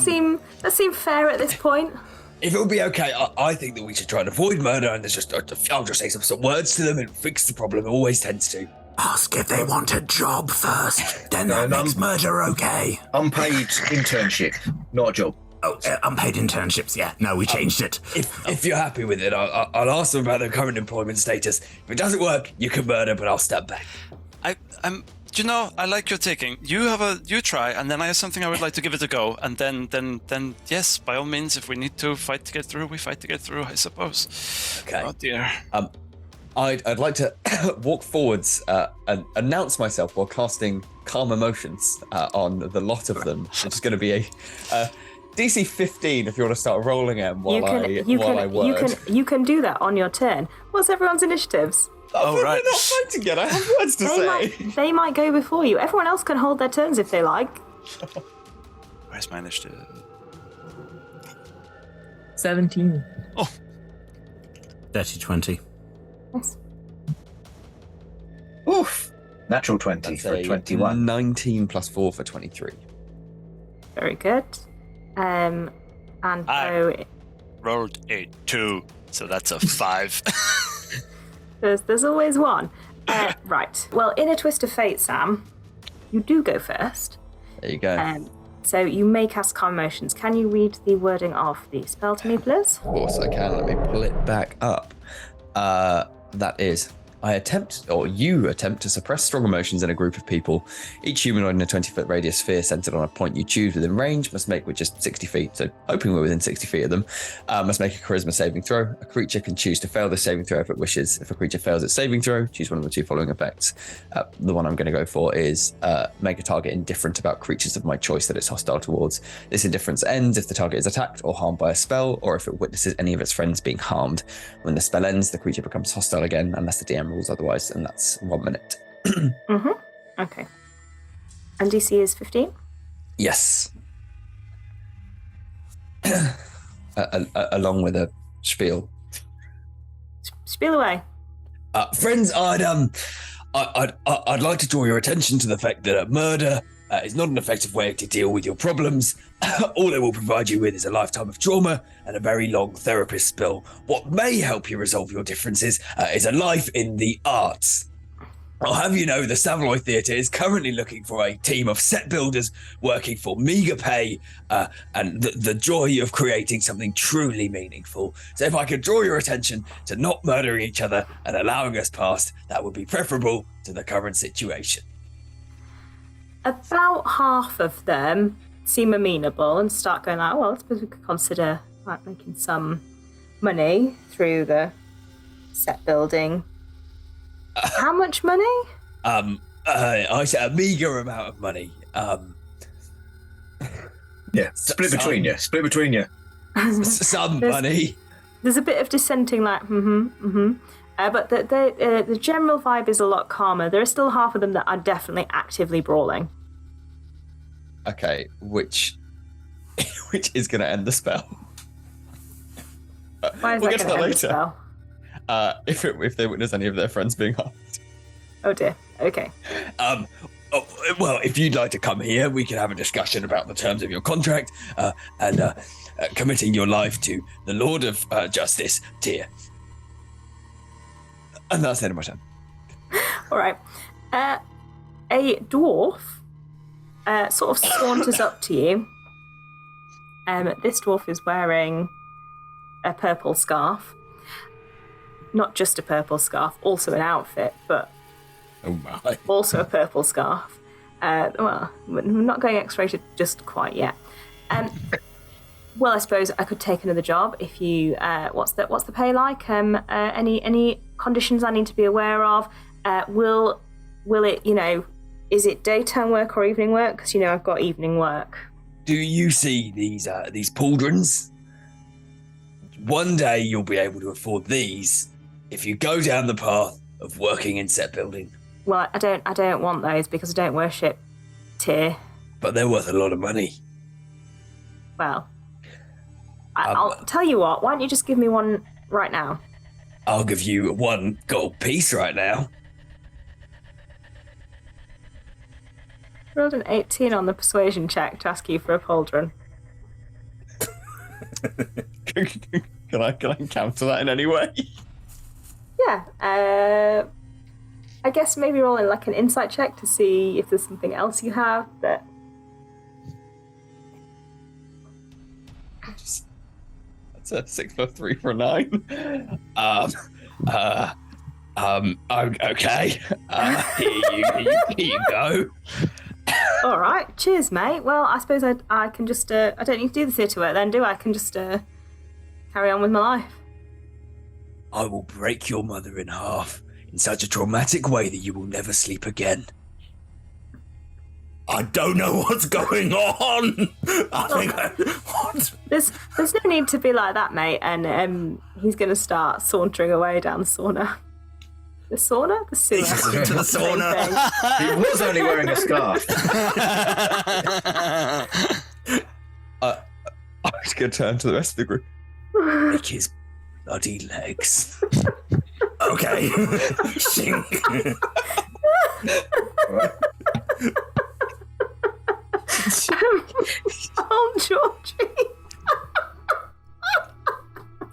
seem fair at this point? If it would be okay, I think that we should try and avoid murder, and I'll just say some words to them and fix the problem. It always tends to. Ask if they want a job first, then that makes murder okay. Unpaid internship, not a job. Oh, unpaid internships, yeah. No, we changed it. If you're happy with it, I'll ask them about their current employment status. If it doesn't work, you can murder, but I'll step back. You know, I like your taking. You try, and then I have something I would like to give it a go, and then yes, by all means, if we need to fight to get through, we fight to get through, I suppose. Okay. Oh dear. I'd like to walk forwards and announce myself while casting Calm Emotions on the lot of them. It's going to be a DC 15 if you want to start rolling them while I word. You can do that on your turn. What's everyone's initiatives? Oh, right. We're not fighting yet. I have words to say. They might go before you. Everyone else can hold their turns if they like. Where's my initiative? 17. Oh. 30-20. Yes. Oof. Natural 20 That's for a 21. 19 plus 4 for 23. Very good. And I rolled a 2, so that's a 5. There's always one. Right. Well, in a twist of fate, Sam, you do go first. There you go. So you may cast Calm Emotions. Can you read the wording of the spell to me, please? Of course I can. Let me pull it back up. That is, you attempt to suppress strong emotions in a group of people. Each humanoid in a 20-foot radius sphere centered on a point you choose within range must make, which is 60 feet, so hoping we're within 60 feet of them, must make a charisma saving throw. A creature can choose to fail this saving throw if it wishes. If a creature fails its saving throw, choose one of the two following effects. The one I'm going to go for is make a target indifferent about creatures of my choice that it's hostile towards. This indifference ends if the target is attacked or harmed by a spell, or if it witnesses any of its friends being harmed. When the spell ends, the creature becomes hostile again, unless the DM rules otherwise, and that's 1 minute. Mm-hmm. Okay. And DC is 15? Yes. Along with a spiel. Spiel away. Friends, I'd like to draw your attention to the fact that murder is not an effective way to deal with your problems. All it will provide you with is a lifetime of trauma and a very long therapist spell. What may help you resolve your differences is a life in the arts. I'll have you know the Savoy Theatre is currently looking for a team of set builders working for meagre pay and the joy of creating something truly meaningful. So if I could draw your attention to not murdering each other and allowing us past, that would be preferable to the current situation. About half of them seem amenable and start going like, well, I suppose we could consider like making some money through the set building. How much money? I said a meager amount of money. Yeah, split between you. Some money. There's a bit of dissenting, like, but the general vibe is a lot calmer. There are still half of them that are definitely actively brawling. Okay, which is going to end the spell. Why is we'll that get to going that to end the spell? If they witness any of their friends being harmed. Oh dear. Okay. Well, if you'd like to come here, we can have a discussion about the terms of your contract and committing your life to the Lord of Justice, Tyr. And that's the end of my turn. All right. A dwarf sort of saunters up to you. This dwarf is wearing a purple scarf. Not just a purple scarf, also an outfit, but also a purple scarf. Well, we're not going X-rated just quite yet. Well, I suppose I could take another job if you. What's the pay like? Any conditions I need to be aware of? Will it? Is it daytime work or evening work? Because I've got evening work. Do you see these pauldrons? One day you'll be able to afford these if you go down the path of working in set building. Well, I don't want those because I don't worship Tyr. But they're worth a lot of money. Well, I'll tell you what. Why don't you just give me one right now? I'll give you 1 gold piece right now. Rolled an 18 on the persuasion check to ask you for a pauldron. Can I counter that in any way? Yeah. I guess maybe rolling like an insight check to see if there's something else you have that. That's a 6 for 3 for 9. Okay. Here you go. All right. Cheers, mate. Well, I suppose I can just. I don't need to do the theatre work then, do I? I can just carry on with my life. I will break your mother in half in such a traumatic way that you will never sleep again. I don't know what's going on. What? There's no need to be like that, mate. And he's going to start sauntering away down the sauna. The sauna? The sewer. To the sauna. He was only wearing a scarf. I was going to turn to the rest of the group. Break his bloody legs. Okay. Shink. Oh, Georgie.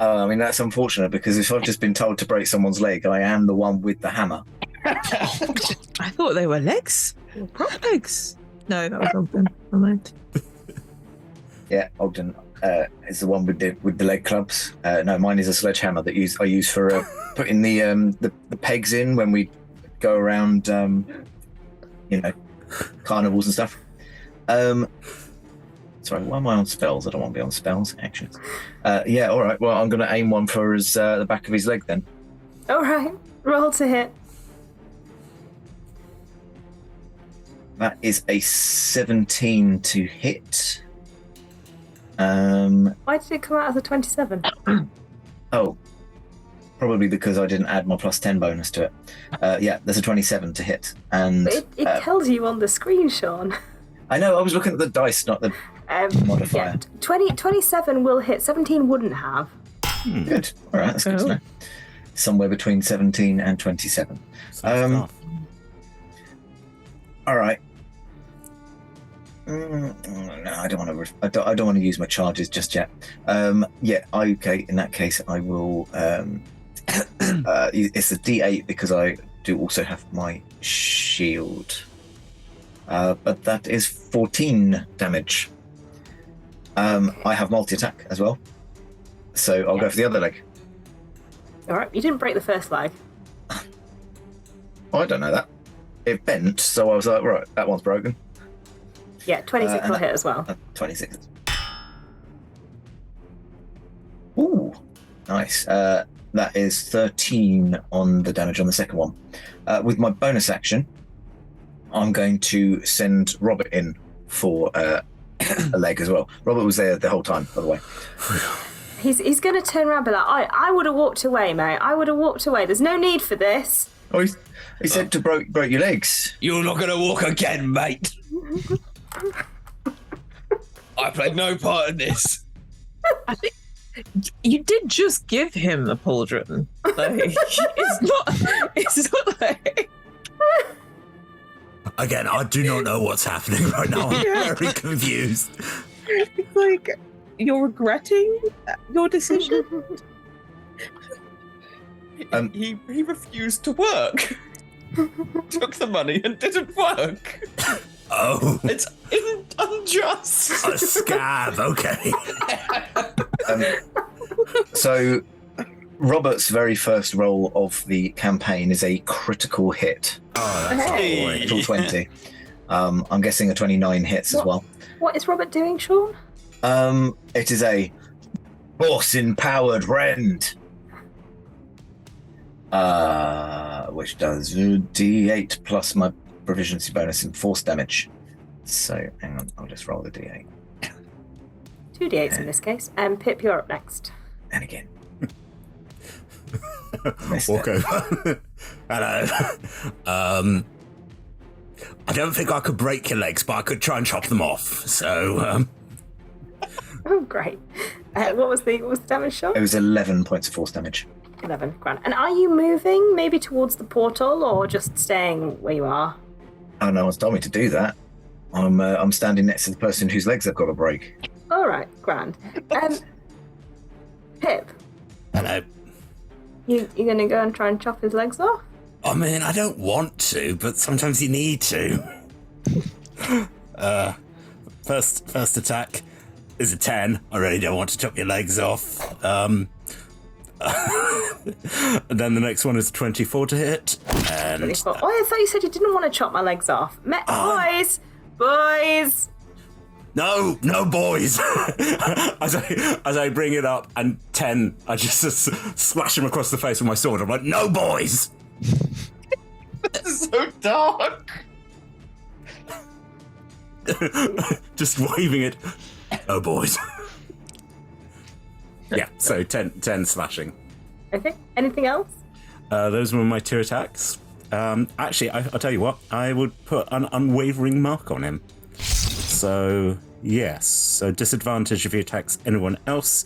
I mean, that's unfortunate because if I've just been told to break someone's leg, I am the one with the hammer. I thought they were legs. Prop legs. No, that was Ogden. Never mind. Yeah, Ogden is the one with the leg clubs. No, mine is a sledgehammer that I use for putting the pegs in when we go around, carnivals and stuff. Sorry, why am I on spells? I don't want to be on spells. Actions. Yeah, all right. Well, I'm going to aim one for the back of his leg then. All right. Roll to hit. That is a 17 to hit. Why did it come out as a 27? Oh, probably because I didn't add my plus 10 bonus to it. Yeah, there's a 27 to hit. And But it tells you on the screen, Sean. I know, I was looking at the dice, not the modifier. Yeah, 27 will hit, 17 wouldn't have. Good. All right, that's good to know. Somewhere between 17 and 27. All right. No, I don't want to. I don't want to use my charges just yet. Yeah. Okay. In that case, I will. It's a D8 because I do also have my shield. But that is 14 damage. I have multi-attack as well, so I'll go for the other leg. All right. You didn't break the first leg. I don't know that. It bent, so I was like, right, that one's broken. Yeah, 26 will hit as well. 26. Ooh, nice. That is 13 on the damage on the second one. With my bonus action, I'm going to send Robert in for a leg as well. Robert was there the whole time, by the way. He's going to turn around and be like, I would have walked away, mate. I would have walked away. There's no need for this. Oh, he said to break your legs. You're not going to walk again, mate. I played no part in this. I think you did just give him a pauldron. Like, it's not like... Again, I do not know what's happening right now. I'm very confused. It's like you're regretting your decision. He refused to work. Took the money and didn't work. Oh. It's unjust. A scab, okay. So, Robert's very first roll of the campaign is a critical hit. Oh, that's Critical 20. I'm guessing a 29 hits as well. What is Robert doing, Sean? It is a force-empowered rend. Which does D8 plus my proficiency bonus in force damage. So, hang on, I'll just roll the D8. 2 D8s in this case. Pip, you're up next. And again. Walk over. Hello. I don't think I could break your legs, but I could try and chop them off. So, Oh, great. What was the damage, Sean? It was 11 points of force damage. 11, grand. And are you moving maybe towards the portal or just staying where you are? Oh, no one's told me to do that. I'm standing next to the person whose legs I've got to break. All right, grand. Pip, Hello. you going to go and try and chop his legs off? I mean, I don't want to, but sometimes you need to. First attack is a 10. I really don't want to chop your legs off. And then the next one is 24 to hit. And 24. Oh, I thought you said you didn't want to chop my legs off. Boys! no, boys. as I bring it up, and 10, I just slash him across the face with my sword. I'm like, no, boys. That's so dark. Just waving it. Oh, boys. Yeah, so 10 slashing. Okay, anything else? Those were my 2 attacks. Actually, I'll tell you what, I would put an unwavering mark on him. So, yes. So disadvantage if he attacks anyone else.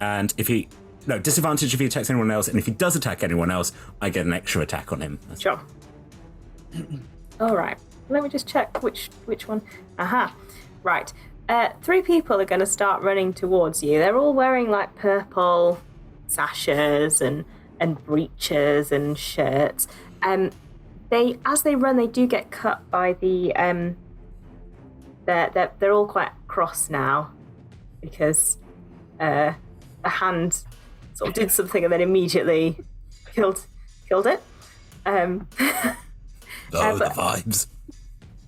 And if he... No, disadvantage if he attacks anyone else. And if he does attack anyone else, I get an extra attack on him. Sure. All right. Let me just check which one. Aha. Right. 3 people are going to start running towards you. They're all wearing like purple sashes and breeches and shirts. As they run, they do get cut by the they're all quite cross now because a hand sort of did something and then immediately killed it. The vibes.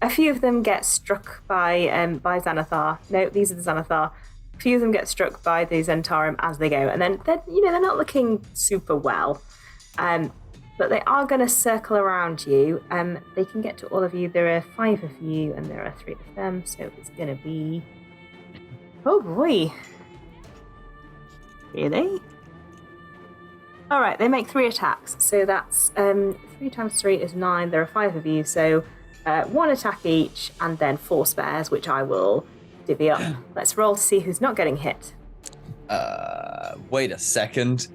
A few of them get struck by Xanathar. No, these are the Xanathar. A few of them get struck by the Zentarum as they go, and then they're not looking super well. But they are going to circle around you. They can get to all of you. There are 5 of you, and there are 3 of them. So it's going to be... Oh boy! Really? All right. They make 3 attacks. So that's 3 times 3 is 9. There are 5 of you. So 1 attack each, and then 4 spares, which I will divvy up. Let's roll to see who's not getting hit. Wait a second.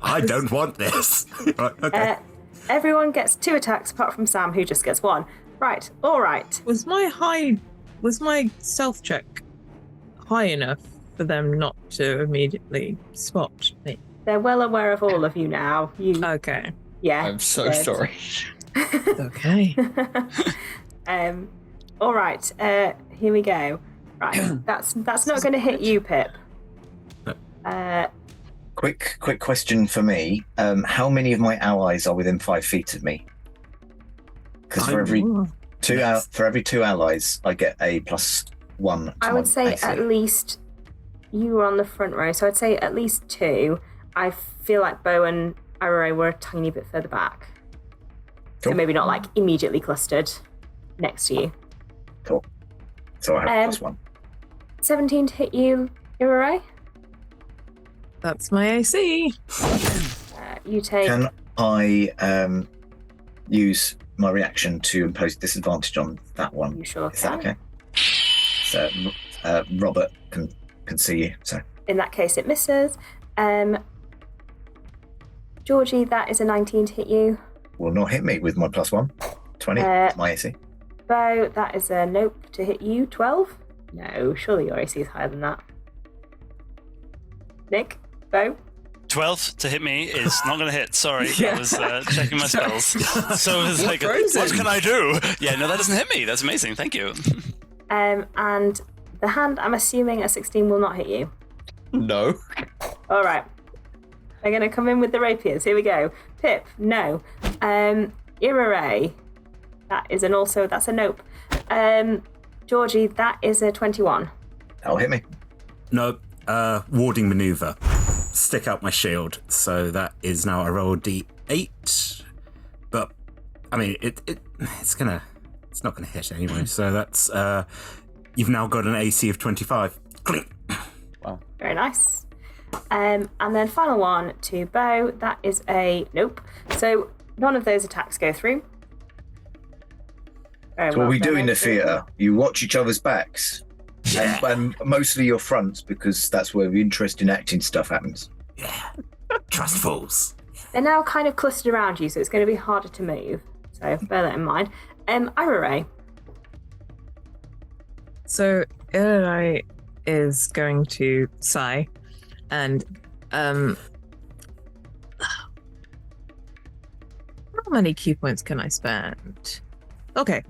I don't want this. Right, okay. Everyone gets 2 attacks apart from Sam, who just gets 1. Right, all right. Was my stealth check high enough for them not to immediately spot me? They're well aware of all of you now. Okay. Yeah. I'm so good. sorry. Okay. All right. Here we go. Right. That's not going to hit you, Pip. Quick question for me. How many of my allies are within 5 feet of me? Because for every 2 allies, I get a +1. I would say AC. at least you were on the front row, so I'd say at least 2. I feel like Bo and Arare were a tiny bit further back. Cool. So maybe not like immediately clustered next to you. Cool. So I have +1. 17 to hit you, Arare. That's my AC. You take... Can I use my reaction to impose disadvantage on that one? You sure Is can. that okay? So Robert can see you. So In that case, it misses. Georgie, that is a 19 to hit you. will not hit me with my +1. 20. My AC. Bo, that is a nope to hit you. 12? No, surely your AC is higher than that. Nick? Bo? 12 to hit me is not going to hit. Sorry, I was checking my spells. So it was like, what can I do? Yeah, no, that doesn't hit me. That's amazing. Thank you. And the hand, I'm assuming a 16 will not hit you. No. All right. They're going to come in with the rapiers. Here we go. Pip, no. Irare, that's a nope. Georgie, that is a 21. That'll hit me. No, warding maneuver. Stick out my shield. So that is now a roll D8. But I mean, it's not gonna hit anyway. So that's you've now got an AC of 25. Clink. Wow. Very nice. And then final one to Bo. That is a nope. So none of those attacks go through. That's what we do in the theatre. You watch each other's backs. And mostly your fronts, because that's where the interesting acting stuff happens. Yeah. Trust falls. They're now kind of clustered around you, so it's going to be harder to move. So bear that in mind. Ira. So Ira is going to sigh and how many key points can I spend? Okay,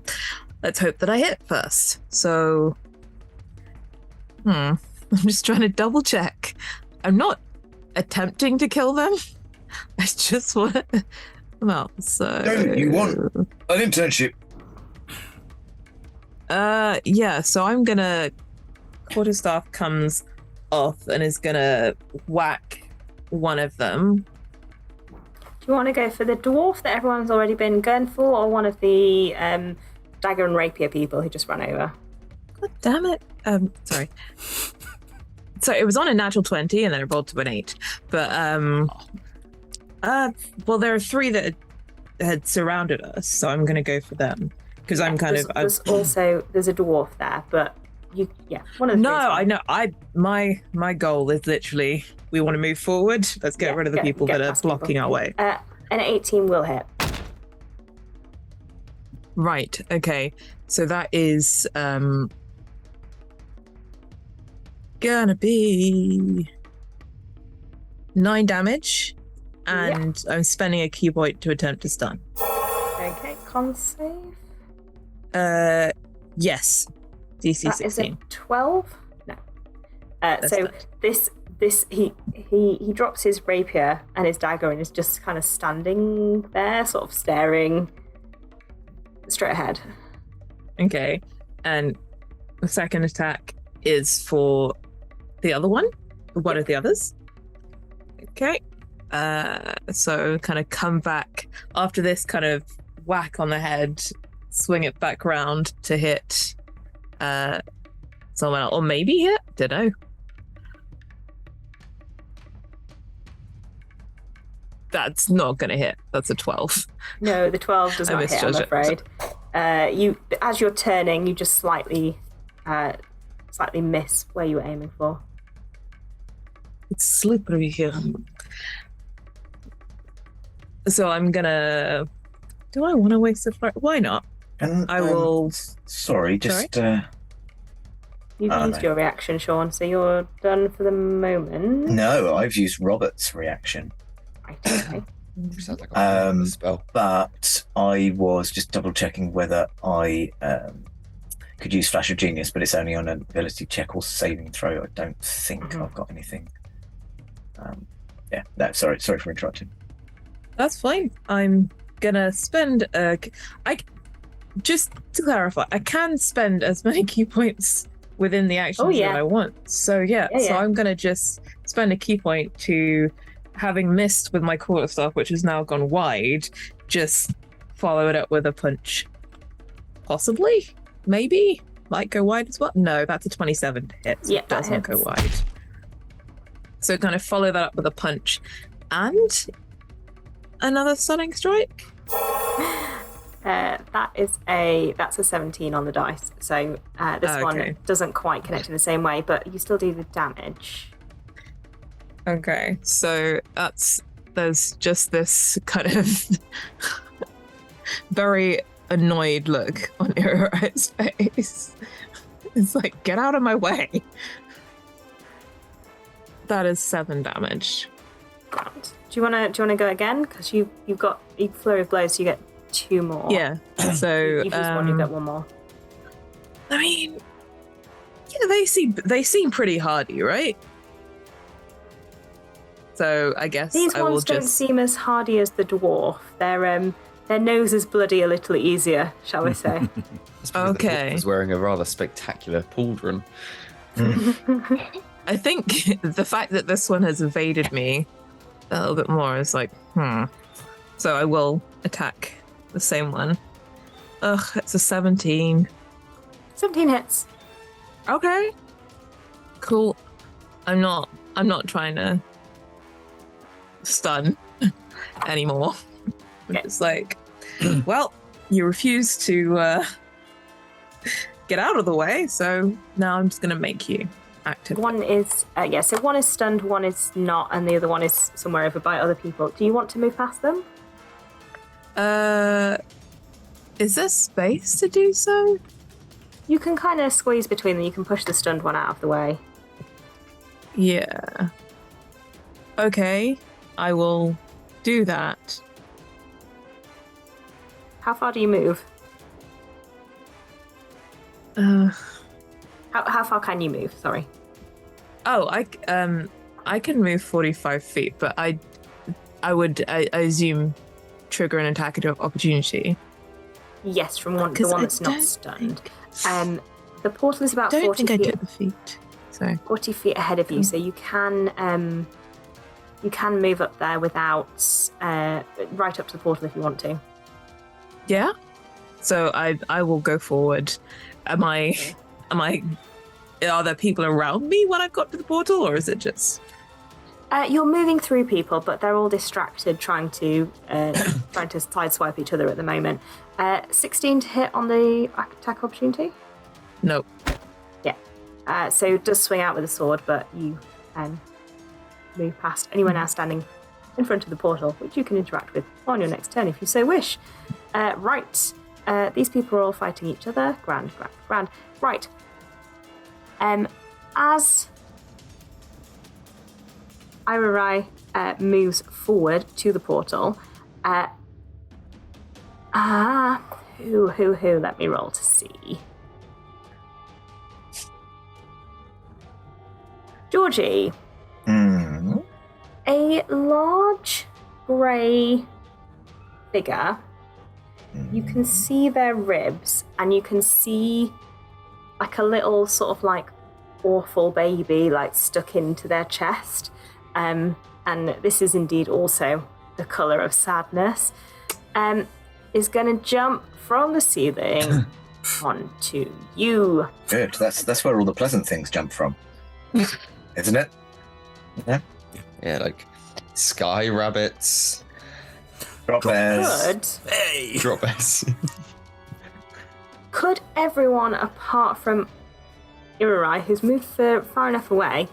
let's hope that I hit first. So I'm just trying to double check. I'm not attempting to kill them. I just want well, so Don't you want an internship? Yeah, so I'm gonna quarterstaff comes off and is gonna whack one of them. Do you want to go for the dwarf that everyone's already been going for, or one of the dagger and rapier people who just ran over? God damn it. Sorry. So it was on a natural 20 and then it rolled to an 8. But well, there are 3 that had surrounded us, so I'm gonna go for them. Because I'm kind of there's a dwarf there, but one of the I know. My goal is literally we want to move forward. Let's get rid of the people that are blocking our way. An 18 will hit. Right. Okay. So that is gonna be 9 damage, and I'm spending a key point to attempt to stun. Okay. Con save. Yes. DC that 16. Is it 12? No. So this he drops his rapier and his dagger and is just kind of standing there, sort of staring straight ahead. Okay. And the second attack is for the other one of the others. Okay. So kind of come back after this kind of whack on the head, swing it back round to hit someone else, or maybe hit. Don't know. That's not going to hit. That's a 12. No, the 12 does not hit, I'm afraid. You, as you're turning, you just slightly miss where you were aiming for. It's slippery here. So I'm gonna. Do I want to waste a flight? Why not? And I will. Sorry, just. You've used your reaction, Sean, so you're done for the moment. No, I've used Robert's reaction. Okay. Sounds like a spell. But I was just double checking whether I could use Flash of Genius, but it's only on an ability check or saving throw. I don't think I've got anything. Sorry for interrupting. That's fine. I'm gonna spend just to clarify, I can spend as many key points within the actions that I want. So so I'm gonna just spend a key point to, having missed with my quarterstaff, which has now gone wide, just follow it up with a punch. Possibly, maybe, might go wide as well. No, that's a 27 to hit. So it doesn't go wide. So kind of follow that up with a punch and another stunning strike. That's a 17 on the dice. So this one doesn't quite connect in the same way, but you still do the damage. Okay, so there's just this kind of very annoyed look on Ira's face. It's like, get out of my way. That is 7 damage. Do you wanna go again? Because you've got flurry of blows, so you get 2 more. Yeah. So you've used one, you get 1 more. I mean, yeah, they seem pretty hardy, right? So I guess these ones don't seem as hardy as the dwarf. Their nose is bloody a little easier, shall we say? Okay. The was wearing a rather spectacular pauldron. I think the fact that this one has evaded me a little bit more is like, So I will attack the same one. Ugh, it's a 17. 17 hits. Okay. Cool. I'm not trying to stun anymore. It's like, well, you refuse to get out of the way, so now I'm just gonna make you. active. One is, so one is stunned, one is not, and the other one is somewhere over by other people. Do you want to move past them? Is there space to do so? You can kind of squeeze between them. You can push the stunned one out of the way. Yeah. Okay, I will do that. How far do you move? How far can you move? Sorry. Oh, I can move 45 feet, but I assume trigger an attack of opportunity. Yes, from the one that's not stunned. The portal is about 40 feet. I don't think I feet. took the feet. So 40 feet ahead of you, so you can move up there without right up to the portal if you want to. Yeah. So I will go forward. Are there people around me when I've got to the portal, or is it just? You're moving through people, but they're all distracted trying to sideswipe each other at the moment. 16 to hit on the attack opportunity? Nope. Yeah. So it does swing out with a sword, but you move past anyone now standing in front of the portal, which you can interact with on your next turn if you so wish. Right. These people are all fighting each other. Grand. Right. As Irarai moves forward to the portal, who? Let me roll to see. Georgie. A large grey figure. You can see their ribs, and you can see like a little sort of like awful baby like stuck into their chest. And this is indeed also the colour of sadness. Is going to jump from the ceiling onto you. Good. That's where all the pleasant things jump from, isn't it? Yeah. Yeah, like sky rabbits. Drop bears. Could Hey! Drop bears. Could everyone apart from Irarai, who's moved far enough away,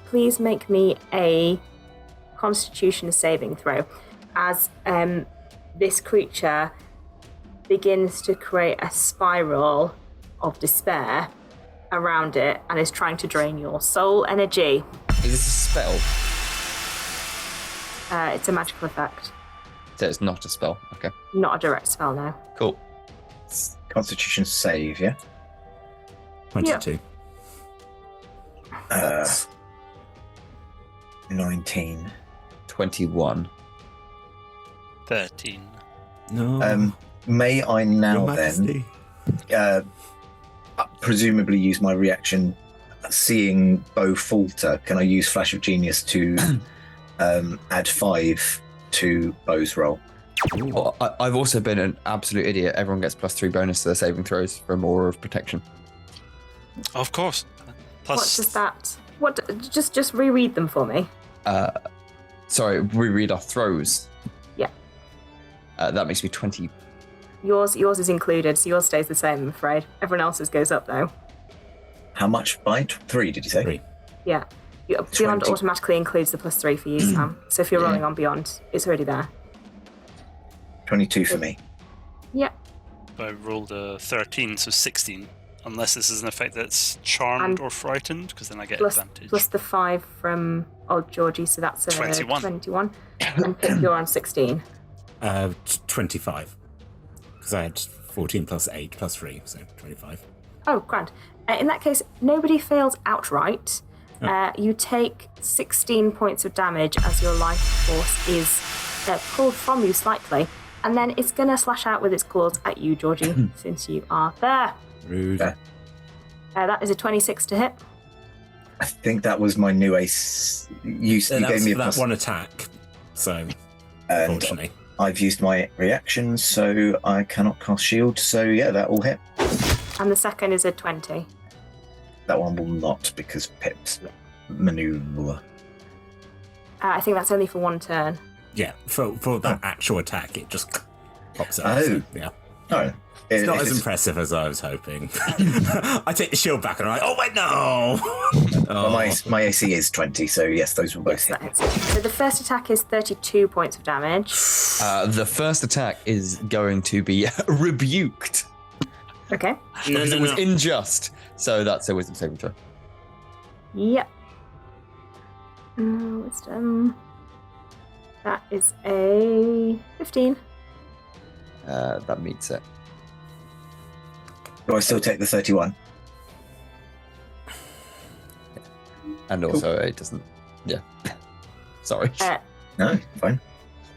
please make me a Constitution saving throw as this creature begins to create a spiral of despair around it and is trying to drain your soul energy. Is this a spell? It's a magical effect, So it's not a spell. Okay. not a direct spell now. Cool. Constitution save, yeah? 22. 19. 21. 13. No. May I now Your then Majesty. presumably use my reaction seeing Bo falter? Can I use Flash of Genius to add 5 to Bo's roll? Well, I've also been an absolute idiot. Everyone gets +3 bonus to their saving throws for more of protection. Of course. What Plus, does that? What? Just reread them for me. Sorry, reread our throws. Yeah. That makes me 20. Yours is included, so yours stays the same, I'm afraid. Everyone else's goes up though. How much by 3 did you say? 3. Yeah. Beyond 20. automatically includes the +3 for you, Sam. So if you're Yeah. rolling on Beyond, it's already there. 22 for me. Yeah. I rolled a 13, so 16. Unless this is an effect that's charmed And or frightened, because then I get Plus advantage. the 5 from old Georgie, so that's a 21. 21. And Pip, you're on 16. 25. Because I had 14 plus 8 plus 3, so 25. Oh, grand. In that case, nobody fails outright. You take 16 points of damage as your life force is pulled from you slightly, and then it's going to slash out with its claws at you, Georgie, since you are there. Rude. Okay. That is a 26 to hit. I think that was my new ace. You gave me a that plus, one attack. So, and unfortunately. I've used my reaction, so I cannot cast shield. So yeah, that will hit. And the second is a 20. That one will not because Pip's maneuver. I think that's only for one turn. Yeah, for that actual attack, it just pops out. Oh. So, yeah. No. It's not as impressive as I was hoping. I take the shield back and I'm like, oh wait, no! Well, my AC is 20, so yes, those will both hit. So the first attack is 32 points of damage. The first attack is going to be rebuked. Okay. Because it was unjust. So that's a wisdom saving throw. Yep. Wisdom. That is a 15. That meets it. Do I still take the 31? And also, it doesn't. Yeah. Sorry. No, fine.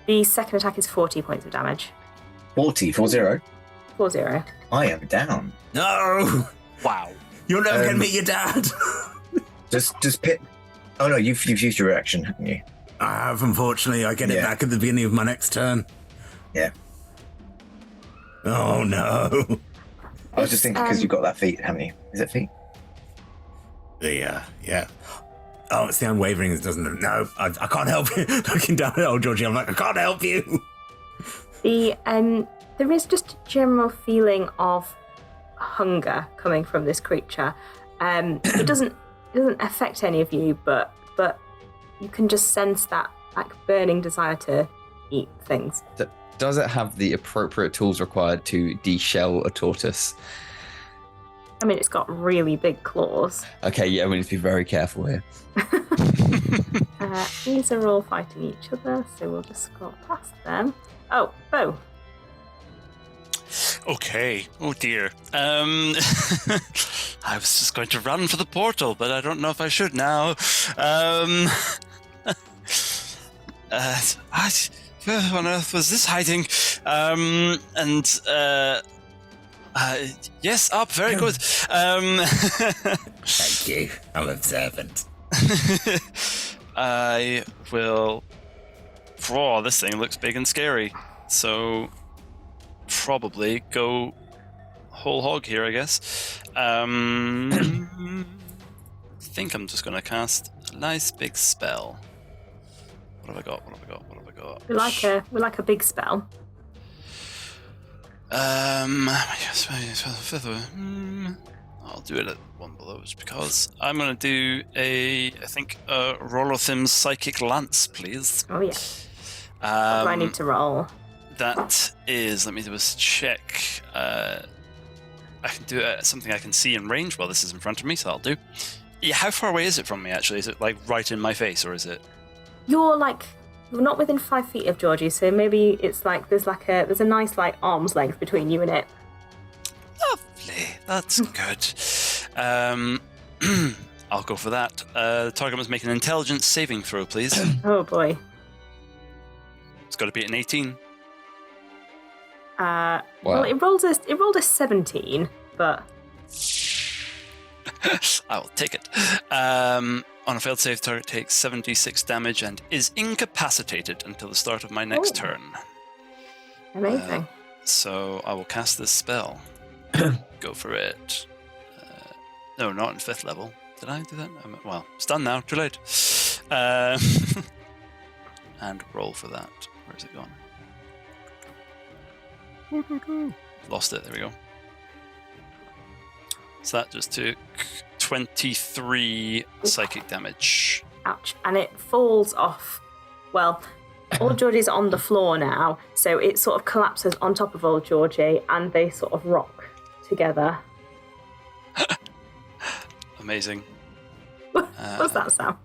The second attack is 40 points of damage. 40. I am down. No! Wow. You're never going to meet your dad! Does Pip... Oh no, you've used your reaction, haven't you? I have, unfortunately. I get it back at the beginning of my next turn. Yeah. Oh no. I was just thinking because you've got that feat, haven't you? Is it feat? Yeah. Oh, it's the unwavering. It doesn't. No, I can't help you. Looking down at old Georgie, I'm like, I can't help you. There is just a general feeling of hunger coming from this creature. It doesn't affect any of you, but you can just sense that like burning desire to eat things. Does it have the appropriate tools required to de-shell a tortoise? I mean, it's got really big claws. Okay, yeah, we need to be very careful here. These are all fighting each other, so we'll just scroll past them. Oh, Bo. Okay. Oh dear. I was just going to run for the portal, but I don't know if I should now. Where on earth was this hiding? Yes, up. Very good. Thank you. I'm observant. I will. Oh, this thing looks big and scary. So, probably go whole hog here, I guess. I think I'm just going to cast a nice big spell. What have I got? We like a big spell. I'll do it at one below just because I'm going to do a Rolothim's Psychic Lance, please. Oh, yeah. What do I need to roll? That is, let me do a check. I can do something I can see in range while this is in front of me, so I'll do. Yeah, how far away is it from me, actually? Is it, like, right in my face, or is it... You're not within 5 feet of Georgie, so maybe it's like there's a nice like arm's length between you and it. Lovely, that's good. I'll go for that. The target must make an intelligence saving throw, please. Oh boy. It's got to be an 18. Well, it rolled a 17, but I will take it. On a failed save, target takes 76 damage and is incapacitated until the start of my next turn. Amazing. So I will cast this spell. Go for it. No, not in 5th level. Did I do that? It's done now. Too late. And roll for that. Where's it gone? Lost it. There we go. So that just took 23 psychic damage. Ouch. And it falls off. Well, old Georgie's on the floor now, so it sort of collapses on top of old Georgie and they sort of rock together. Amazing. What's that sound?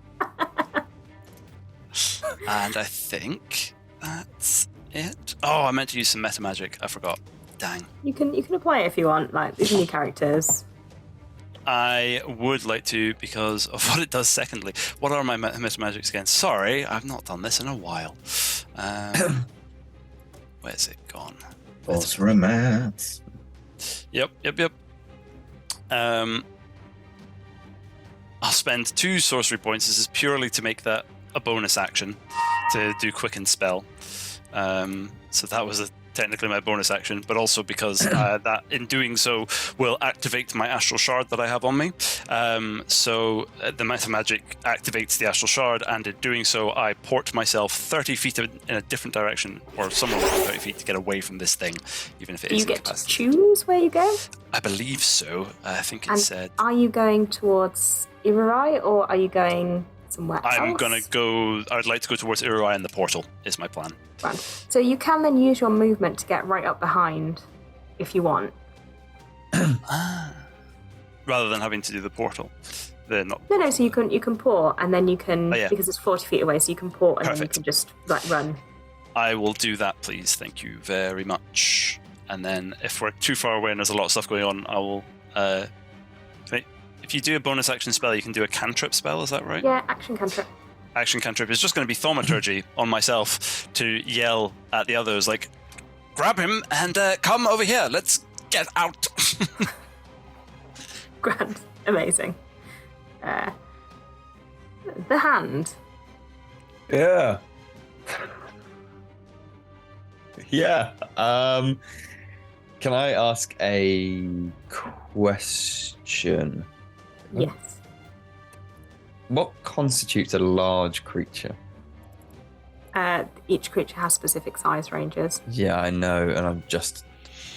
And I think that's it. Oh, I meant to use some meta magic. I forgot. Dang. You can apply it if you want, like these new characters. I would like to because of what it does secondly. What are my meta magics again? Sorry, I've not done this in a while. Where's it gone? False romance. Yep. I'll spend 2 sorcery points. This is purely to make that a bonus action to do quicken spell. So that was a technically my bonus action, but also because that in doing so will activate my astral shard that I have on me. So the meta magic activates the astral shard, and in doing so, I port myself 30 feet in a different direction, or somewhere within 30 feet to get away from this thing, even if it Do is you get to incapacitated. choose where you go? I believe so. I think it And said. are you going towards Irurai, or are you going somewhere else? I'm gonna go. I'd like to go towards Iruai and the portal. Is my plan. Right. So you can then use your movement to get right up behind, if you want. Rather than having to do the portal. No. So you can port, and then you can because it's 40 feet away. So you can port, and then you can just run. I will do that, please. Thank you very much. And then if we're too far away and there's a lot of stuff going on, I will. If you do a bonus action spell, you can do a cantrip spell. Is that right? Yeah, action cantrip. Action cantrip is just going to be thaumaturgy on myself to yell at the others, like, grab him and come over here. Let's get out. Grand. Amazing. The hand. Yeah. Yeah. Can I ask a question? Yes. What constitutes a large creature? Each creature has specific size ranges. Yeah, I know, and I'm just,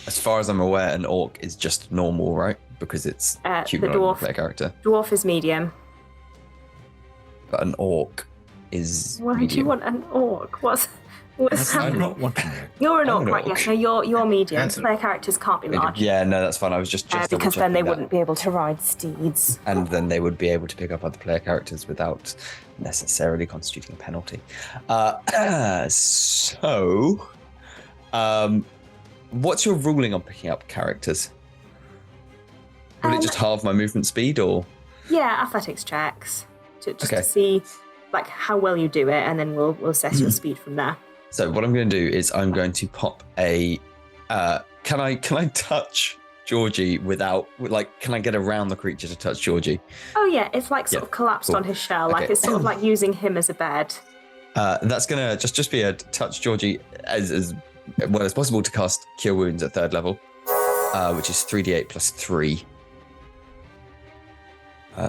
as far as I'm aware, an orc is just normal, right? Because it's humanoid player character. Dwarf is medium. But an orc is. Why medium. do you want an orc? What's I'm happening? not wanting it. You're an I'm orc, an right? orc. Yes. No, you're medium. Handsome. Player characters can't be large. Yeah, no, that's fine. I was just because then they double-checking that. wouldn't be able to ride steeds. And then they would be able to pick up other player characters without necessarily constituting a penalty. What's your ruling on picking up characters? Would it just halve my movement speed, or? Yeah, athletics checks to see how well you do it, and then we'll assess your speed from there. So what I'm going to do is I'm going to pop a. Can I touch Georgie without Can I get around the creature to touch Georgie? Oh yeah, it's sort of collapsed on his shell, Okay. it's sort of like using him as a bed. That's gonna just be a touch Georgie as well as possible to cast Cure Wounds at 3rd level, which is 3d8 plus 3.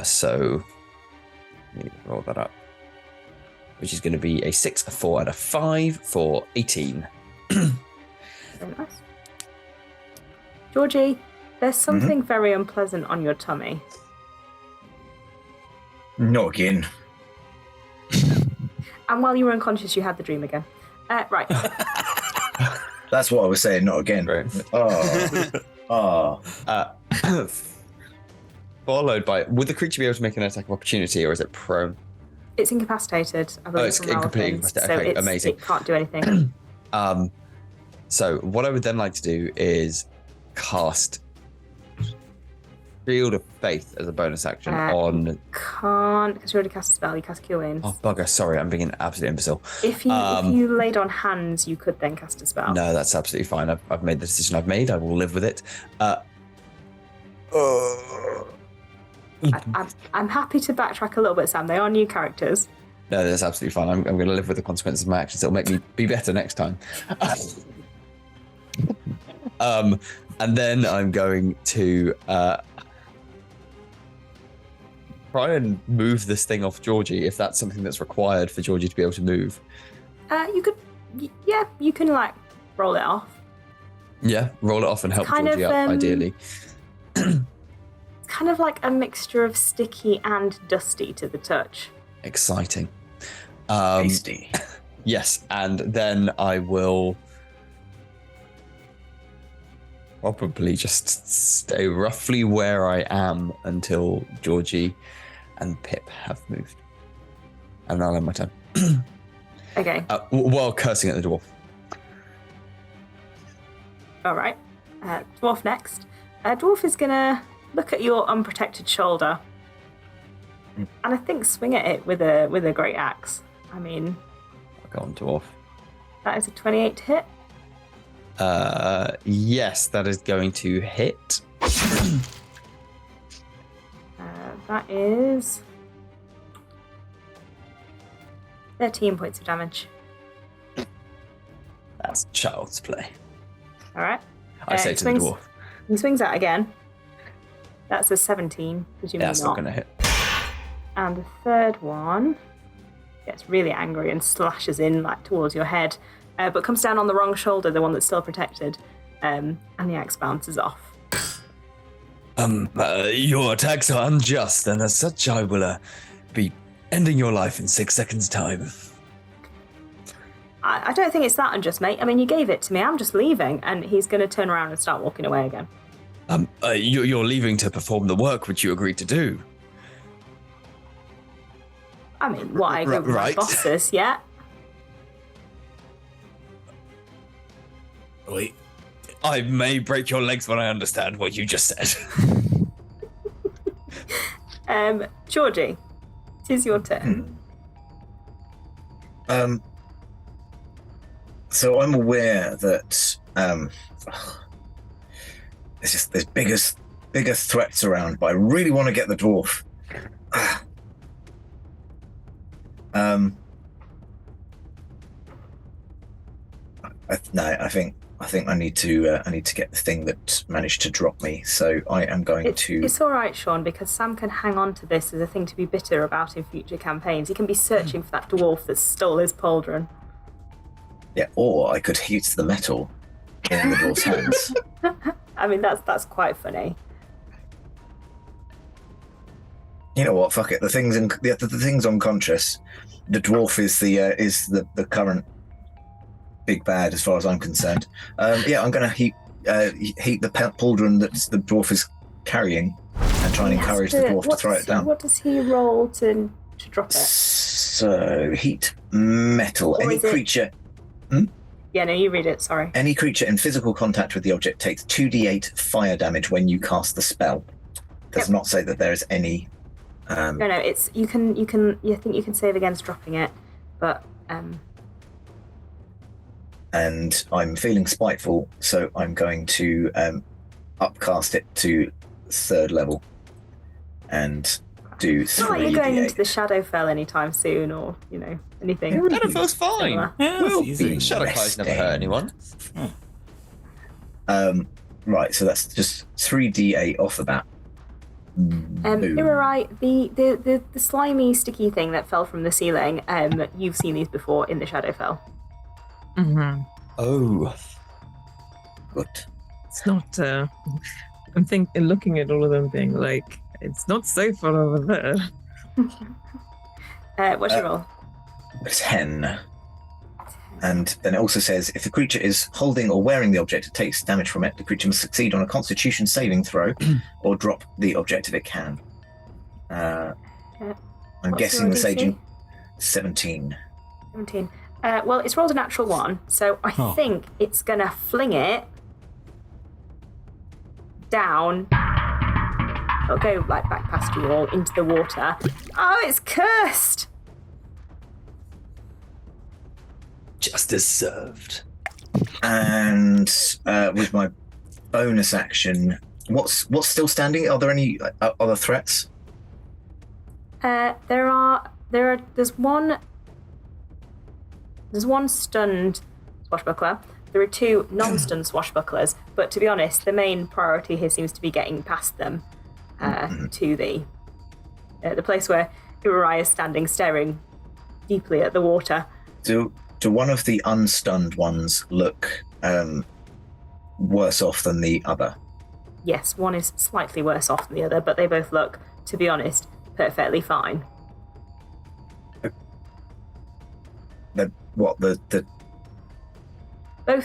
So let me roll that up, which is going to be a 6, a 4, and a 5 for 18. Very nice. Georgie, there's something very unpleasant on your tummy. Not again. And while you were unconscious, you had the dream again. Right. That's what I was saying, not again. Right. Followed by, would the creature be able to make an attack of opportunity, or is it prone? It's incapacitated, I believe. It's from completely Malekins, incapacitated. so Okay, amazing. It can't do anything. So what I would then like to do is cast Shield of Faith as a bonus action on. Can't, because you already cast a spell. You cast Cure Wounds. Oh bugger! Sorry, I'm being an absolute imbecile. If you laid on hands, you could then cast a spell. No, that's absolutely fine. I've made the decision I've made. I will live with it. I'm happy to backtrack a little bit, Sam. They are new characters. No, that's absolutely fine. I'm going to live with the consequences of my actions. It'll make me be better next time. And then I'm going to try and move this thing off Georgie, if that's something that's required for Georgie to be able to move. You could, you can roll it off. Yeah, roll it off and help kind Georgie of, up, ideally. It's kind of like a mixture of sticky and dusty to the touch. Exciting. Tasty. Yes, and then I will probably just stay roughly where I am until Georgie and Pip have moved. And I'll end my turn. Okay. While cursing at the dwarf. All right. Dwarf next. Dwarf is going to look at your unprotected shoulder and I think swing at it with a great axe. I mean... Go on, dwarf. That is a 28 to hit. Yes, that is going to hit. That is 13 points of damage. That's child's play. All right. I say to the dwarf. He swings out again. That's a 17, presumably That's not going to hit. And the third one gets really angry and slashes in like towards your head, but comes down on the wrong shoulder, the one that's still protected, and the axe bounces off. Your attacks are unjust, and as such, I will be ending your life in 6 seconds' time. I don't think it's that unjust, mate. I mean, you gave it to me. I'm just leaving, and he's going to turn around and start walking away again. You're leaving to perform the work which you agreed to do. I mean, what I agree with my bosses, yeah. Wait. I may break your legs when I understand what you just said. Georgie, it is your turn. So I'm aware that there's bigger threats around, but I really want to get the dwarf. I think I need to get the thing that managed to drop me. So I am going to. It's all right, Sean, because Sam can hang on to this as a thing to be bitter about in future campaigns. He can be searching for that dwarf that stole his pauldron. Yeah, or I could heat the metal in the dwarf's hands. I mean, that's quite funny. You know what? Fuck it. The thing's unconscious. The dwarf is the current big bad, as far as I'm concerned. I'm going to heat the pauldron that the dwarf is carrying, and try and encourage the dwarf to throw it down. What does he roll to drop it? So heat metal. Any creature. Yeah, no, you read it. Sorry. Any creature in physical contact with the object takes 2d8 fire damage when you cast the spell. Does not say that there is any. No, it's you think you can save against dropping it, but And I'm feeling spiteful, so I'm going to upcast it to 3rd level and do 3d8. It's not like you're going into the Shadowfell anytime soon, or anything. Shadowfell's fine. Shadowfell's never hurt anyone. Right, so that's just 3d8 off the bat. You were right. The slimy, sticky thing that fell from the ceiling. You've seen these before in the Shadowfell. Mm-hmm. Oh, good. It's not. I'm looking at all of them, being like, it's not safe over there. What's your roll? 10. And then it also says, if the creature is holding or wearing the object, it takes damage from it. The creature must succeed on a Constitution saving throw, or drop the object if it can. I'm guessing the Sage 17. 17. Well, it's rolled a natural 1, so I think it's gonna fling it down. It'll go back past you all into the water. Oh, it's cursed! Justice served. And with my bonus action, what's still standing? Are there any other threats? There's one stunned swashbuckler. There are 2 non-stunned swashbucklers, but to be honest, the main priority here seems to be getting past them to the place where Uriah is standing, staring deeply at the water. Do one of the unstunned ones look worse off than the other? Yes, one is slightly worse off than the other, but they both look, to be honest, perfectly fine. Both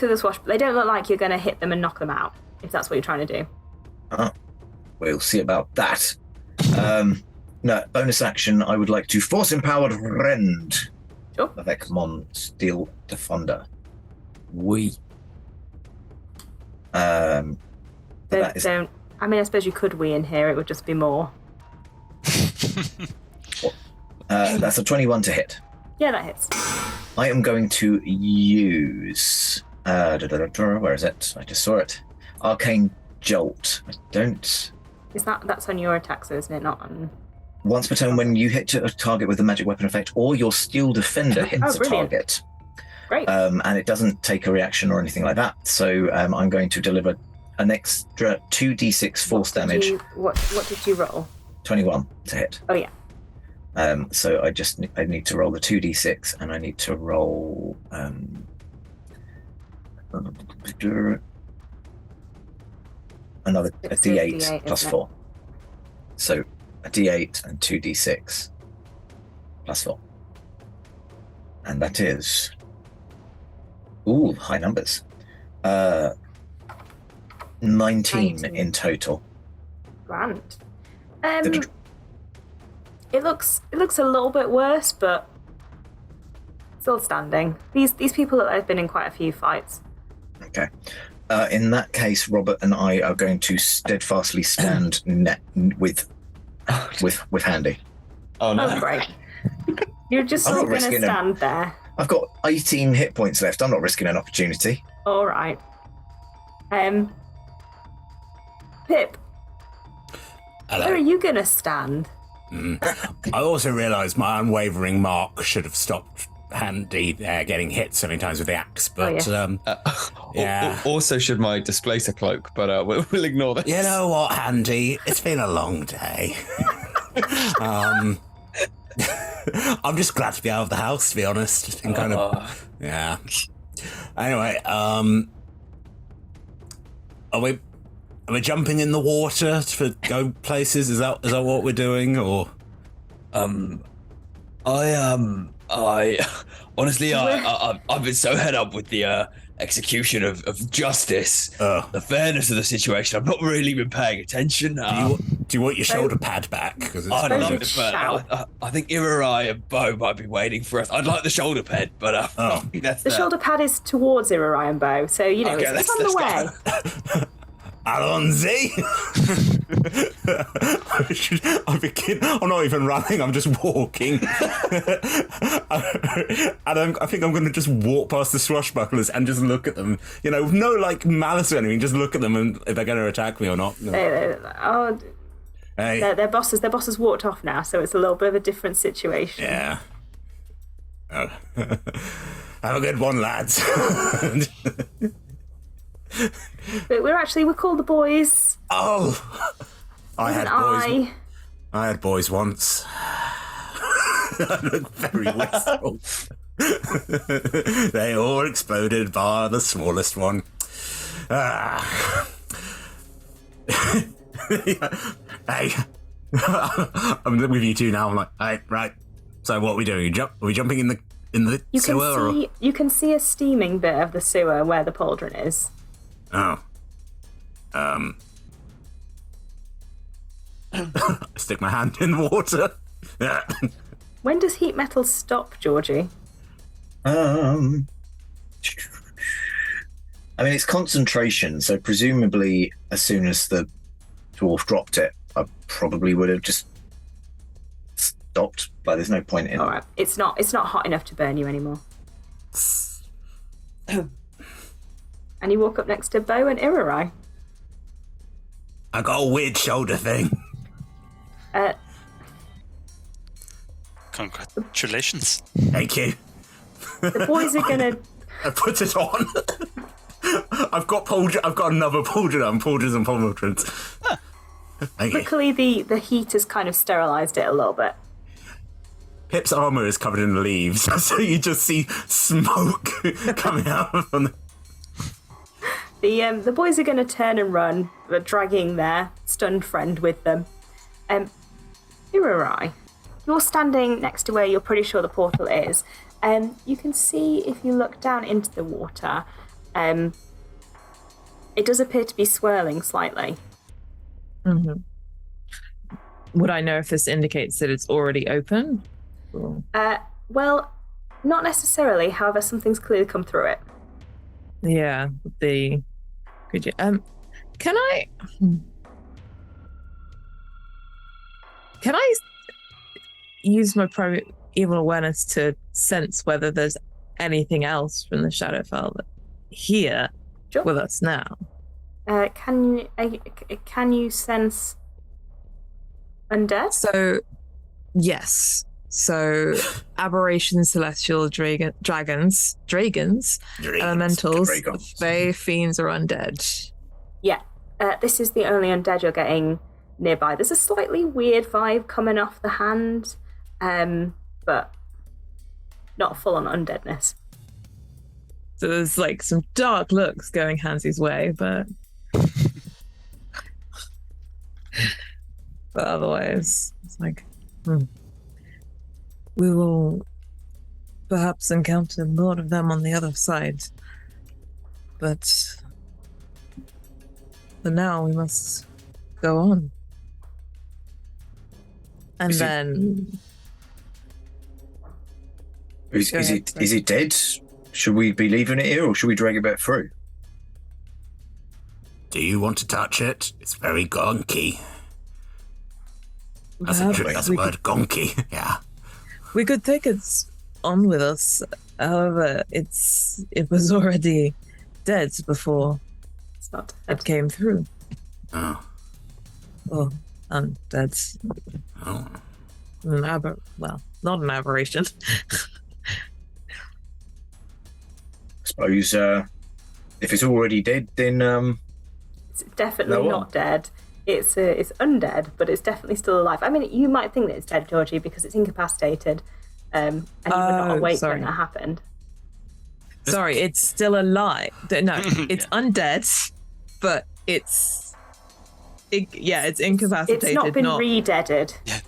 of the swashbucklers, they don't look like you're going to hit them and knock them out, if that's what you're trying to do. We'll see about that. No, bonus action, I would like to force empowered rend. Sure. Avec mon steel defender. Oui. I suppose you could in here, it would just be more. That's a 21 to hit. Yeah, that hits. I am going to use where is it? I just saw it. Arcane Jolt. That's on your attacks, isn't it? Not on. Once per turn, when you hit a target with a magic weapon effect, or your steel defender hits a target, Great. And it doesn't take a reaction or anything like that. So I'm going to deliver an extra 2d6 force damage. What did you roll? 21 to hit. Oh yeah. So I need to roll the 2d6, and I need to roll another a It's d8 D8, plus isn't it? 4. So a d8 and 2d6 plus 4. And that is high numbers. 19 in total. Grand. It looks a little bit worse, but still standing. These people have been in quite a few fights. Okay. In that case, Robert and I are going to steadfastly stand with Handy. Oh no! Oh, great. You're just I'm all not going to risking stand there. I've got 18 hit points left. I'm not risking an opportunity. All right. Pip, Hello. where are you going to stand? I also realised my unwavering mark should have stopped Handy getting hit so many times with the axe, but yeah. Also, should my displacer cloak, but we'll ignore that. You know what, Handy? It's been a long day. I'm just glad to be out of the house, to be honest. It's been kind of yeah. Anyway, are we jumping in the water to go places? Is that what we're doing, or? I honestly, I've been so head up with the execution of justice, the fairness of the situation. I've not really been paying attention. Do you want your shoulder pad back? I'd love it, but I think Irarai and Bo might be waiting for us. I'd like the shoulder pad, but that's The shoulder pad is towards Irarai and Bow, so you know Okay, it's on the way. Alonzi! I'm not even running, I'm just walking. I think I'm going to just walk past the swashbucklers and just look at them. You know, with no, malice or anything, just look at them and if they're going to attack me or not. Hey. Their bosses walked off now, so it's a little bit of a different situation. Yeah. Oh. Have a good one, lads. But we're called the boys. Oh, I had boys. I had boys once. I look very wistful. They all exploded, bar the smallest one. Hey, I'm with you two now. I'm like, hey, right. So what are we doing? Are we jumping in the sewer? You can see a steaming bit of the sewer where the pauldron is. Oh. Stick my hand in the water. When does heat metal stop, Georgie? I mean, it's concentration, so presumably as soon as the dwarf dropped it, I probably would have just stopped. Like, there's no point in. All right, it's not hot enough to burn you anymore. And you walk up next to Bo and Irarai. I got a weird shoulder thing. Congratulations. Thank you. The boys are gonna. I put it on. I've got another pauldron on. Pauldrons and pauldrons. Thank you. Luckily, the heat has kind of sterilised it a little bit. Pip's armour is covered in leaves, so you just see smoke coming out from the... The boys are going to turn and run, dragging their stunned friend with them. Irarai, you're standing next to where you're pretty sure the portal is. You can see, if you look down into the water, it does appear to be swirling slightly. Mm-hmm. Would I know if this indicates that it's already open? Well, not necessarily. However, something's clearly come through it. Yeah, could you can I use my private evil awareness to sense whether there's anything else from the Shadowfell here with us now? Can you sense undead? So, yes. So, aberration, celestial, dragons, elementals, fae, fiends, or undead. Yeah, this is the only undead you're getting nearby. There's a slightly weird vibe coming off the hand, but not full-on undeadness. So there's like some dark looks going Hansy's way, but otherwise, it's like, we will perhaps encounter more of them on the other side. But for now, we must go on. And Is it dead? Should we be leaving it here, or should we drag it back through? Do you want to touch it? It's very gonky. That's a word, gonky. Yeah. We could take it on with us. However, it was already dead before it's not it came through. Oh. Oh, undead. Oh. Not an aberration. Suppose if it's already dead, then it's definitely not dead. It's undead, but it's definitely still alive. I mean, you might think that it's dead, Georgie, because it's incapacitated, and you were not awake when that happened. Sorry, it's still alive. No, it's undead, but it's incapacitated. It's not been re-deaded. Yeah.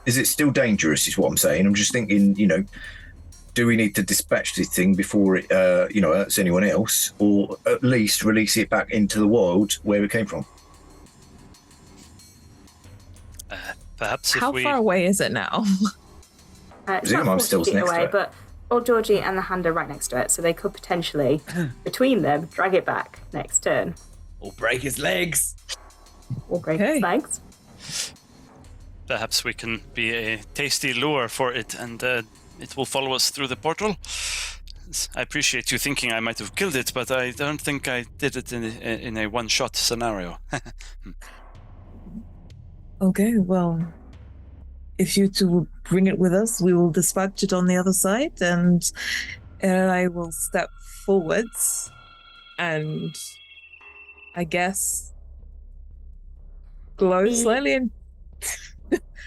Is it still dangerous? Is what I'm saying. I'm just thinking, do we need to dispatch this thing before it, hurts anyone else, or at least release it back into the wild where it came from? Perhaps. How far away is it now? It's not 40 feet away, but old Georgie and the hand are right next to it, so they could potentially, between them, drag it back next turn. Or break his legs. Its legs. Perhaps we can be a tasty lure for it, and it will follow us through the portal. I appreciate you thinking I might have killed it, but I don't think I did it in a one-shot scenario. Okay, well, if you two will bring it with us, we will dispatch it on the other side, and I will step forwards, and I guess glow slightly. And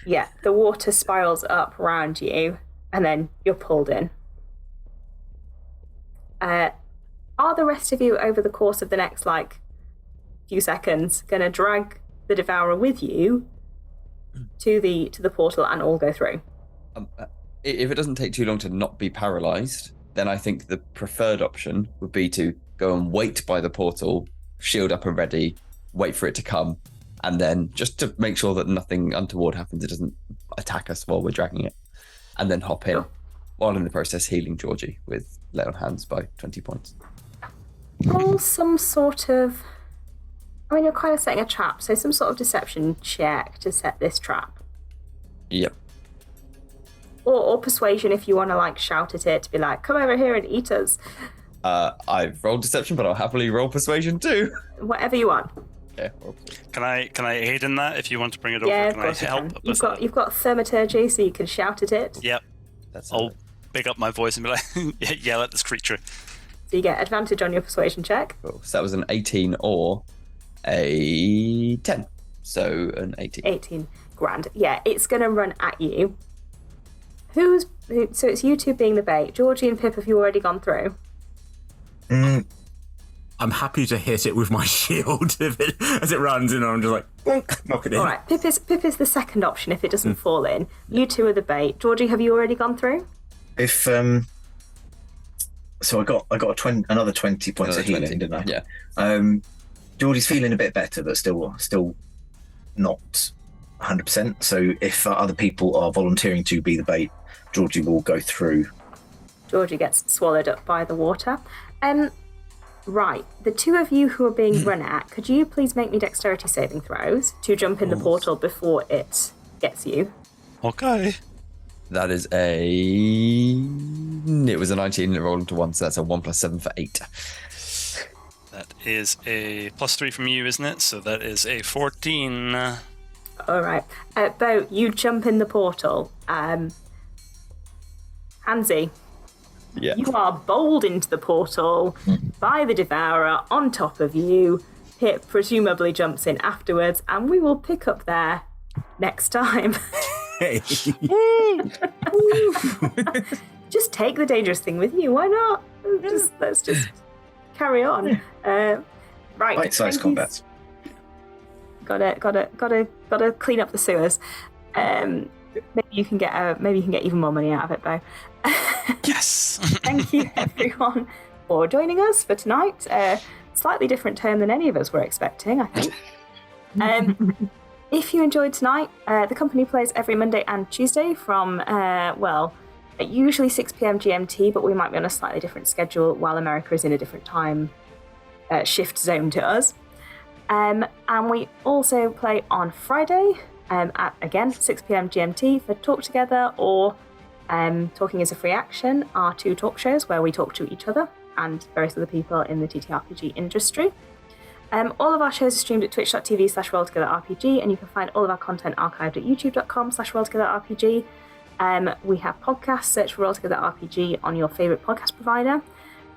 yeah, the water spirals up around you, and then you're pulled in. Are the rest of you, over the course of the next, few seconds, going to drag the Devourer with you to the portal and all go through? If it doesn't take too long to not be paralyzed, then I think the preferred option would be to go and wait by the portal, shield up and ready, wait for it to come, and then just to make sure that nothing untoward happens, it doesn't attack us while we're dragging it, and then hop in, while in the process healing Georgie with lay on hands by 20 points. Roll some sort of... I mean, you're kind of setting a trap, so some sort of deception check to set this trap. Yep. Or persuasion if you want to, shout at it to be like, come over here and eat us. I've rolled deception, but I'll happily roll persuasion too. Whatever you want. Okay. Can I aid in that if you want to bring it over? Yeah, can I help? You've got thaumaturgy, so you can shout at it. Yep. I'll pick up my voice and be like, yell at this creature. So you get advantage on your persuasion check. Cool. So that was an 18 or a 10. So an 18. 18. Grand. Yeah, it's going to run at you. So it's you two being the bait. Georgie and Pip, have you already gone through? I'm happy to hit it with my shield as it runs in. I'm just like, bonk, knock it in. All right, Pip is the second option if it doesn't fall in. You two are the bait. Georgie, have you already gone through? If so, I got another 20 points of healing, didn't I? Yeah. Georgie's feeling a bit better, but still not 100%. So if other people are volunteering to be the bait, Georgie will go through. Georgie gets swallowed up by the water. Right, the two of you who are being run at, could you please make me dexterity saving throws to jump in the portal before it gets you? Okay. That is it was a 19 and it rolled into 1, so that's a 1 + 7 for 8. That is a +3 from you, isn't it? So that is a 14. All right. Bo, you jump in the portal. Hansi, Yeah. you are bowled into the portal by the Devourer on top of you. Pip presumably jumps in afterwards, and we will pick up there next time. Hey. Just take the dangerous thing with you. Why not? Let's just carry on. Right. Bite-sized combat. Gotta clean up the sewers. Maybe you can get even more money out of it, Bo. Yes. Thank you, everyone, for joining us for tonight. Slightly different term than any of us were expecting, I think. If you enjoyed tonight, the company plays every Monday and Tuesday from, usually 6 p.m. GMT, but we might be on a slightly different schedule while America is in a different time shift zone to us. And we also play on Friday at, again, 6 p.m. GMT for Talk Together or Talking is a Free Action, our two talk shows where we talk to each other and various other people in the TTRPG industry. All of our shows are streamed at twitch.tv/rolltogetherrpg, and you can find all of our content archived at youtube.com/rolltogetherrpg. We have podcasts, search for Roll Together RPG on your favourite podcast provider.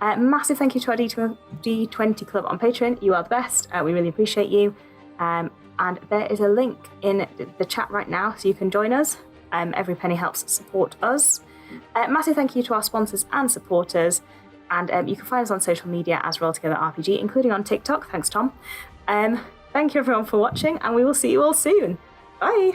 Massive thank you to our D20 Club on Patreon. You are the best. We really appreciate you. And there is a link in the chat right now so you can join us. Every penny helps support us. Massive thank you to our sponsors and supporters. And you can find us on social media as Roll Together RPG, including on TikTok. Thanks, Tom. Thank you, everyone, for watching, and we will see you all soon. Bye.